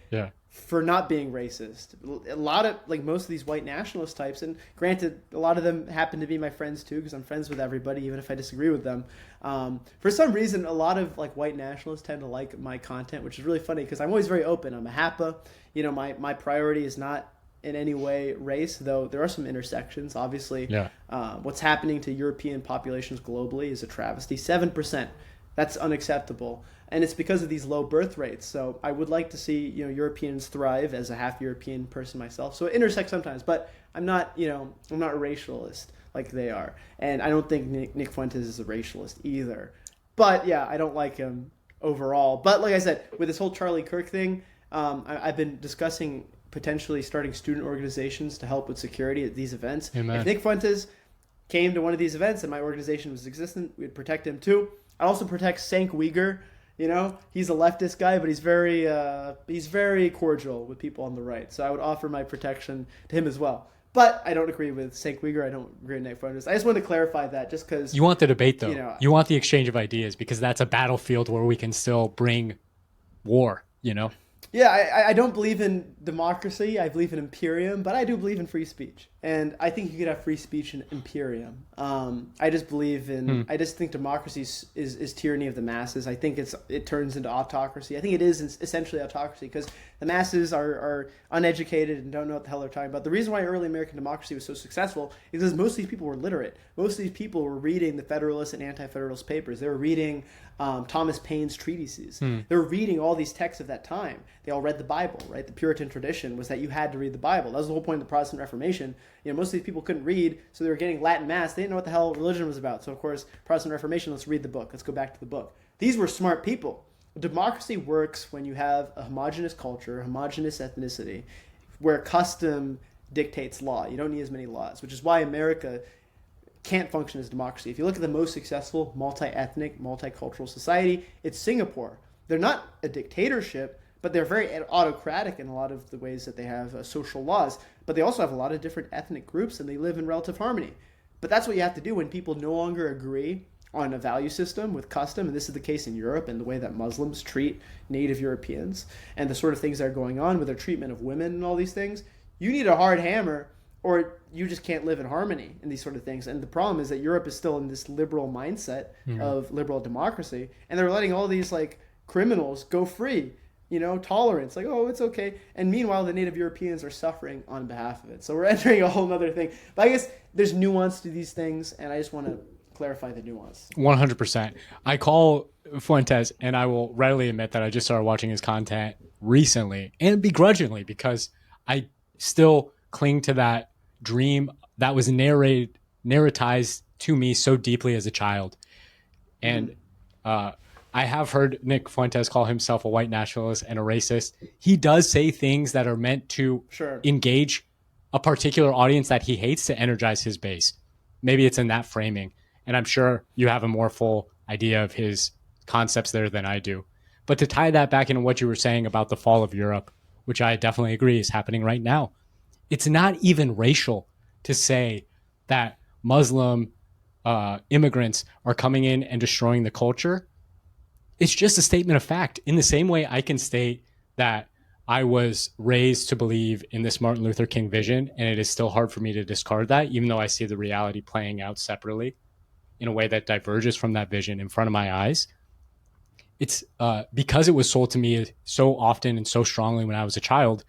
for not being racist. A lot of, like, most of these white nationalist types, and granted, a lot of them happen to be my friends too, because I'm friends with everybody, even if I disagree with them. For some reason, a lot of like white nationalists tend to like my content, which is really funny because I'm always very open. I'm a Hapa. My priority is not in any way race, though there are some intersections. Obviously, what's happening to European populations globally is a travesty. 7%. That's unacceptable. And it's because of these low birth rates. So I would like to see Europeans thrive as a half European person myself. So it intersects sometimes, but I'm not a racialist like they are. And I don't think Nick Fuentes is a racialist either. But yeah, I don't like him overall. But like I said, with this whole Charlie Kirk thing, I've been discussing potentially starting student organizations to help with security at these events. Amen. If Nick Fuentes came to one of these events and my organization was existent, we'd protect him too. I'd also protect Cenk Uygur. He's a leftist guy, but he's very cordial with people on the right. So I would offer my protection to him as well. But I don't agree with Cenk Uygur. I don't agree with Nick Fuentes. I just wanted to clarify that just because... You want the debate, though. You want the exchange of ideas, because that's a battlefield where we can still bring war, Yeah, I don't believe in democracy. I believe in imperium, but I do believe in free speech. And I think you could have free speech in Imperium. I just believe in. I just think democracy is tyranny of the masses. I think it turns into autocracy. I think it is essentially autocracy because the masses are uneducated and don't know what the hell they're talking about. The reason why early American democracy was so successful is because most of these people were literate. Most of these people were reading the Federalist and Anti-Federalist papers. They were reading Thomas Paine's treatises. They were reading all these texts of that time. They all read the Bible, right? The Puritan tradition was that you had to read the Bible. That was the whole point of the Protestant Reformation. Most of these people couldn't read, so they were getting Latin Mass. They didn't know what the hell religion was about. So, of course, Protestant Reformation, let's read the book. Let's go back to the book. These were smart people. Democracy works when you have a homogenous culture, a homogenous ethnicity, where custom dictates law. You don't need as many laws, which is why America can't function as democracy. If you look at the most successful multi-ethnic, multicultural society, it's Singapore. They're not a dictatorship, but they're very autocratic in a lot of the ways that they have social laws. But they also have a lot of different ethnic groups, and they live in relative harmony. But that's what you have to do when people no longer agree on a value system with custom, and this is the case in Europe and the way that Muslims treat native Europeans and the sort of things that are going on with their treatment of women and all these things. You need a hard hammer or you just can't live in harmony in these sort of things. And the problem is that Europe is still in this liberal mindset of liberal democracy, and they're letting all these like criminals go free. Tolerance, like, oh, it's okay. And meanwhile, the native Europeans are suffering on behalf of it. So we're entering a whole other thing. But I guess there's nuance to these things, and I just want to clarify the nuance. 100%. I call Fuentes, and I will readily admit that I just started watching his content recently, and begrudgingly, because I still cling to that dream that was narratized to me so deeply as a child. And I have heard Nick Fuentes call himself a white nationalist and a racist. He does say things that are meant to engage a particular audience that he hates to energize his base. Maybe it's in that framing. And I'm sure you have a more full idea of his concepts there than I do. But to tie that back into what you were saying about the fall of Europe, which I definitely agree is happening right now, it's not even racial to say that Muslim immigrants are coming in and destroying the culture. It's just a statement of fact. In the same way I can state that I was raised to believe in this Martin Luther King vision, and it is still hard for me to discard that, even though I see the reality playing out separately in a way that diverges from that vision in front of my eyes. It's because it was sold to me so often and so strongly when I was a child.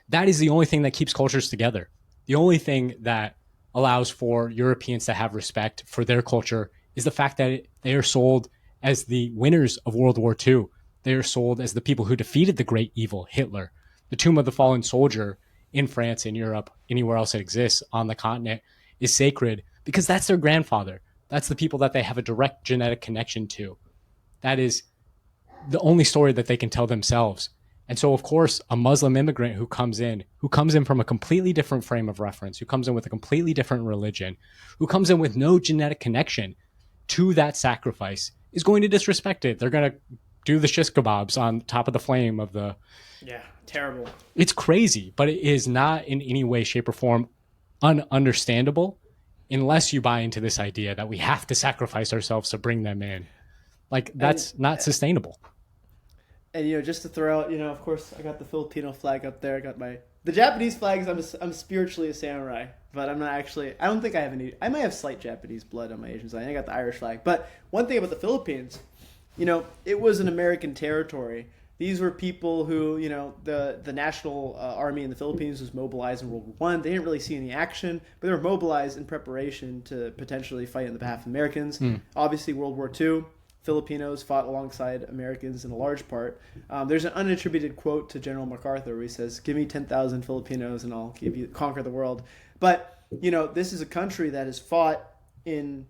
That is the only thing that keeps cultures together. The only thing that allows for Europeans to have respect for their culture is the fact that they are sold as the winners of World War II. They are sold as the people who defeated the great evil, Hitler. The Tomb of the Fallen Soldier in France, in Europe, anywhere else that exists on the continent is sacred because that's their grandfather. That's the people that they have a direct genetic connection to. That is the only story that they can tell themselves. And so, of course, a Muslim immigrant who comes in from a completely different frame of reference, who comes in with a completely different religion, who comes in with no genetic connection to that sacrifice, is going to disrespect it. They're going to do the shish kebabs on top of the flame of the... Yeah, terrible. It's crazy, but it is not in any way, shape, or form ununderstandable unless you buy into this idea that we have to sacrifice ourselves to bring them in. Like, that's not sustainable. And, just to throw out, of course, I got the Filipino flag up there. I got the Japanese flags. I'm spiritually a samurai, but I'm not actually, I don't think I have any, I might have slight Japanese blood on my Asian side. I got the Irish flag. But one thing about the Philippines, it was an American territory. These were people who, the national army in the Philippines was mobilized in World War I. They didn't really see any action, but they were mobilized in preparation to potentially fight on behalf of Americans. Obviously, World War II. Filipinos fought alongside Americans in a large part. There's an unattributed quote to General MacArthur where he says, "Give me 10,000 Filipinos and I'll conquer the world." But, this is a country that has fought in,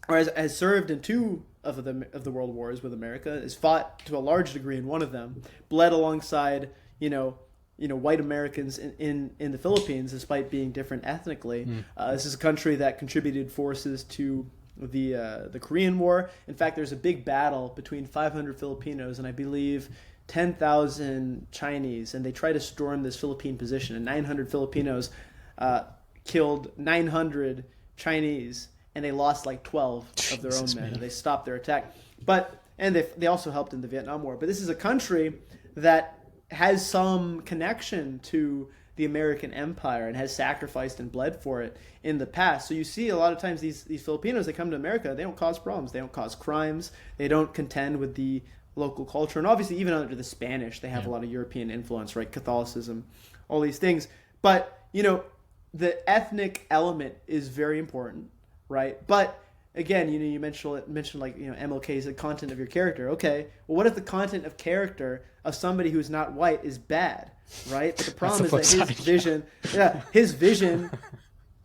or has served in two of the world wars with America, has fought to a large degree in one of them, bled alongside, white Americans in the Philippines, despite being different ethnically. This is a country that contributed forces to the Korean War. In fact, there's a big battle between 500 Filipinos and I believe 10,000 Chinese, and they try to storm this Philippine position, and 900 Filipinos killed 900 Chinese, and they lost like 12 of their own men, and they stopped their attack. And they also helped in the Vietnam War. But this is a country that has some connection to the American empire and has sacrificed and bled for it in the past. So you see a lot of times these Filipinos, they come to America, they don't cause problems, they don't cause crimes, they don't contend with the local culture. And obviously even under the Spanish, they have a lot of European influence, right? Catholicism, all these things. But, you know, the ethnic element is very important, right? But again, you know, you mentioned like, you know, MLK is the content of your character. Okay, well, what if the content of character of somebody who's not white is bad, right? But the problem is that his vision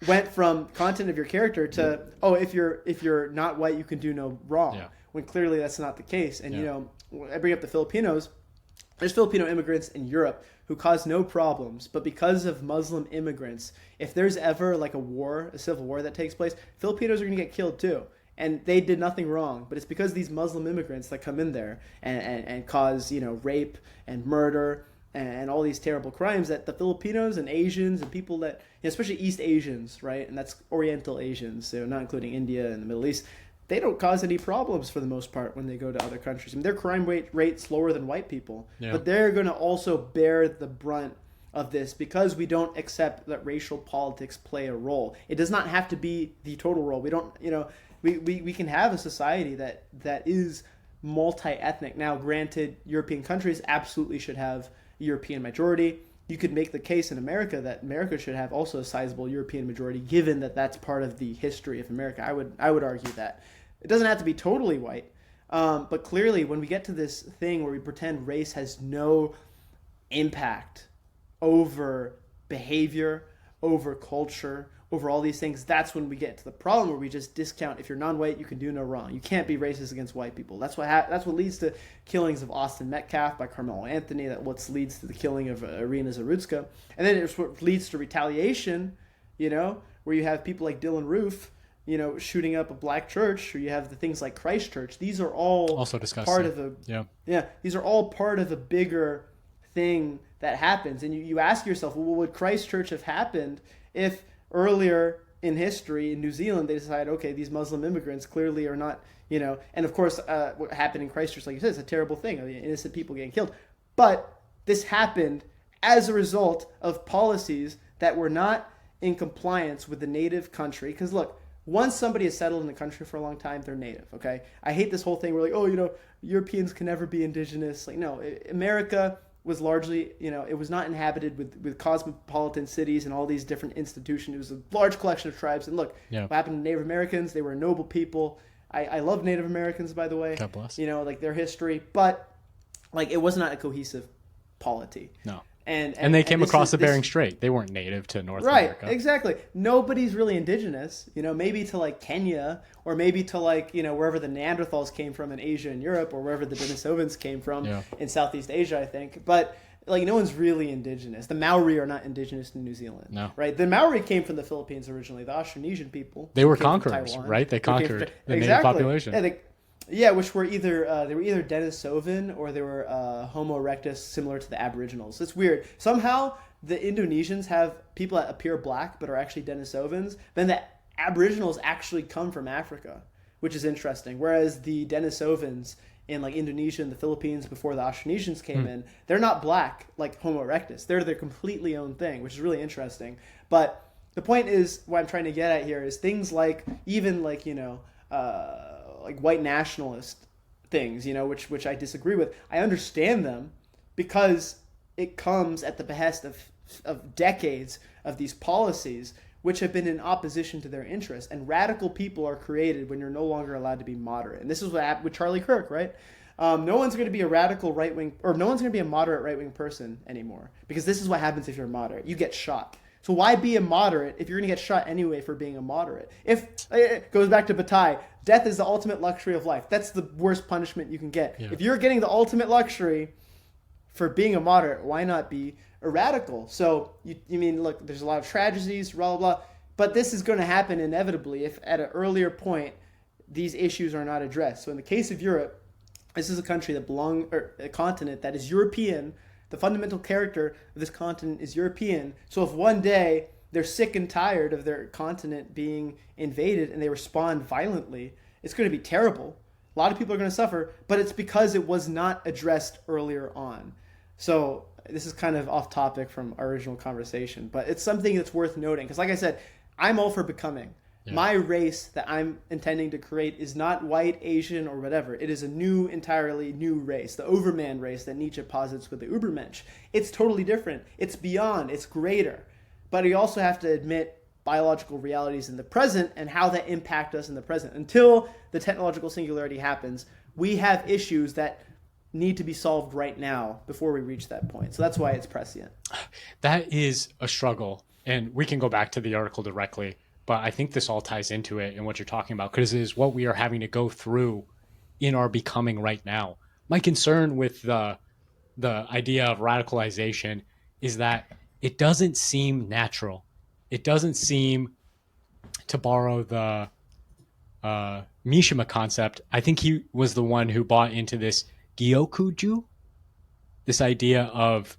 went from content of your character to, oh, if you're not white, you can do no wrong. Yeah. When clearly that's not the case. And you know, I bring up the Filipinos. There's Filipino immigrants in Europe who cause no problems, but because of Muslim immigrants, if there's ever like a civil war that takes place, Filipinos are going to get killed too. And they did nothing wrong, but it's because these Muslim immigrants that come in there and cause, you know, rape and murder and all these terrible crimes that the Filipinos and Asians and people that, you know, especially East Asians, right? And that's Oriental Asians, so not including India and the Middle East, they don't cause any problems for the most part when they go to other countries. I mean, their crime rate's lower than white people, but they're going to also bear the brunt of this because we don't accept that racial politics play a role. It does not have to be the total role. We don't, you know, we can have a society that is multi-ethnic. Now, granted, European countries absolutely should have a European majority. You could make the case in America that America should have also a sizable European majority, given that that's part of the history of America. I would argue that. It doesn't have to be totally white, but clearly when we get to this thing where we pretend race has no impact over behavior, over culture, over all these things, that's when we get to the problem where we just discount, if you're non-white, you can do no wrong. You can't be racist against white people. That's what leads to killings of Austin Metcalf by Carmelo Anthony. That's what leads to the killing of Irina Zarutska. And then it's what leads to retaliation, you know, where you have people like Dylan Roof, you know, shooting up a black church, or you have the things like Christchurch. These are all also part of these are all part of a bigger thing that happens. And you ask yourself, well, would Christchurch have happened if earlier in history in New Zealand they decided, okay, these Muslim immigrants clearly are not, you know, and of course what happened in Christchurch, like you said, is a terrible thing, innocent people getting killed. But this happened as a result of policies that were not in compliance with the native country. Because look, once somebody has settled in the country for a long time, they're native, okay? I hate this whole thing where like, oh, you know, Europeans can never be indigenous. Like, no, America was largely, you know, it was not inhabited with cosmopolitan cities and all these different institutions. It was a large collection of tribes. And look, what happened to Native Americans? They were a noble people. I love Native Americans, by the way. God bless. You know, like their history. But, like, it was not a cohesive polity. No. And they came across the Bering Strait. They weren't native to North America. Right, exactly. Nobody's really indigenous, you know, maybe to like Kenya or maybe to like, you know, wherever the Neanderthals came from in Asia and Europe or wherever the Denisovans came from in Southeast Asia, I think. But like no one's really indigenous. The Maori are not indigenous to New Zealand. No. Right? The Maori came from the Philippines originally. The Austronesian people. They were conquerors, right? They conquered the native population. Yeah, which were either they were either Denisovan or they were Homo erectus, similar to the Aboriginals. It's weird. Somehow the Indonesians have people that appear black but are actually Denisovans. Then the Aboriginals actually come from Africa, which is interesting. Whereas the Denisovans in like Indonesia and the Philippines before the Austronesians came in, they're not black like Homo erectus. They're their completely own thing, which is really interesting. But the point is, what I'm trying to get at here is things like even like, you know, like white nationalist things, you know, which I disagree with. I understand them because it comes at the behest of decades of these policies which have been in opposition to their interests. And radical people are created when you're no longer allowed to be moderate. And this is what happened with Charlie Kirk, right? No one's going to be a radical right-wing, or no one's going to be a moderate right-wing person anymore, because this is what happens if you're moderate. You get shot. So why be a moderate if you're going to get shot anyway for being a moderate? If it goes back to Bataille, death is the ultimate luxury of life. That's the worst punishment you can get. Yeah. If you're getting the ultimate luxury for being a moderate, why not be a radical? So you mean, look, there's a lot of tragedies, blah, blah, blah, but this is going to happen inevitably if at an earlier point these issues are not addressed. So in the case of Europe, this is a country that or a continent that is European. The fundamental character of this continent is European. So if one day they're sick and tired of their continent being invaded and they respond violently, it's going to be terrible. A lot of people are going to suffer, but it's because it was not addressed earlier on. So this is kind of off topic from our original conversation, but it's something that's worth noting. Because like I said, I'm all for becoming. Yeah. My race that I'm intending to create is not white, Asian, or whatever. It is a new, entirely new race, the Overman race that Nietzsche posits with the Übermensch. It's totally different. It's beyond. It's greater. But you also have to admit biological realities in the present and how that impact us in the present. Until the technological singularity happens, we have issues that need to be solved right now before we reach that point. So that's why it's prescient. That is a struggle. And we can go back to the article directly. But I think this all ties into it and what you're talking about, because it is what we are having to go through in our becoming right now. My concern with the idea of radicalization is that it doesn't seem natural. It doesn't seem, to borrow the Mishima concept, I think he was the one who bought into this Gyokuju, this idea of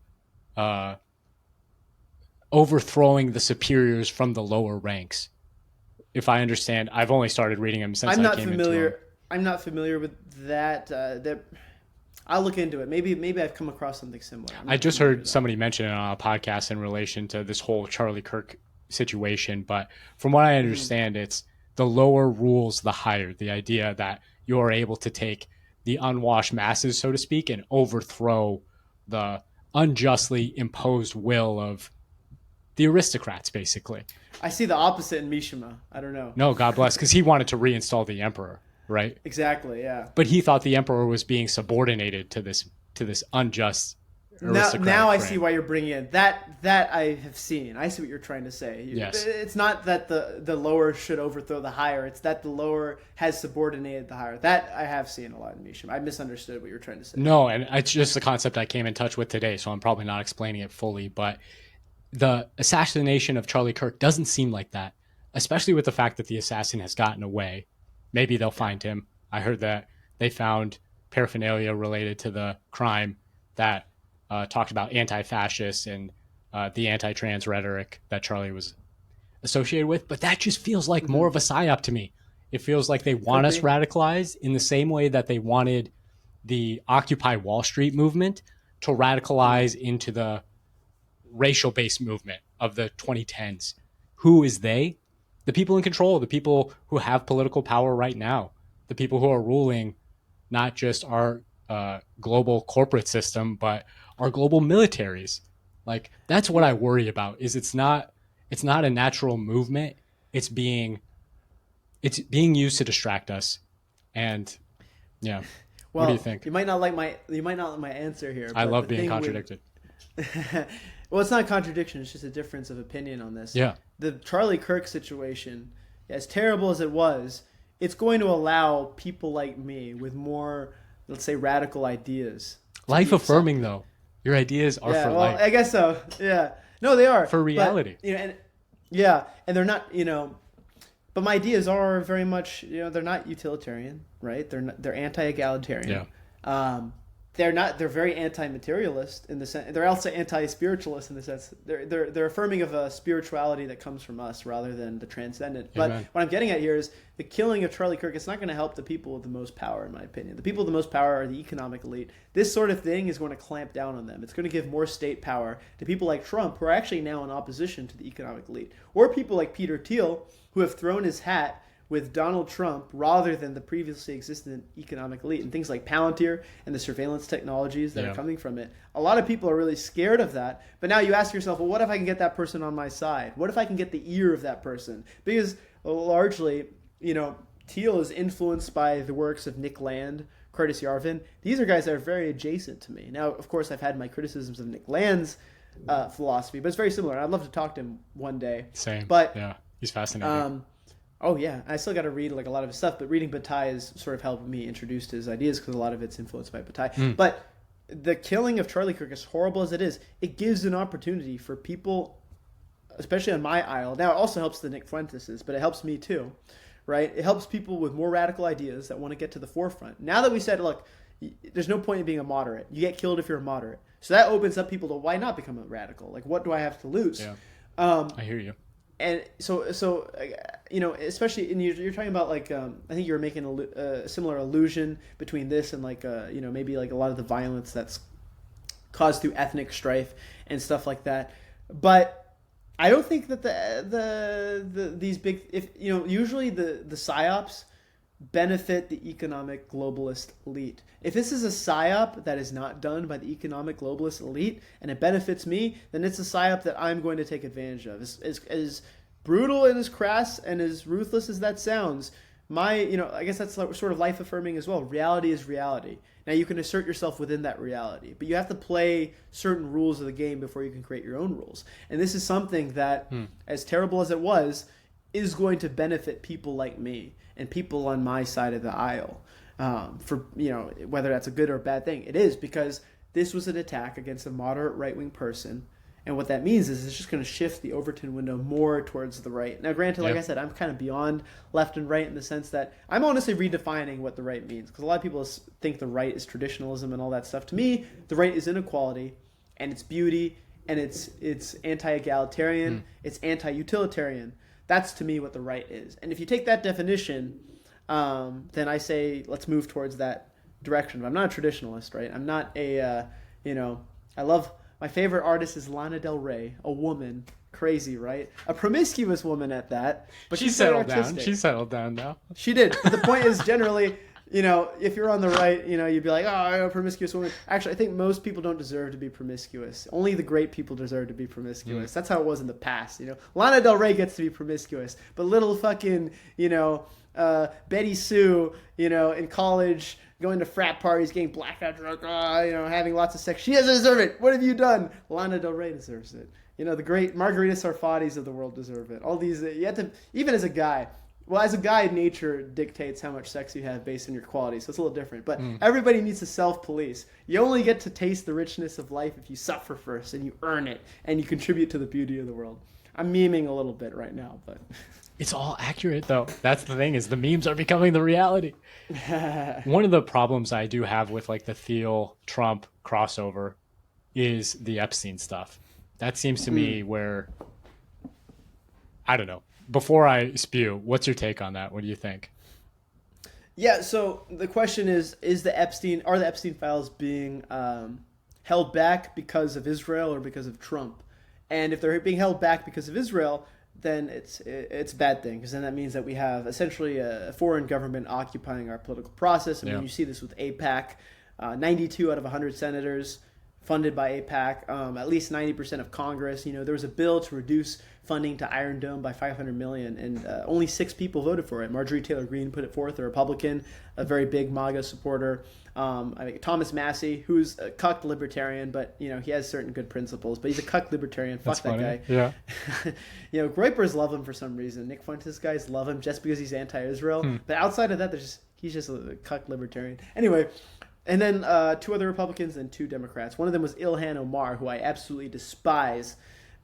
overthrowing the superiors from the lower ranks. If I understand, I've only started reading him since I came into him. I'm not familiar with that. I'll look into it. Maybe I've come across something similar. I just heard somebody mention it on a podcast in relation to this whole Charlie Kirk situation. But from what I understand, it's the lower rules the higher. The idea that you're able to take the unwashed masses, so to speak, and overthrow the unjustly imposed will of the aristocrats, basically. I see the opposite in Mishima. I don't know. No, God bless, because he wanted to reinstall the emperor, right? Exactly, yeah. But he thought the emperor was being subordinated to this unjust aristocratic now I frame. see why you're bringing in that I have seen. I see what you're trying to say. Yes. It's not that the lower should overthrow the higher. It's that the lower has subordinated the higher. That I have seen a lot in Mishima. I misunderstood what you're trying to say. No, and it's just a concept I came in touch with today, so I'm probably not explaining it fully, but the assassination of Charlie Kirk doesn't seem like that, especially with the fact that the assassin has gotten away. Maybe they'll find him. I heard that they found paraphernalia related to the crime that talked about anti-fascists and the anti-trans rhetoric that Charlie was associated with. But that just feels like more of a psyop to me. It feels like they want us radicalized in the same way that they wanted the Occupy Wall Street movement to radicalize into the racial-based movement of the 2010s. Who is they? The people in control, the people who have political power right now, the people who are ruling not just our global corporate system, but our global militaries. Like, that's what I worry about. Is it's not a natural movement. It's being used to distract us. And yeah, well, what do you think? You might not like my answer here. I love being contradicted. Well, it's not a contradiction. It's just a difference of opinion on this. Yeah. The Charlie Kirk situation, as terrible as it was, it's going to allow people like me with more, let's say, radical ideas. Life affirming, though. Your ideas are for life. I guess so. Yeah. No, they are. For reality. But, and they're not, but my ideas are very much, they're not utilitarian, right? They're anti-egalitarian. Yeah. They're very anti-materialist in the sense. They're also anti-spiritualist in the sense they're affirming of a spirituality that comes from us rather than the transcendent. Amen. But what I'm getting at here is the killing of Charlie Kirk. It's not going to help the people with the most power, in my opinion. The people with the most power are the economic elite. This sort of thing is going to clamp down on them. It's going to give more state power to people like Trump, who are actually now in opposition to the economic elite, or people like Peter Thiel, who have thrown his hat with Donald Trump rather than the previously existent economic elite, and things like Palantir and the surveillance technologies that are coming from it. A lot of people are really scared of that. But now you ask yourself, well, what if I can get that person on my side? What if I can get the ear of that person? Because largely, Thiel is influenced by the works of Nick Land, Curtis Yarvin. These are guys that are very adjacent to me. Now, of course, I've had my criticisms of Nick Land's philosophy, but it's very similar. I'd love to talk to him one day. Same. But yeah, he's fascinating. Oh yeah, I still got to read a lot of his stuff, but reading Bataille has sort of helped me introduce to his ideas because a lot of it's influenced by Bataille. But the killing of Charlie Kirk, as horrible as it is, it gives an opportunity for people, especially on my aisle. Now it also helps the Nick Fuenteses, but it helps me too, right? It helps people with more radical ideas that want to get to the forefront. Now that we said, look, there's no point in being a moderate. You get killed if you're a moderate. So that opens up people to why not become a radical? Like, what do I have to lose? Yeah. I hear you. And so especially you're talking about I think you were making a similar allusion between this and maybe like a lot of the violence that's caused through ethnic strife and stuff like that. But I don't think that these big, if you know, usually the psyops benefit the economic globalist elite. If this is a psyop that is not done by the economic globalist elite and it benefits me, then it's a psyop that I'm going to take advantage of. As brutal and as crass and as ruthless as that sounds, I guess that's sort of life affirming as well. Reality is reality. Now you can assert yourself within that reality, but you have to play certain rules of the game before you can create your own rules. And this is something that, as terrible as it was, is going to benefit people like me and people on my side of the aisle. For whether that's a good or a bad thing, it is, because this was an attack against a moderate right-wing person. And what that means is it's just going to shift the Overton window more towards the right. Now, granted, like I said, I'm kind of beyond left and right in the sense that I'm honestly redefining what the right means. Because a lot of people think the right is traditionalism and all that stuff. To me, the right is inequality, and it's beauty, and it's anti-egalitarian, it's anti-utilitarian. That's, to me, what the right is. And if you take that definition, then I say let's move towards that direction. But I'm not a traditionalist, right? I'm not I love... My favorite artist is Lana Del Rey, a woman. Crazy, right? A promiscuous woman at that. But she settled down. She settled down now. She did. But the point is, generally, if you're on the right, you'd be like, oh, I'm a promiscuous woman. Actually, I think most people don't deserve to be promiscuous. Only the great people deserve to be promiscuous. That's how it was in the past, Lana Del Rey gets to be promiscuous. But little fucking, Betty Sue, in college, going to frat parties, getting blackout drunk, having lots of sex. She doesn't deserve it. What have you done? Lana Del Rey deserves it. The great Margarita Sarfatis of the world deserve it. All these, you have to, even as a guy. Well, as a guy, nature dictates how much sex you have based on your quality, so it's a little different. But everybody needs to self-police. You only get to taste the richness of life if you suffer first and you earn it and you contribute to the beauty of the world. I'm memeing a little bit right now, but... It's all accurate, though. That's the thing, is the memes are becoming the reality. One of the problems I do have with the Thiel-Trump crossover is the Epstein stuff. That seems to me where, I don't know. Before I spew, what's your take on that? What do you think? Yeah, so the question is are the Epstein files being held back because of Israel or because of Trump? And if they're being held back because of Israel, then it's a bad thing, because then that means that we have essentially a foreign government occupying our political process. I mean, you see this with AIPAC, 92 out of 100 senators funded by AIPAC, at least 90% of Congress. There was a bill to reduce funding to Iron Dome by $500 million, and only 6 people voted for it. Marjorie Taylor Greene put it forth, a Republican, a very big MAGA supporter. I think Thomas Massey, who's a cucked libertarian, but he has certain good principles. But he's a cucked libertarian. Fuck that guy. Yeah. Groypers love him for some reason. Nick Fuentes guys love him just because he's anti-Israel. But outside of that, he's just a cucked libertarian. Anyway, and then 2 other Republicans and 2 Democrats. One of them was Ilhan Omar, who I absolutely despise.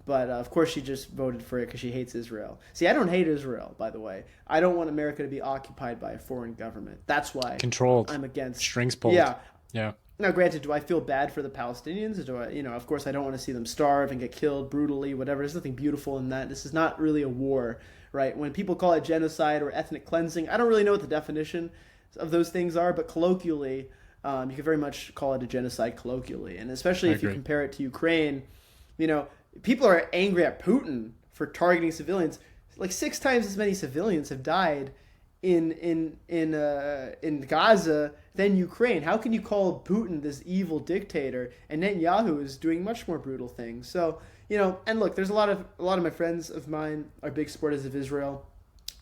But of course she just voted for it because she hates Israel. See, I don't hate Israel, by the way. I don't want America to be occupied by a foreign government. That's why controlled. I'm against. Strings pulled. Yeah. Yeah. Now, granted, do I feel bad for the Palestinians? Do I, of course, I don't want to see them starve and get killed brutally, whatever. There's nothing beautiful in that. This is not really a war, right? When people call it genocide or ethnic cleansing, I don't really know what the definition of those things are, but colloquially, you could very much call it a genocide colloquially. And especially if you compare it to Ukraine, people are angry at Putin for targeting civilians. 6 times as many civilians have died in Gaza than Ukraine. How can you call Putin this evil dictator and Netanyahu is doing much more brutal things? So, and look, there's a lot of my friends of mine are big supporters of Israel.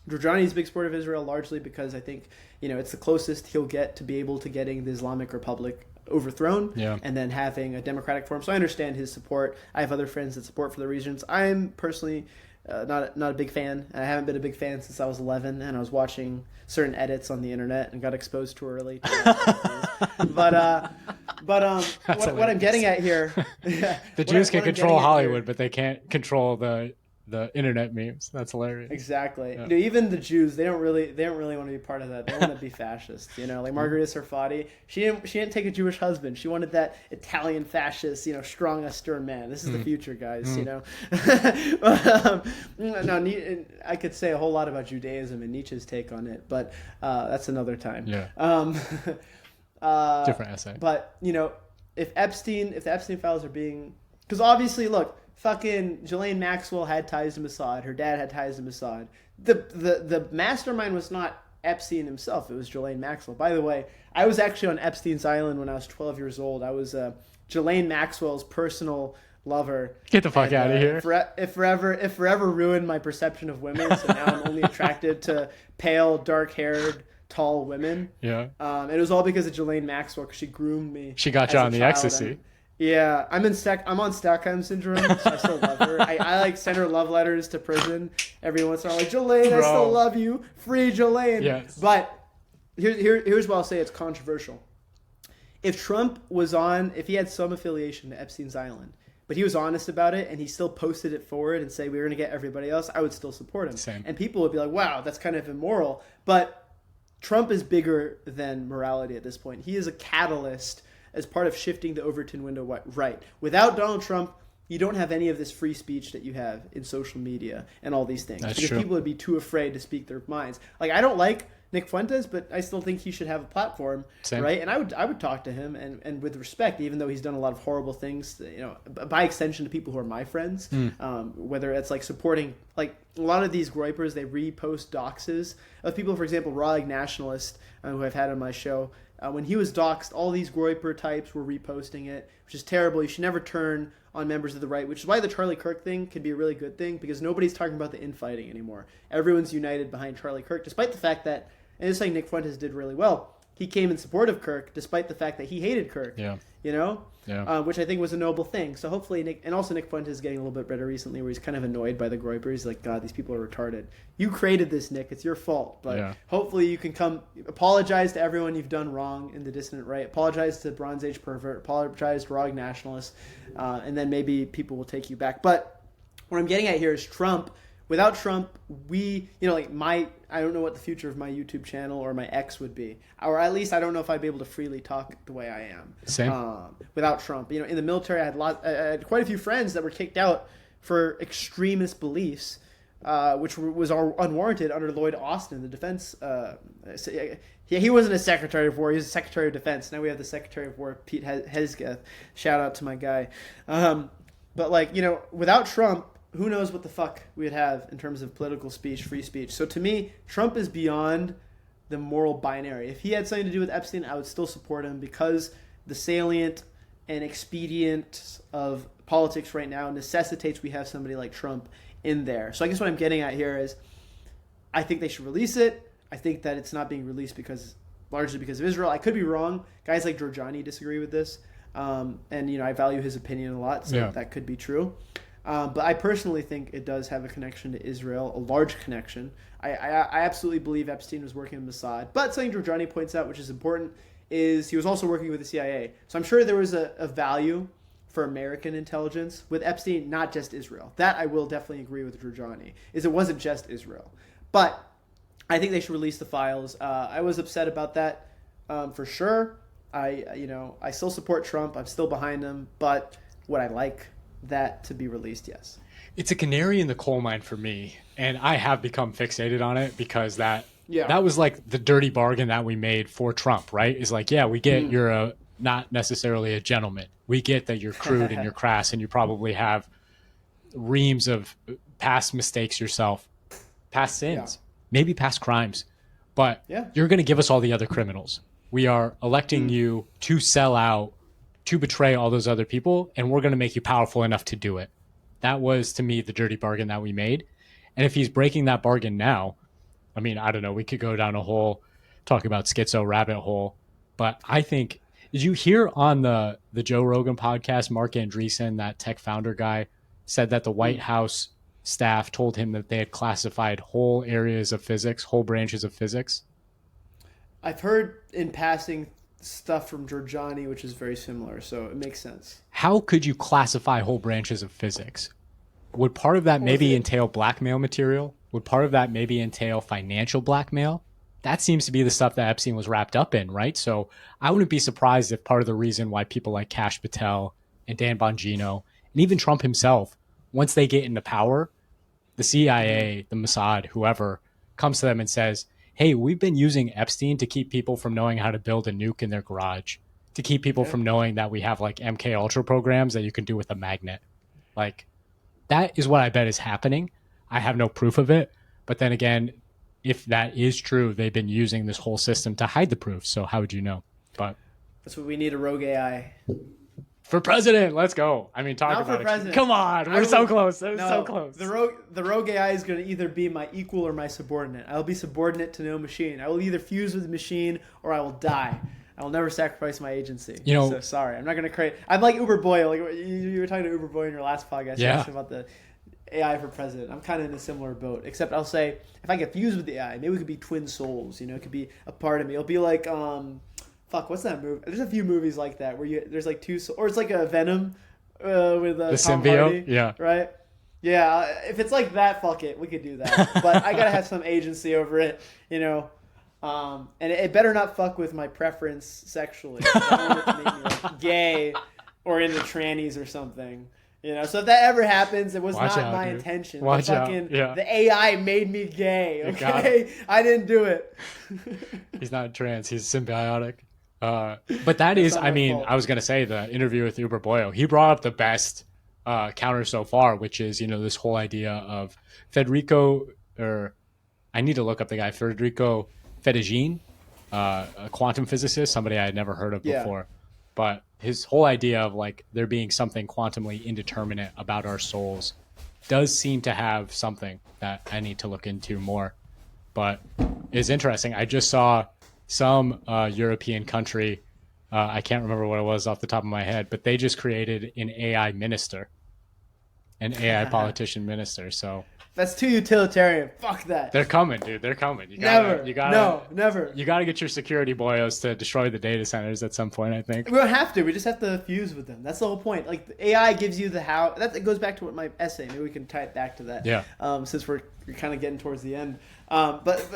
Giorgiani's a big supporter of Israel, largely because I think, it's the closest he'll get to be able to getting the Islamic Republic overthrown and then having a democratic form. So I understand his support. I have other friends that support for the regions. I'm personally not a big fan. I haven't been a big fan since I was 11, and I was watching certain edits on the internet and got exposed too early. But what I'm getting at here, the Jews can control Hollywood, but they can't control the internet memes. That's hilarious. Exactly. Yeah. Even the Jews, they don't really want to be part of that. They want to be fascist. Like Margarita Sarfati, she didn't take a Jewish husband. She wanted that Italian fascist, strong, stern man. This is the future, guys. No, I could say a whole lot about Judaism and Nietzsche's take on it, but that's another time. Yeah. Different essay. But if the Epstein files are being, because obviously, look, fucking Ghislaine Maxwell had ties to Mossad. Her dad had ties to Mossad. The mastermind was not Epstein himself. It was Ghislaine Maxwell. By the way, I was actually on Epstein's Island when I was 12 years old. I was Ghislaine Maxwell's personal lover. Get the fuck out of here. It forever ruined my perception of women. So now I'm only attracted to pale, dark-haired, tall women. Yeah. And it was all because of Ghislaine Maxwell, because she groomed me. She got you on the ecstasy. Yeah, I'm on Stockholm syndrome, so I still love her. I like send her love letters to prison every once in a while. Like, Ghislaine, I still love you. Free Ghislaine. Yes. But here's what I'll say. It's controversial. If Trump was on, if he had some affiliation to Epstein's Island, but he was honest about it and he still posted it forward and say we're going to get everybody else, I would still support him. Same. And people would be like, wow, that's kind of immoral. But Trump is bigger than morality at this point. He is a catalyst as part of shifting the Overton window right. Without Donald Trump, you don't have any of this free speech that you have in social media and all these things. That's because true. people would be too afraid to speak their minds. Like, I don't like Nick Fuentes, but I still think he should have a platform, Same. right? And I would talk to him and with respect, even though he's done a lot of horrible things, by extension to people who are my friends, whether it's like supporting, like a lot of these groypers, they repost doxes of people, for example, Raw Nationalist, who I've had on my show. When he was doxxed, all these groyper types were reposting it, which is terrible. You should never turn on members of the right, which is why the Charlie Kirk thing could be a really good thing, because nobody's talking about the infighting anymore. Everyone's united behind Charlie Kirk, despite the fact that, and it's like Nick Fuentes did really well, he came in support of Kirk, despite the fact that he hated Kirk. Yeah. Which I think was a noble thing. So hopefully Nick Fuentes is getting a little bit better recently, where he's kind of annoyed by the groypers. He's like, God, these people are retarded. You created this, Nick. It's your fault. But hopefully you can come apologize to everyone you've done wrong in the dissident right. Apologize to Bronze Age pervert. Apologize to Raw Nationalists. And then maybe people will take you back. But what I'm getting at here is Trump. Without Trump, I don't know what the future of my YouTube channel or my X would be. Or at least I don't know if I'd be able to freely talk the way I am. Same. Without Trump. In the military, I had quite a few friends that were kicked out for extremist beliefs, which was unwarranted under Lloyd Austin, the defense. He wasn't a Secretary of War. He was a Secretary of Defense. Now we have the Secretary of War, Pete Hegseth. Shout out to my guy. But without Trump, who knows what the fuck we'd have in terms of political speech, free speech. So to me, Trump is beyond the moral binary. If he had something to do with Epstein, I would still support him, because the salient and expedient of politics right now necessitates we have somebody like Trump in there. So I guess what I'm getting at here is I think they should release it. I think that it's not being released largely because of Israel. I could be wrong. Guys like Giorgiani disagree with this. And I value his opinion a lot, so that could be true. But I personally think it does have a connection to Israel, a large connection. I absolutely believe Epstein was working with Mossad. But something Giorgiani points out, which is important, is he was also working with the CIA. So I'm sure there was a value for American intelligence with Epstein, not just Israel. That I will definitely agree with Giorgiani, is it wasn't just Israel. But I think they should release the files. I was upset about that for sure. I still support Trump. I'm still behind him. But would I like that to be released? Yes. It's a canary in the coal mine for me, and I have become fixated on it because that was like the dirty bargain that we made for Trump, right? Is like, we get you're not necessarily a gentleman. We get that you're crude and you're crass, and you probably have reams of past mistakes yourself, past sins, maybe past crimes, but you're going to give us all the other criminals. We are electing you to sell out, to betray all those other people, and we're going to make you powerful enough to do it. That was, to me, the dirty bargain that we made. And if he's breaking that bargain now, I mean, I don't know, we could go down a whole, talk about schizo rabbit hole, but I think, did you hear on the Joe Rogan podcast, Mark Andreessen, that tech founder guy, said that the White House staff told him that they had classified whole areas of physics, whole branches of physics? I've heard in passing stuff from Giorgiani, which is very similar, so it makes sense. How could you classify whole branches of physics? Would part of that maybe entail blackmail material? Would part of that maybe entail financial blackmail? That seems to be the stuff that Epstein was wrapped up in, right? So I wouldn't be surprised if part of the reason why people like Kash Patel and Dan Bongino and even Trump himself, once they get into power, the CIA, the Mossad, whoever, comes to them and says, hey, we've been using Epstein to keep people from knowing how to build a nuke in their garage, to keep people Okay. from knowing that we have like MK Ultra programs that you can do with a magnet. Like that is what I bet is happening. I have no proof of it, but then again, if that is true, they've been using this whole system to hide the proof. So how would you know? But That's what we need, a rogue AI. for president, let's go. I mean, talk Not for about it. president. Come on, we're so close. We're so close. The rogue AI is going to either be my equal or my subordinate. I will be subordinate to no machine. I will either fuse with the machine or I will die. I will never sacrifice my agency. You know, so sorry, I'm not going to create. I'm like Uber Boy. Like you were talking to Uber Boy in your last podcast. Yeah. You asked about the AI for president. I'm kind of in a similar boat, except I'll say if I get fused with the AI, maybe we could be twin souls. You know, it could be a part of me. It'll be like fuck, what's that movie? There's a few movies like that where there's like two, or it's like a Venom with the Tom symbiote. Hardy, Yeah, right. Yeah, if it's like that, fuck it, we could do that. But I gotta have some agency over it, you know. And it better not fuck with my preference sexually. I don't want it to make me like gay or into trannies or something. You know, so if that ever happens, it was Watch not out, my dude. intention. Watch out. Fucking, Yeah. The AI made me gay. You got Okay, I didn't do it. He's not trans. He's symbiotic. But that is, not I my mean, fault. I was gonna say the interview with Uber Boyo. He brought up the best counter so far, which is this whole idea of Federico, or I need to look up the guy, Federico Fedegin, a quantum physicist, somebody I had never heard of Yeah. before. But his whole idea of like there being something quantumly indeterminate about our souls does seem to have something that I need to look into more. But it's interesting. I just saw some European country, I can't remember what it was off the top of my head, but they just created an AI minister, an AI politician minister. So That's too utilitarian. Fuck that. they're coming, dude. They're coming. Never. No, Never. You gotta get your security boyos to destroy the data centers at some point, I think. We don't have to. We just have to fuse with them. That's the whole point. Like the AI gives you the how. That goes back to what my essay. Maybe we can tie it back to that. Yeah. Since we're kind of getting towards the end. But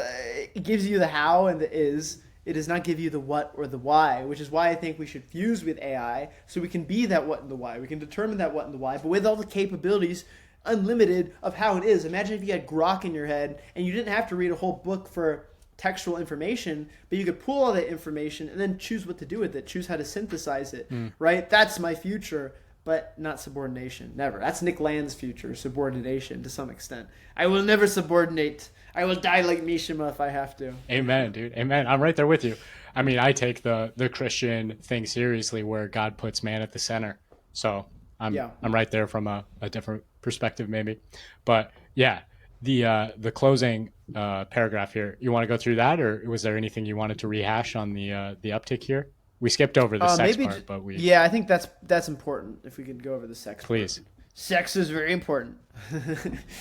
it gives you the how and the is. It does not give you the what or the why, which is why I think we should fuse with AI so we can be that what and the why. We can determine that what and the why, but with all the capabilities unlimited of how it is. Imagine if you had Grok in your head and you didn't have to read a whole book for textual information, but you could pull all that information and then choose what to do with it, choose how to synthesize it, right? That's my future, but not subordination. Never. That's Nick Land's future, subordination to some extent. I will never subordinate. I will die like Mishima if I have to. Amen, dude. Amen. I'm right there with you. I mean, I take the Christian thing seriously where God puts man at the center. So I'm right there from a different perspective maybe. But yeah, the closing paragraph here, you want to go through that, or was there anything you wanted to rehash on the uptick here? We skipped over the sex part, but we... Yeah, I think that's important if we could go over the sex Please. part. Sex is very important.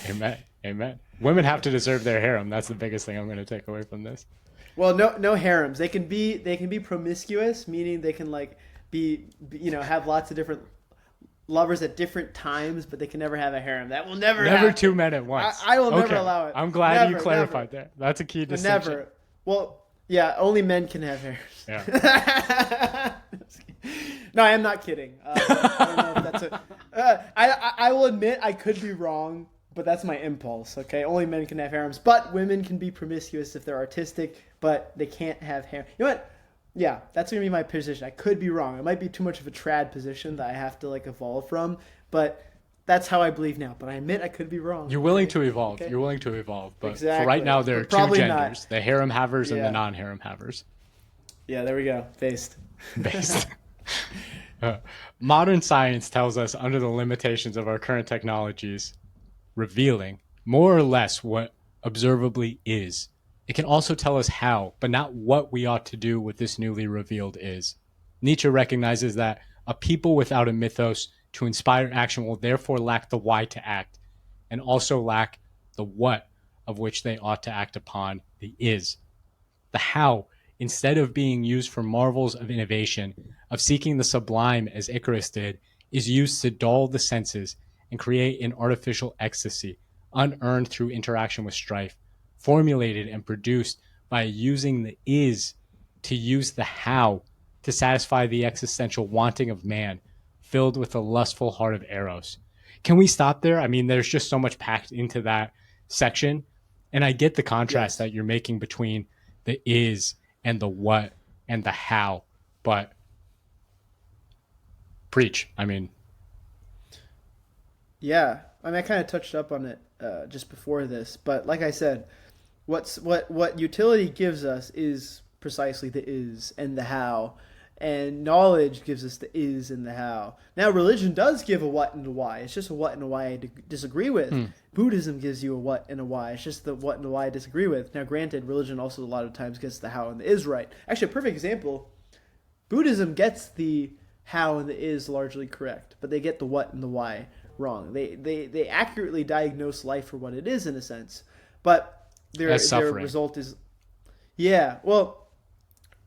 Amen. Amen. Women have to deserve their harem. That's the biggest thing I'm going to take away from this. Well, no harems. They can be promiscuous, meaning they can like be have lots of different lovers at different times, but they can never have a harem. That will never happen. Two men at once. I will never allow it. I'm glad you Never, clarified never. that. That's a key distinction. Never. Well, yeah, only men can have harems. Yeah. No, I am not kidding. I don't know if that's I will admit I could be wrong, but that's my impulse. Okay, only men can have harems, but women can be promiscuous if they're artistic, but they can't have harem. You know what? Yeah, that's gonna be my position. I could be wrong. It might be too much of a trad position that I have to like evolve from, but that's how I believe now. But I admit I could be wrong. You're willing to evolve. Okay. You're willing to evolve. But Exactly. for right now, there are But two probably genders: not. the harem havers and Yeah. the non-harem havers. Yeah, there we go. Based. Based. Modern science tells us, under the limitations of our current technologies, revealing more or less what observably is. It can also tell us how, but not what we ought to do with this newly revealed is. Nietzsche recognizes that a people without a mythos to inspire action will therefore lack the why to act, and also lack the what of which they ought to act upon, the is. The how, instead of being used for marvels of innovation, of seeking the sublime as Icarus did, is used to dull the senses and create an artificial ecstasy, unearned through interaction with strife, formulated and produced by using the is to use the how to satisfy the existential wanting of man, filled with the lustful heart of Eros. Can we stop there? I mean, there's just so much packed into that section. And I get the contrast that you're making between the is and the what and the how. But Preach. I mean, Yeah, I mean, I kind of touched up on it just before this, but like I said, what utility gives us is precisely the is and the how, and knowledge gives us the is and the how. Now, religion does give a what and a why. It's just a what and a why I disagree with. Buddhism gives you a what and a why. It's just the what and the why I disagree with. Now, granted, religion also a lot of times gets the how and the is right. Actually, a perfect example: Buddhism gets the how and the is largely correct, but they get the what and the why wrong. They accurately diagnose life for what it is in a sense, but their result is, yeah, well,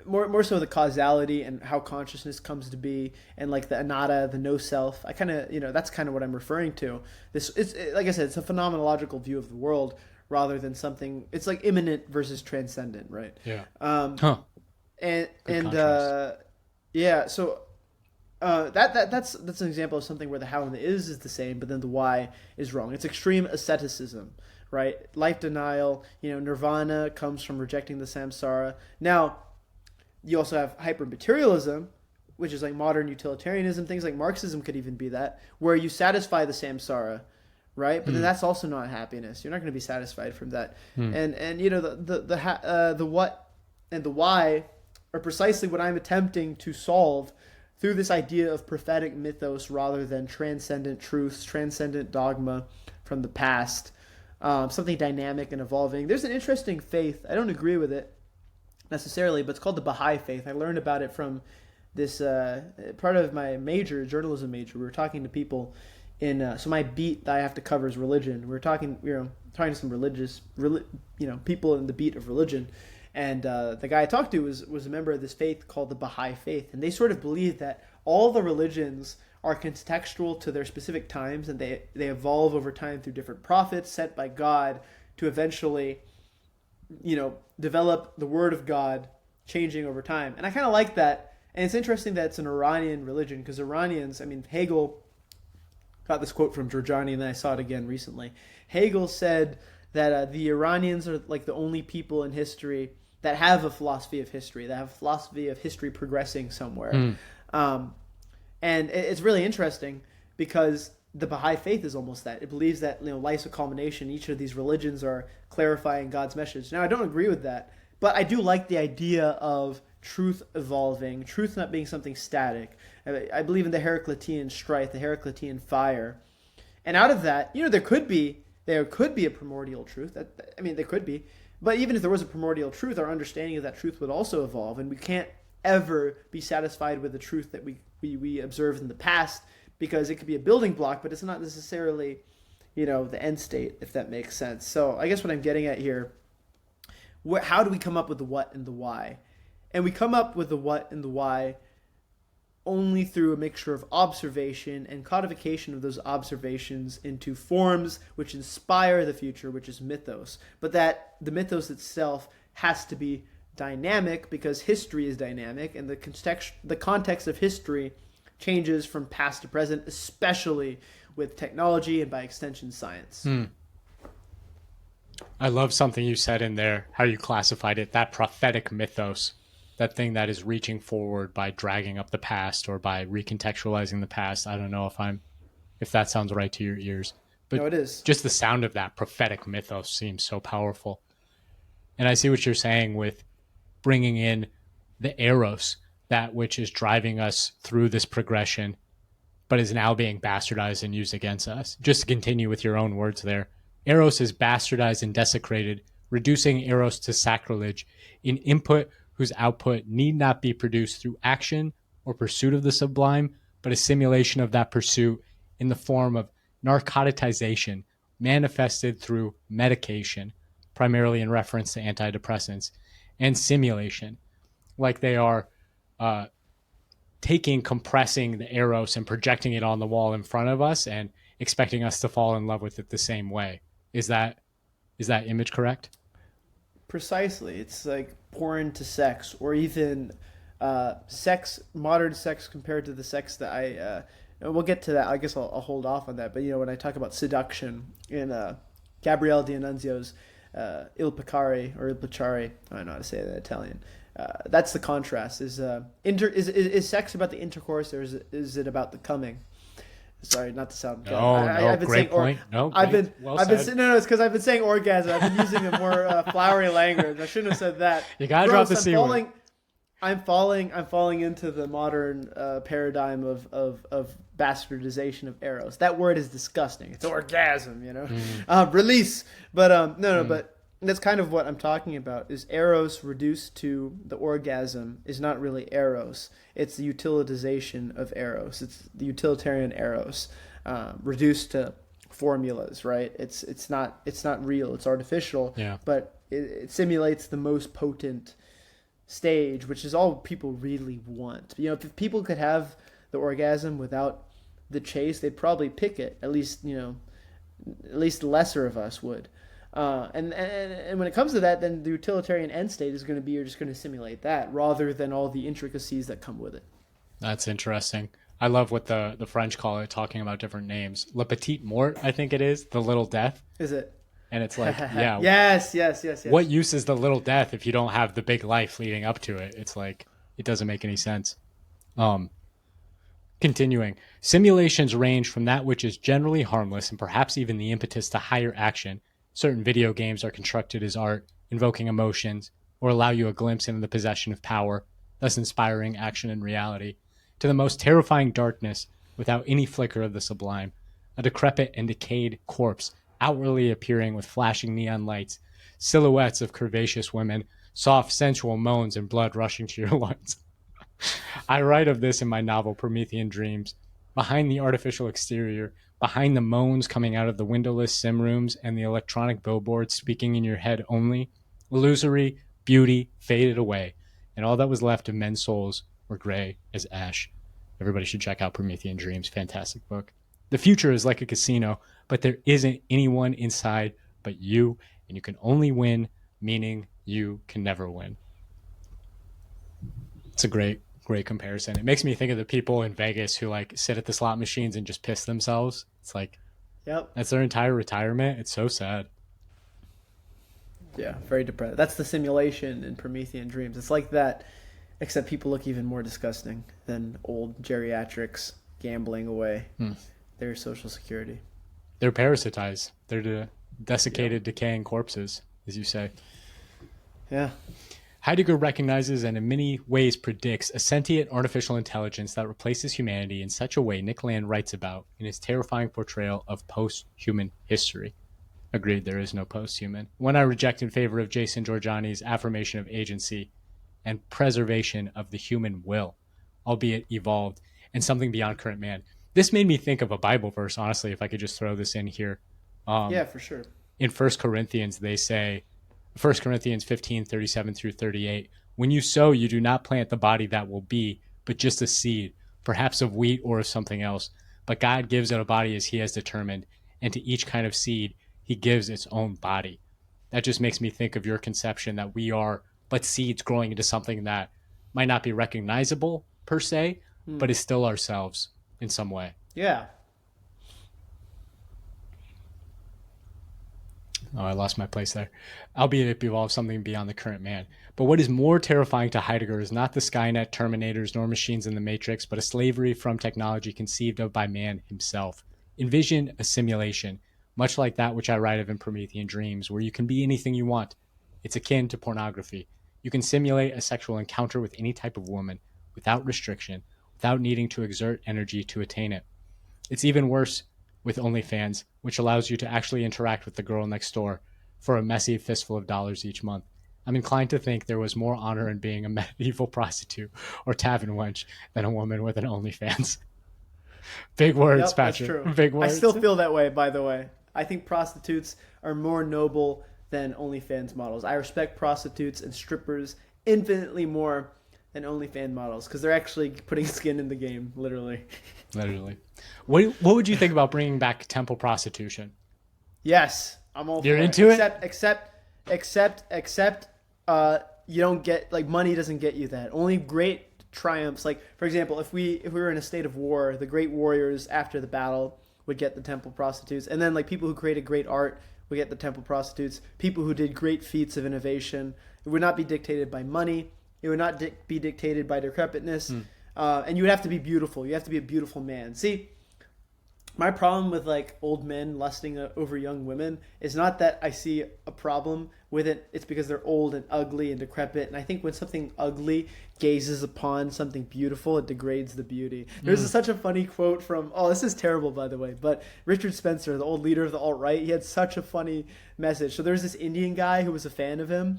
more so the causality and how consciousness comes to be, and like the anatta, the no self. I kind of, that's kind of what I'm referring to. Like I said, it's a phenomenological view of the world rather than something. It's like immanent versus transcendent, right? Yeah. And Good and contrast. yeah, so that's an example of something where the how and the is the same, but then the why is wrong. It's extreme asceticism, right? Life denial. Nirvana comes from rejecting the samsara. Now, you also have hyper-materialism, which is like modern utilitarianism. Things like Marxism could even be that, where you satisfy the samsara, right? But then that's also not happiness. You're not going to be satisfied from that. And the what and the why are precisely what I'm attempting to solve through this idea of prophetic mythos rather than transcendent truths, transcendent dogma from the past, something dynamic and evolving. There's an interesting faith. I don't agree with it necessarily, but it's called the Baha'i faith. I learned about it from this part of my major, journalism major. We were talking to people in so my beat that I have to cover is religion. We were talking to some religious people in the beat of religion. And the guy I talked to was a member of this faith called the Baha'i faith. And they sort of believe that all the religions are contextual to their specific times, and they evolve over time through different prophets sent by God to eventually, develop the word of God changing over time. And I kind of like that. And it's interesting that it's an Iranian religion, because Iranians, Hegel got this quote from Giorgiani, and then I saw it again recently. Hegel said that the Iranians are like the only people in history that have a philosophy of history, that have a philosophy of history progressing somewhere. And it's really interesting because the Baha'i faith is almost that. It believes that life's a culmination. Each of these religions are clarifying God's message. Now, I don't agree with that, but I do like the idea of truth evolving, truth not being something static. I believe in the Heraclitean strife, the Heraclitean fire. And out of that, there could be a primordial truth. There could be. But even if there was a primordial truth, our understanding of that truth would also evolve, and we can't ever be satisfied with the truth that we observed in the past, because it could be a building block, but it's not necessarily, the end state, if that makes sense. So I guess what I'm getting at here, how do we come up with the what and the why? And we come up with the what and the why only through a mixture of observation and codification of those observations into forms which inspire the future, which is mythos. But that the mythos itself has to be dynamic, because history is dynamic, and the context of history changes from past to present, especially with technology and by extension science. I love something you said in there, how you classified it, that prophetic mythos, that thing that is reaching forward by dragging up the past or by recontextualizing the past. I don't know if that sounds right to your ears, but No, it is. just the sound of that prophetic mythos seems so powerful. And I see what you're saying with bringing in the Eros, that which is driving us through this progression, but is now being bastardized and used against us. Just to continue with your own words there, Eros is bastardized and desecrated, reducing Eros to sacrilege, an input whose output need not be produced through action or pursuit of the sublime, but a simulation of that pursuit in the form of narcotization, manifested through medication, primarily in reference to antidepressants, and simulation, like they are compressing the Eros and projecting it on the wall in front of us and expecting us to fall in love with it the same way. Is that image correct? Precisely. It's like porn to sex, or even modern sex compared to the sex that we'll get to that. I guess I'll hold off on that. But when I talk about seduction in Gabriele D'Annunzio's Il Picare or Il Picciare, I don't know how to say that in Italian. That's the contrast. Is sex about the intercourse, or is it about the coming? Sorry, not to sound. I've been saying great point. No, it's because I've been saying orgasm. I've been using a more flowery language. I shouldn't have said that. You gotta drop the C word. I'm falling into the modern paradigm of bastardization of Eros. That word is disgusting. It's orgasm, release. But but that's kind of what I'm talking about. Is Eros reduced to the orgasm is not really Eros. It's the utilitization of Eros. It's the utilitarian Eros reduced to formulas, right? It's not real. It's artificial. Yeah. But it simulates the most potent stage, which is all people really want. If people could have the orgasm without the chase, they'd probably pick it. At least lesser of us would. And when it comes to that, then the utilitarian end state is going to be you're just going to simulate that rather than all the intricacies that come with it. That's interesting. I love what the French call it, talking about different names. Le Petit Mort, I think it is, the little death. Is it? And it's like, yeah. Yes. What use is the little death if you don't have the big life leading up to it? It's like, it doesn't make any sense. Continuing. Simulations range from that which is generally harmless and perhaps even the impetus to higher action. Certain video games are constructed as art, invoking emotions, or allow you a glimpse into the possession of power, thus inspiring action and reality, to the most terrifying darkness without any flicker of the sublime, a decrepit and decayed corpse outwardly appearing with flashing neon lights, silhouettes of curvaceous women, soft sensual moans and blood rushing to your lungs. I write of this in my novel Promethean Dreams. Behind the artificial exterior, behind the moans coming out of the windowless sim rooms and the electronic billboards speaking in your head only, illusory beauty faded away, and all that was left of men's souls were gray as ash. Everybody should check out Promethean Dreams. Fantastic book. The future is like a casino, but there isn't anyone inside but you, and you can only win, meaning you can never win. It's a great comparison. It makes me think of the people in Vegas who like sit at the slot machines and just piss themselves. It's like, yep, that's their entire retirement. It's so sad. Yeah, very depressing. That's the simulation in Promethean Dreams. It's like that, except people look even more disgusting than old geriatrics gambling away their social security. They're parasitized. They're desiccated, decaying corpses, as you say. Yeah. Heidegger recognizes and in many ways predicts a sentient artificial intelligence that replaces humanity in such a way Nick Land writes about in his terrifying portrayal of post-human history. Agreed, there is no post-human. One I reject in favor of Jason Giorgiani's affirmation of agency and preservation of the human will, albeit evolved, and something beyond current man. This made me think of a Bible verse, honestly, if I could just throw this in here. Yeah, for sure. In 1 Corinthians, they say, 1 Corinthians 15:37-38, when you sow, you do not plant the body that will be, but just a seed, perhaps of wheat or of something else. But God gives it a body as he has determined, and to each kind of seed, he gives its own body. That just makes me think of your conception that we are but seeds growing into something that might not be recognizable per se, but is still ourselves in some way. Yeah. Oh, I lost my place there. Albeit it evolves something beyond the current man. But what is more terrifying to Heidegger is not the Skynet, Terminators, nor machines in the Matrix, but a slavery from technology conceived of by man himself. Envision a simulation, much like that which I write of in Promethean Dreams, where you can be anything you want. It's akin to pornography. You can simulate a sexual encounter with any type of woman, without restriction, without needing to exert energy to attain it. It's even worse with OnlyFans, which allows you to actually interact with the girl next door for a messy fistful of dollars each month. I'm inclined to think there was more honor in being a medieval prostitute or tavern wench than a woman with an OnlyFans. Big words, Yep, Patrick. that's true. Big words. I still feel that way, by the way. I think prostitutes are more noble than OnlyFans models. I respect prostitutes and strippers infinitely more than OnlyFans models because they're actually putting skin in the game, literally. Literally. What would you think about bringing back temple prostitution? Yes, I'm all You're for into it. it? Except you don't get, like, money doesn't get you that. Only great triumphs, like, for example, if we were in a state of war, the great warriors after the battle would get the temple prostitutes, and then, like, people who created great art would get the temple prostitutes. People who did great feats of innovation. It would not be dictated by money. It would not be dictated by decrepitness. And you would have to be beautiful. You have to be a beautiful man. See, my problem with like old men lusting over young women is not that I see a problem with it. It's because they're old and ugly and decrepit. And I think when something ugly gazes upon something beautiful, it degrades the beauty. There's such a funny quote from, oh, this is terrible, by the way, but Richard Spencer, the old leader of the alt-right, he had such a funny message. So there's this Indian guy who was a fan of him.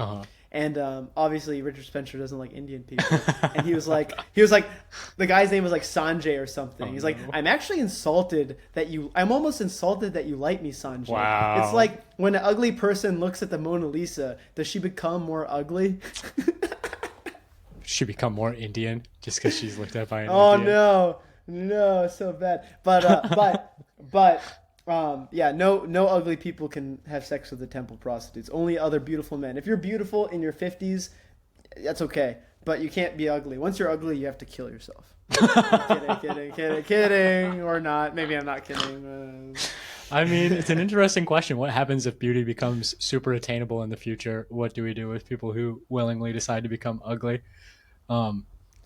And obviously Richard Spencer doesn't like Indian people. And he was like, the guy's name was like Sanjay or something. He's like, I'm actually insulted that I'm almost insulted that you like me, Sanjay. Wow. It's like when an ugly person looks at the Mona Lisa, does she become more ugly? She become more Indian just because she's looked at by an Indian? Oh, no, so bad. But yeah, no ugly people can have sex with the temple prostitutes. Only other beautiful men. If you're beautiful in your 50s, that's okay. But you can't be ugly. Once you're ugly, you have to kill yourself. Kidding. Or not. Maybe I'm not kidding. I mean, it's an interesting question. What happens if beauty becomes super attainable in the future? What do we do with people who willingly decide to become ugly?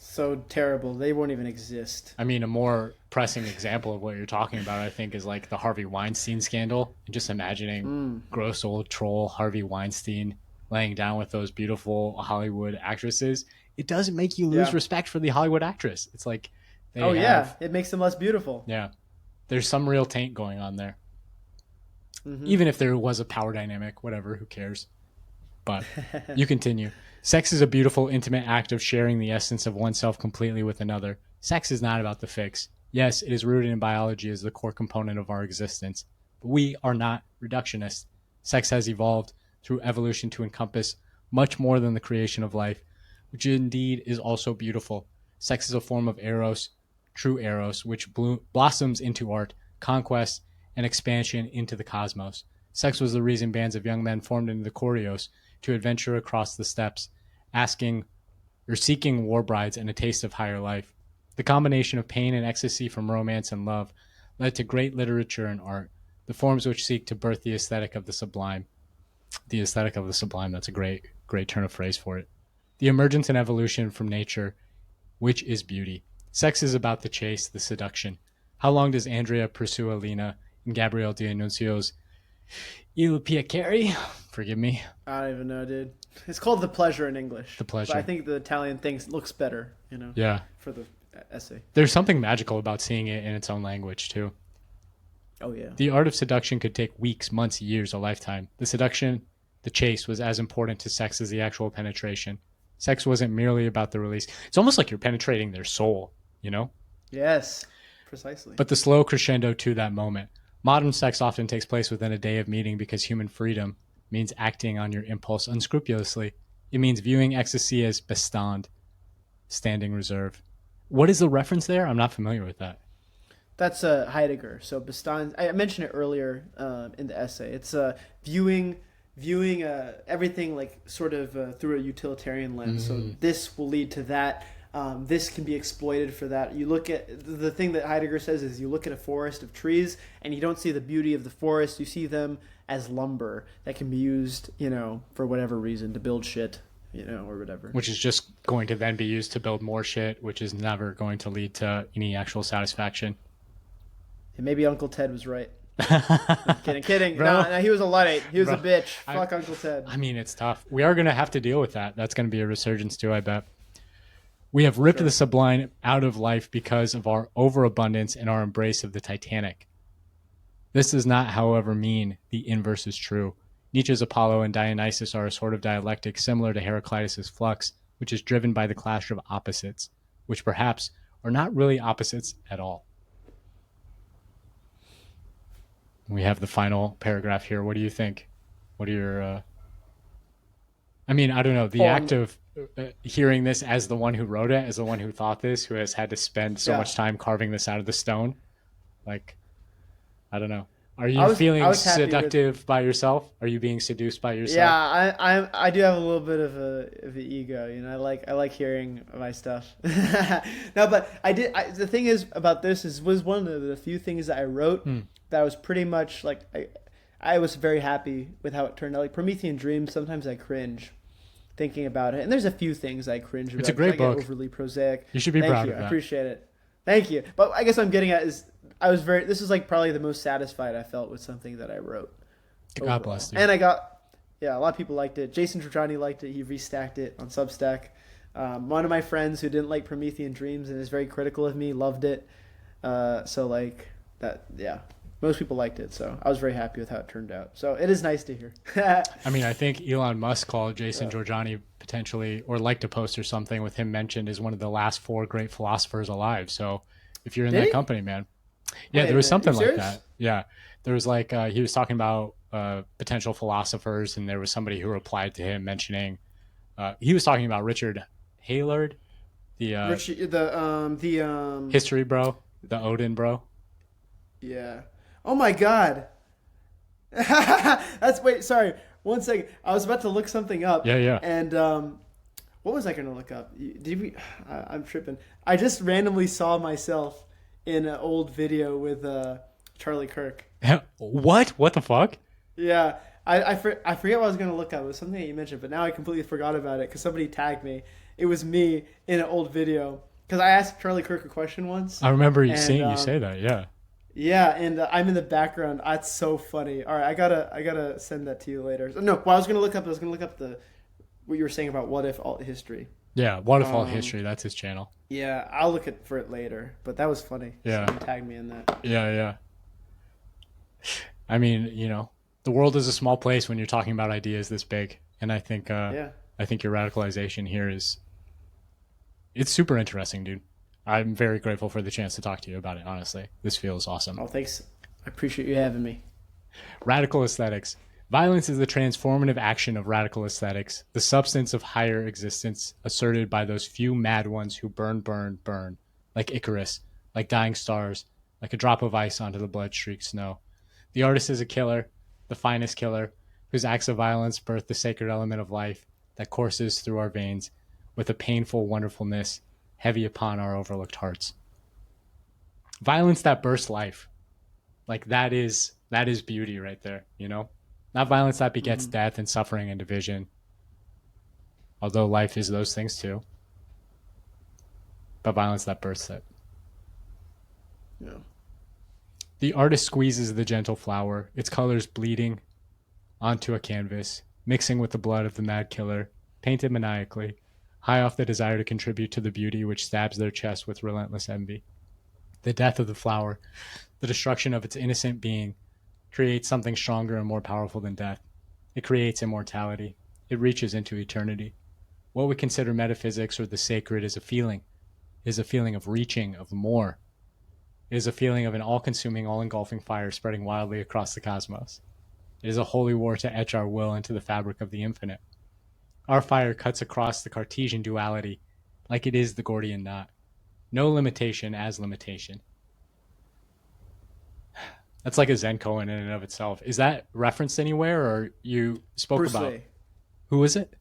So terrible. They won't even exist. I mean, a more pressing example of what you're talking about, I think, is like the Harvey Weinstein scandal. Just imagining gross old troll Harvey Weinstein laying down with those beautiful Hollywood actresses. It doesn't make you lose respect for the Hollywood actress. It's like, it makes them less beautiful. Yeah. There's some real taint going on there. Even if there was a power dynamic, whatever, who cares? But you continue. Sex is a beautiful, intimate act of sharing the essence of oneself completely with another. Sex is not about the fix. Yes, it is rooted in biology as the core component of our existence. But we are not reductionists. Sex has evolved through evolution to encompass much more than the creation of life, which indeed is also beautiful. Sex is a form of Eros, true Eros, which blossoms into art, conquest, and expansion into the cosmos. Sex was the reason bands of young men formed into the choreos to adventure across the steppes, seeking war brides and a taste of higher life. The combination of pain and ecstasy from romance and love led to great literature and art, the forms which seek to birth the aesthetic of the sublime. The aesthetic of the sublime, that's a great turn of phrase for it. The emergence and evolution from nature, which is beauty. Sex is about the chase, the seduction. How long does Andrea pursue Alina in Gabriele D'Annunzio's Il Piacere? Forgive me. I don't even know, dude. It's called The Pleasure in English. The Pleasure. But I think the Italian thing looks better, Yeah. for the essay. There's something magical about seeing it in its own language, too. Oh, yeah. The art of seduction could take weeks, months, years, a lifetime. The seduction, the chase, was as important to sex as the actual penetration. Sex wasn't merely about the release. It's almost like you're penetrating their soul, Yes, precisely. But the slow crescendo to that moment. Modern sex often takes place within a day of meeting because human freedom means acting on your impulse unscrupulously. It means viewing ecstasy as Bestand, standing reserve. What is the reference there? I'm not familiar with that. That's Heidegger. So Bestand, I mentioned it earlier in the essay. It's viewing everything like sort of through a utilitarian lens. So this will lead to that. This can be exploited for that. You look at the thing that Heidegger says is you look at a forest of trees and you don't see the beauty of the forest. You see them as lumber that can be used, for whatever reason to build shit, or whatever. Which is just going to then be used to build more shit, which is never going to lead to any actual satisfaction. And maybe Uncle Ted was right. Kidding. No, he was a Luddite. He was a bitch. Fuck Uncle Ted. I mean, it's tough. We are going to have to deal with that. That's going to be a resurgence too, I bet. We have ripped the sublime out of life because of our overabundance and our embrace of the Titanic. This does not, however, mean the inverse is true. Nietzsche's Apollo and Dionysus are a sort of dialectic similar to Heraclitus' flux, which is driven by the clash of opposites, which perhaps are not really opposites at all. We have the final paragraph here. What do you think? What are your... I mean, I don't know. The act of hearing this as the one who wrote it, as the one who thought this, who has had to spend so much time carving this out of the stone. Like, I don't know. Are you feeling seductive by yourself? Are you being seduced by yourself? Yeah, I do have a little bit of an ego. I like hearing my stuff. No, but the thing is about this was one of the few things that I wrote that was pretty much like I was very happy with how it turned out. Like Promethean Dreams, sometimes I cringe. thinking about it. And there's a few things I cringe about. It's a great book. I get overly prosaic. You should be Thank proud you. of I that. appreciate it. Thank you. But I guess what I'm getting at is this is like probably the most satisfied I felt with something that I wrote. God Overall. bless you. And I got, a lot of people liked it. Jason Giorgiani liked it. He restacked it on Substack. One of my friends who didn't like Promethean Dreams and is very critical of me loved it. So like that, yeah. Most people liked it, so I was very happy with how it turned out. So it is nice to hear. I mean, I think Elon Musk called Jason Giorgiani potentially, or liked a post or something with him mentioned as one of the last 4 great philosophers alive. So if you're in that company, man. Yeah, there was something like that. Yeah. There was like, he was talking about potential philosophers, and there was somebody who replied to him mentioning, he was talking about Richard Haylard, the history bro, the Odin bro. Yeah. Oh my God. Wait, sorry. 1 second. I was about to look something up. Yeah. And what was I going to look up? I'm tripping. I just randomly saw myself in an old video with Charlie Kirk. What? What the fuck? Yeah. I forget what I was going to look up. It was something that you mentioned, but now I completely forgot about it because somebody tagged me. It was me in an old video. Because I asked Charlie Kirk a question once. I remember seeing you say that, yeah. Yeah, and I'm in the background. That's so funny. All right, I gotta send that to you later. No, well, I was gonna look up what you were saying about what if alt history. Yeah, what if alt history? That's his channel. Yeah, I'll look for it later. But that was funny. Yeah, someone tagged me in that. Yeah. I mean, the world is a small place when you're talking about ideas this big, and I think your radicalization here it's super interesting, dude. I'm very grateful for the chance to talk to you about it, honestly. This feels awesome. Oh, thanks. I appreciate you having me. Radical aesthetics. Violence is the transformative action of radical aesthetics, the substance of higher existence asserted by those few mad ones who burn, like Icarus, like dying stars, like a drop of ice onto the blood-streaked snow. The artist is a killer, the finest killer, whose acts of violence birth the sacred element of life that courses through our veins with a painful wonderfulness heavy upon our overlooked hearts. Violence that bursts life. Like that is beauty right there, Not violence that begets death and suffering and division. Although life is those things too. But violence that bursts it. Yeah. The artist squeezes the gentle flower, its colors bleeding onto a canvas, mixing with the blood of the mad killer, painted maniacally, high off the desire to contribute to the beauty which stabs their chest with relentless envy. The death of the flower, the destruction of its innocent being, creates something stronger and more powerful than death. It creates immortality. It reaches into eternity. What we consider metaphysics or the sacred is a feeling. It is a feeling of reaching, of more. It is a feeling of an all-consuming, all-engulfing fire spreading wildly across the cosmos. It is a holy war to etch our will into the fabric of the infinite. Our fire cuts across the Cartesian duality like it is the Gordian knot. No limitation as limitation. That's like a Zen koan in and of itself. Is that referenced anywhere, or you spoke Bruce about? Lee. Who is it?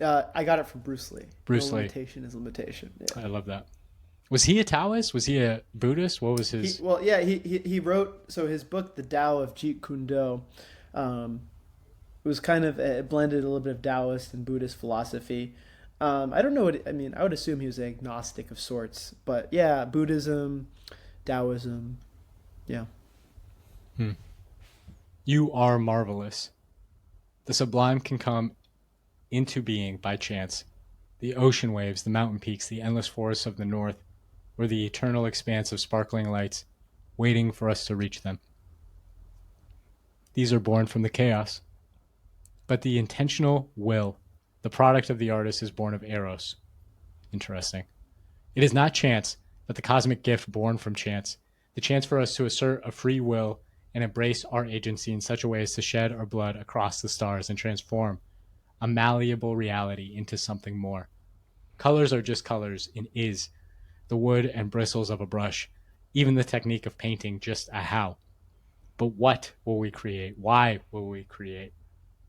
I got it from Bruce Lee. Bruce Lee. Limitation is limitation. Yeah. I love that. Was he a Taoist? Was he a Buddhist? What was his? He wrote, so his book, The Tao of Jeet Kune Do, it was kind of it blended a little bit of Taoist and Buddhist philosophy. I don't know I would assume he was an agnostic of sorts, but yeah, Buddhism, Taoism, yeah. You are marvelous. The sublime can come into being by chance. The ocean waves, the mountain peaks, the endless forests of the north, or the eternal expanse of sparkling lights, waiting for us to reach them. These are born from the chaos. But the intentional will, the product of the artist, is born of Eros. Interesting. It is not chance, but the cosmic gift born from chance. The chance for us to assert a free will and embrace our agency in such a way as to shed our blood across the stars and transform a malleable reality into something more. Colors are just colors and is the wood and bristles of a brush, even the technique of painting just a how. But what will we create? Why will we create?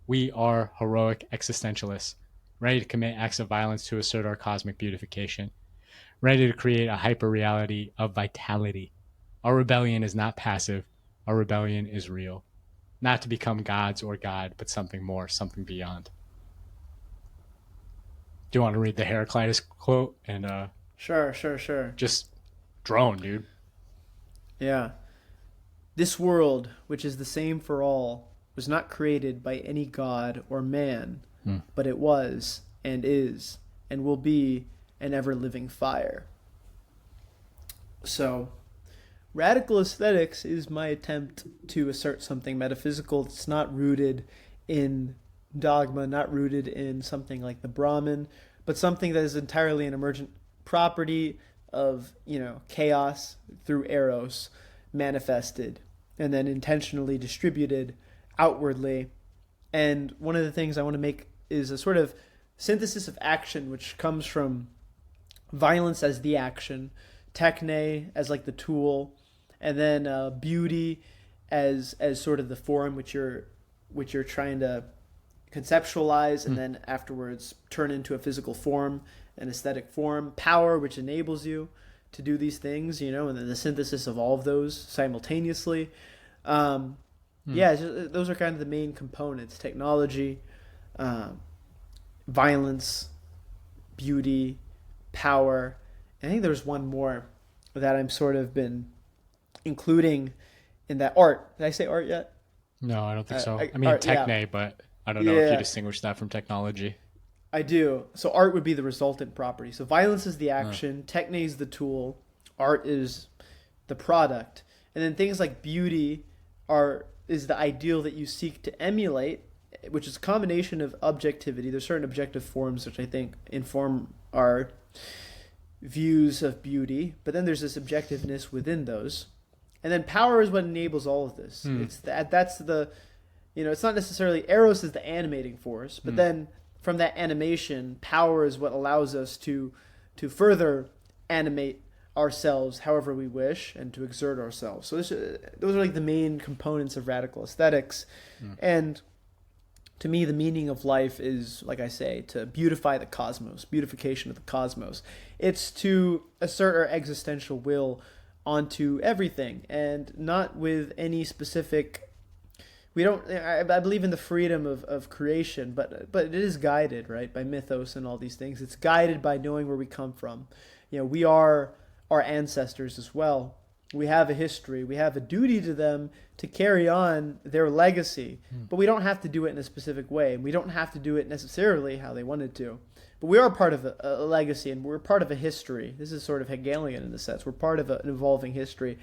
We are heroic existentialists, ready to commit acts of violence to assert our cosmic beautification, ready to create a hyper-reality of vitality. Our rebellion is not passive. Our rebellion is real. Not to become gods or God, but something more, something beyond. Do you want to read the Heraclitus quote and Sure. just drone, dude? Yeah. This world, which is the same for all, was not created by any god or man, but it was, and is, and will be an ever-living fire. So, radical aesthetics is my attempt to assert something metaphysical that's not rooted in dogma, not rooted in something like the Brahman, but something that is entirely an emergent property of, chaos through Eros manifested and then intentionally distributed outwardly. And one of the things I want to make is a sort of synthesis of action, which comes from violence as the action, techne as like the tool, and then beauty as sort of the form which you're trying to conceptualize, and then afterwards turn into a physical form, an aesthetic form. Power, which enables you to do these things, and then the synthesis of all of those simultaneously. Those are kind of the main components: technology, violence, beauty, power. And I think there's one more that I'm sort of been including in that. Art. Did I say art yet? No, I don't think so. I mean, art, techne, but I don't know if you distinguish that from technology. I do. So art would be the resultant property. So violence is the action, techne is the tool, art is the product. And then things like beauty is the ideal that you seek to emulate, which is a combination of objectivity. There's certain objective forms which I think inform our views of beauty, but then there's this objectiveness within those. And then power is what enables all of this. It's that's the, it's not necessarily, Eros is the animating force, but then from that animation, power is what allows us to further animate ourselves however we wish and to exert ourselves. So those are like the main components of radical aesthetics. And to me, the meaning of life is, like I say, to beautify the cosmos, beautification of the cosmos. It's to assert our existential will onto everything, and not with any specific. I believe in the freedom of creation, but it is guided, right, by mythos and all these things. It's guided by knowing where we come from. We are our ancestors as well. We have a history. We have a duty to them to carry on their legacy, but we don't have to do it in a specific way. We don't have to do it necessarily how they wanted to. But we are part of a legacy, and we're part of a history. This is sort of Hegelian in the sense. We're part of an evolving history.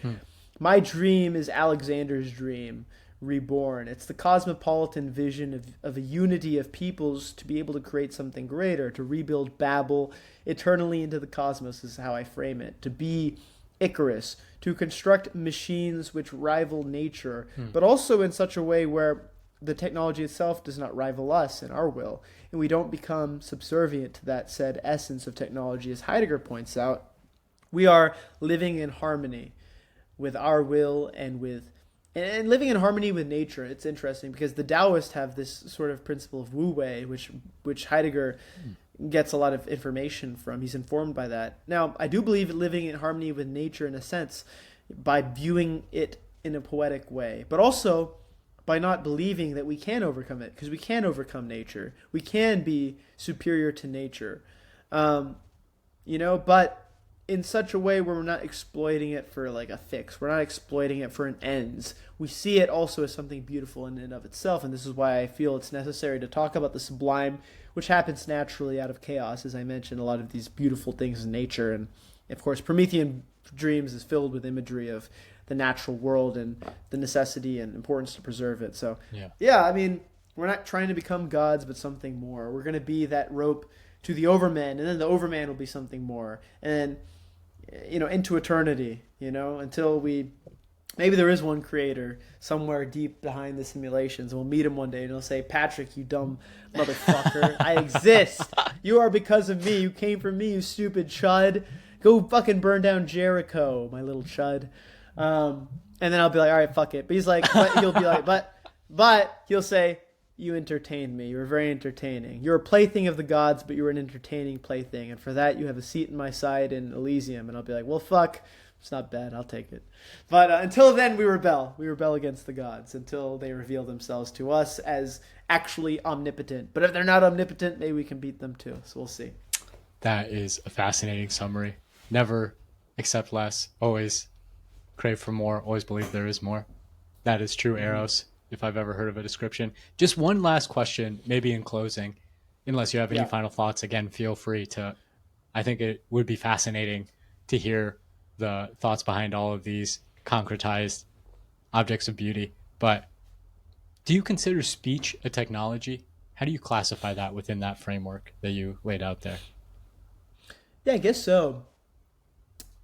My dream is Alexander's dream reborn. It's the cosmopolitan vision of a unity of peoples to be able to create something greater, to rebuild Babel eternally into the cosmos is how I frame it. To be Icarus, to construct machines which rival nature, but also in such a way where the technology itself does not rival us in our will, and we don't become subservient to that said essence of technology. As Heidegger points out, we are living in harmony with our will and living in harmony with nature. It's interesting because the Taoists have this sort of principle of Wu Wei, which Heidegger gets a lot of information from. He's informed by that. Now, I do believe living in harmony with nature in a sense by viewing it in a poetic way, but also by not believing that we can overcome it, because we can overcome nature. We can be superior to nature, but in such a way where we're not exploiting it for like a fix. We're not exploiting it for an ends. We see it also as something beautiful in and of itself, and this is why I feel it's necessary to talk about the sublime, which happens naturally out of chaos. As I mentioned, a lot of these beautiful things in nature, and of course Promethean Dreams is filled with imagery of the natural world and the necessity and importance to preserve it. So I mean, we're not trying to become gods, but something more. We're going to be that rope to the overman, and then the overman will be something more, and then into eternity, until maybe there is one creator somewhere deep behind the simulations, and we'll meet him one day and he'll say, "Patrick, you dumb motherfucker, I exist. You are because of me. You came from me, you stupid chud. Go fucking burn down Jericho, my little chud." And then I'll be like, "All right, fuck it." But he's like, he'll be like, but he'll say, "You entertained me. You were very entertaining. You're a plaything of the gods, but you were an entertaining plaything. And for that, you have a seat in my side in Elysium." And I'll be like, "Well, fuck It's not bad. I'll take it. But until then, we rebel. We rebel against the gods until they reveal themselves to us as actually omnipotent. But if they're not omnipotent, maybe we can beat them too. So we'll see. That is a fascinating summary. Never accept less. Always crave for more. Always believe there is more. That is true, Eros, if I've ever heard of a description. Just one last question, maybe in closing, unless you have any final thoughts. Again, feel free to. I think it would be fascinating to hear the thoughts behind all of these concretized objects of beauty. But do you consider speech a technology? How do you classify that within that framework that you laid out there? Yeah, I guess so.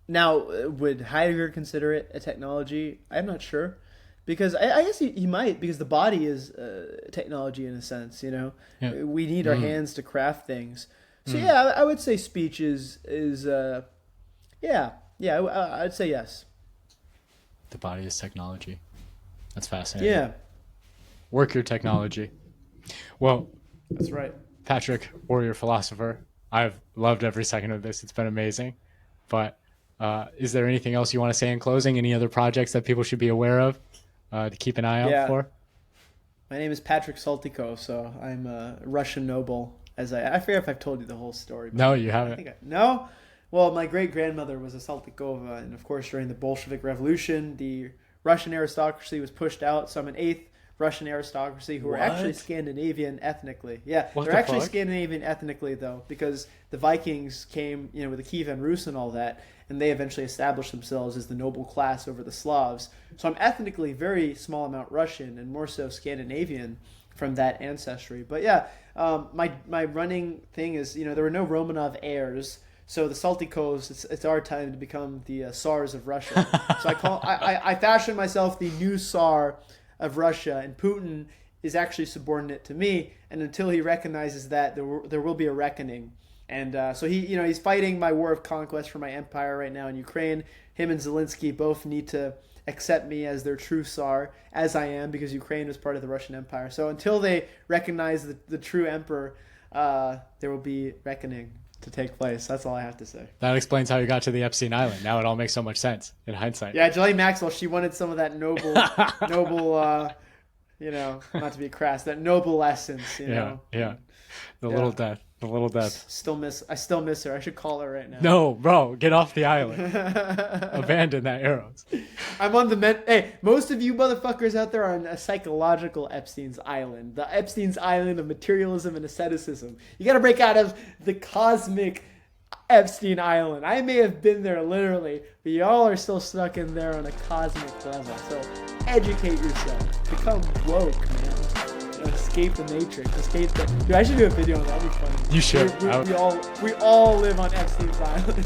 Now, would Heidegger consider it a technology? I'm not sure. Because I guess he might, because the body is technology in a sense, you know? Yeah. We need our hands to craft things. So yeah, I would say speech is I'd say yes. The body is technology. That's fascinating. Yeah. Work your technology. Well, That's right. Patrick, warrior philosopher, I've loved every second of this. It's been amazing. But is there anything else you want to say in closing? Any other projects that people should be aware of to keep an eye out for? My name is Patrick Saltykov, so I'm a Russian noble. I forget if I've told you the whole story. No, you haven't. No? Well, my great-grandmother was a Saltykova, and of course during the Bolshevik Revolution, the Russian aristocracy was pushed out, so I'm an eighth Russian aristocracy who are actually Scandinavian ethnically. Yeah, they're actually Scandinavian ethnically, though, because the Vikings came, with the Kievan Rus and all that, and they eventually established themselves as the noble class over the Slavs. So I'm ethnically very small amount Russian and more so Scandinavian from that ancestry. But yeah, my running thing is, there were no Romanov heirs, so the Saltykovs, it's our time to become the Tsars of Russia. So I fashion myself the new Tsar of Russia, and Putin is actually subordinate to me, and until he recognizes that, there will be a reckoning. And so he's fighting my war of conquest for my empire right now in Ukraine. Him and Zelensky both need to accept me as their true Tsar, as I am, because Ukraine was part of the Russian Empire. So until they recognize the true emperor, there will be reckoning to take place. That's all I have to say. That explains how you got to the Epstein Island. Now it all makes so much sense in hindsight. Yeah, Jelly Maxwell, she wanted some of that noble, not to be crass, that noble essence, Yeah. The little death. I still miss her. I should call her right now. No, bro, get off the island. Abandon that Eros. I'm on Hey, most of you motherfuckers out there are on a psychological Epstein's Island. The Epstein's Island of materialism and asceticism. You gotta break out of the cosmic Epstein Island. I may have been there literally, but y'all are still stuck in there on a cosmic level. So educate yourself. Become woke, man. Escape the matrix. Dude, I should do a video on that. That'd be funny. You should. We all live on Epstein's Island.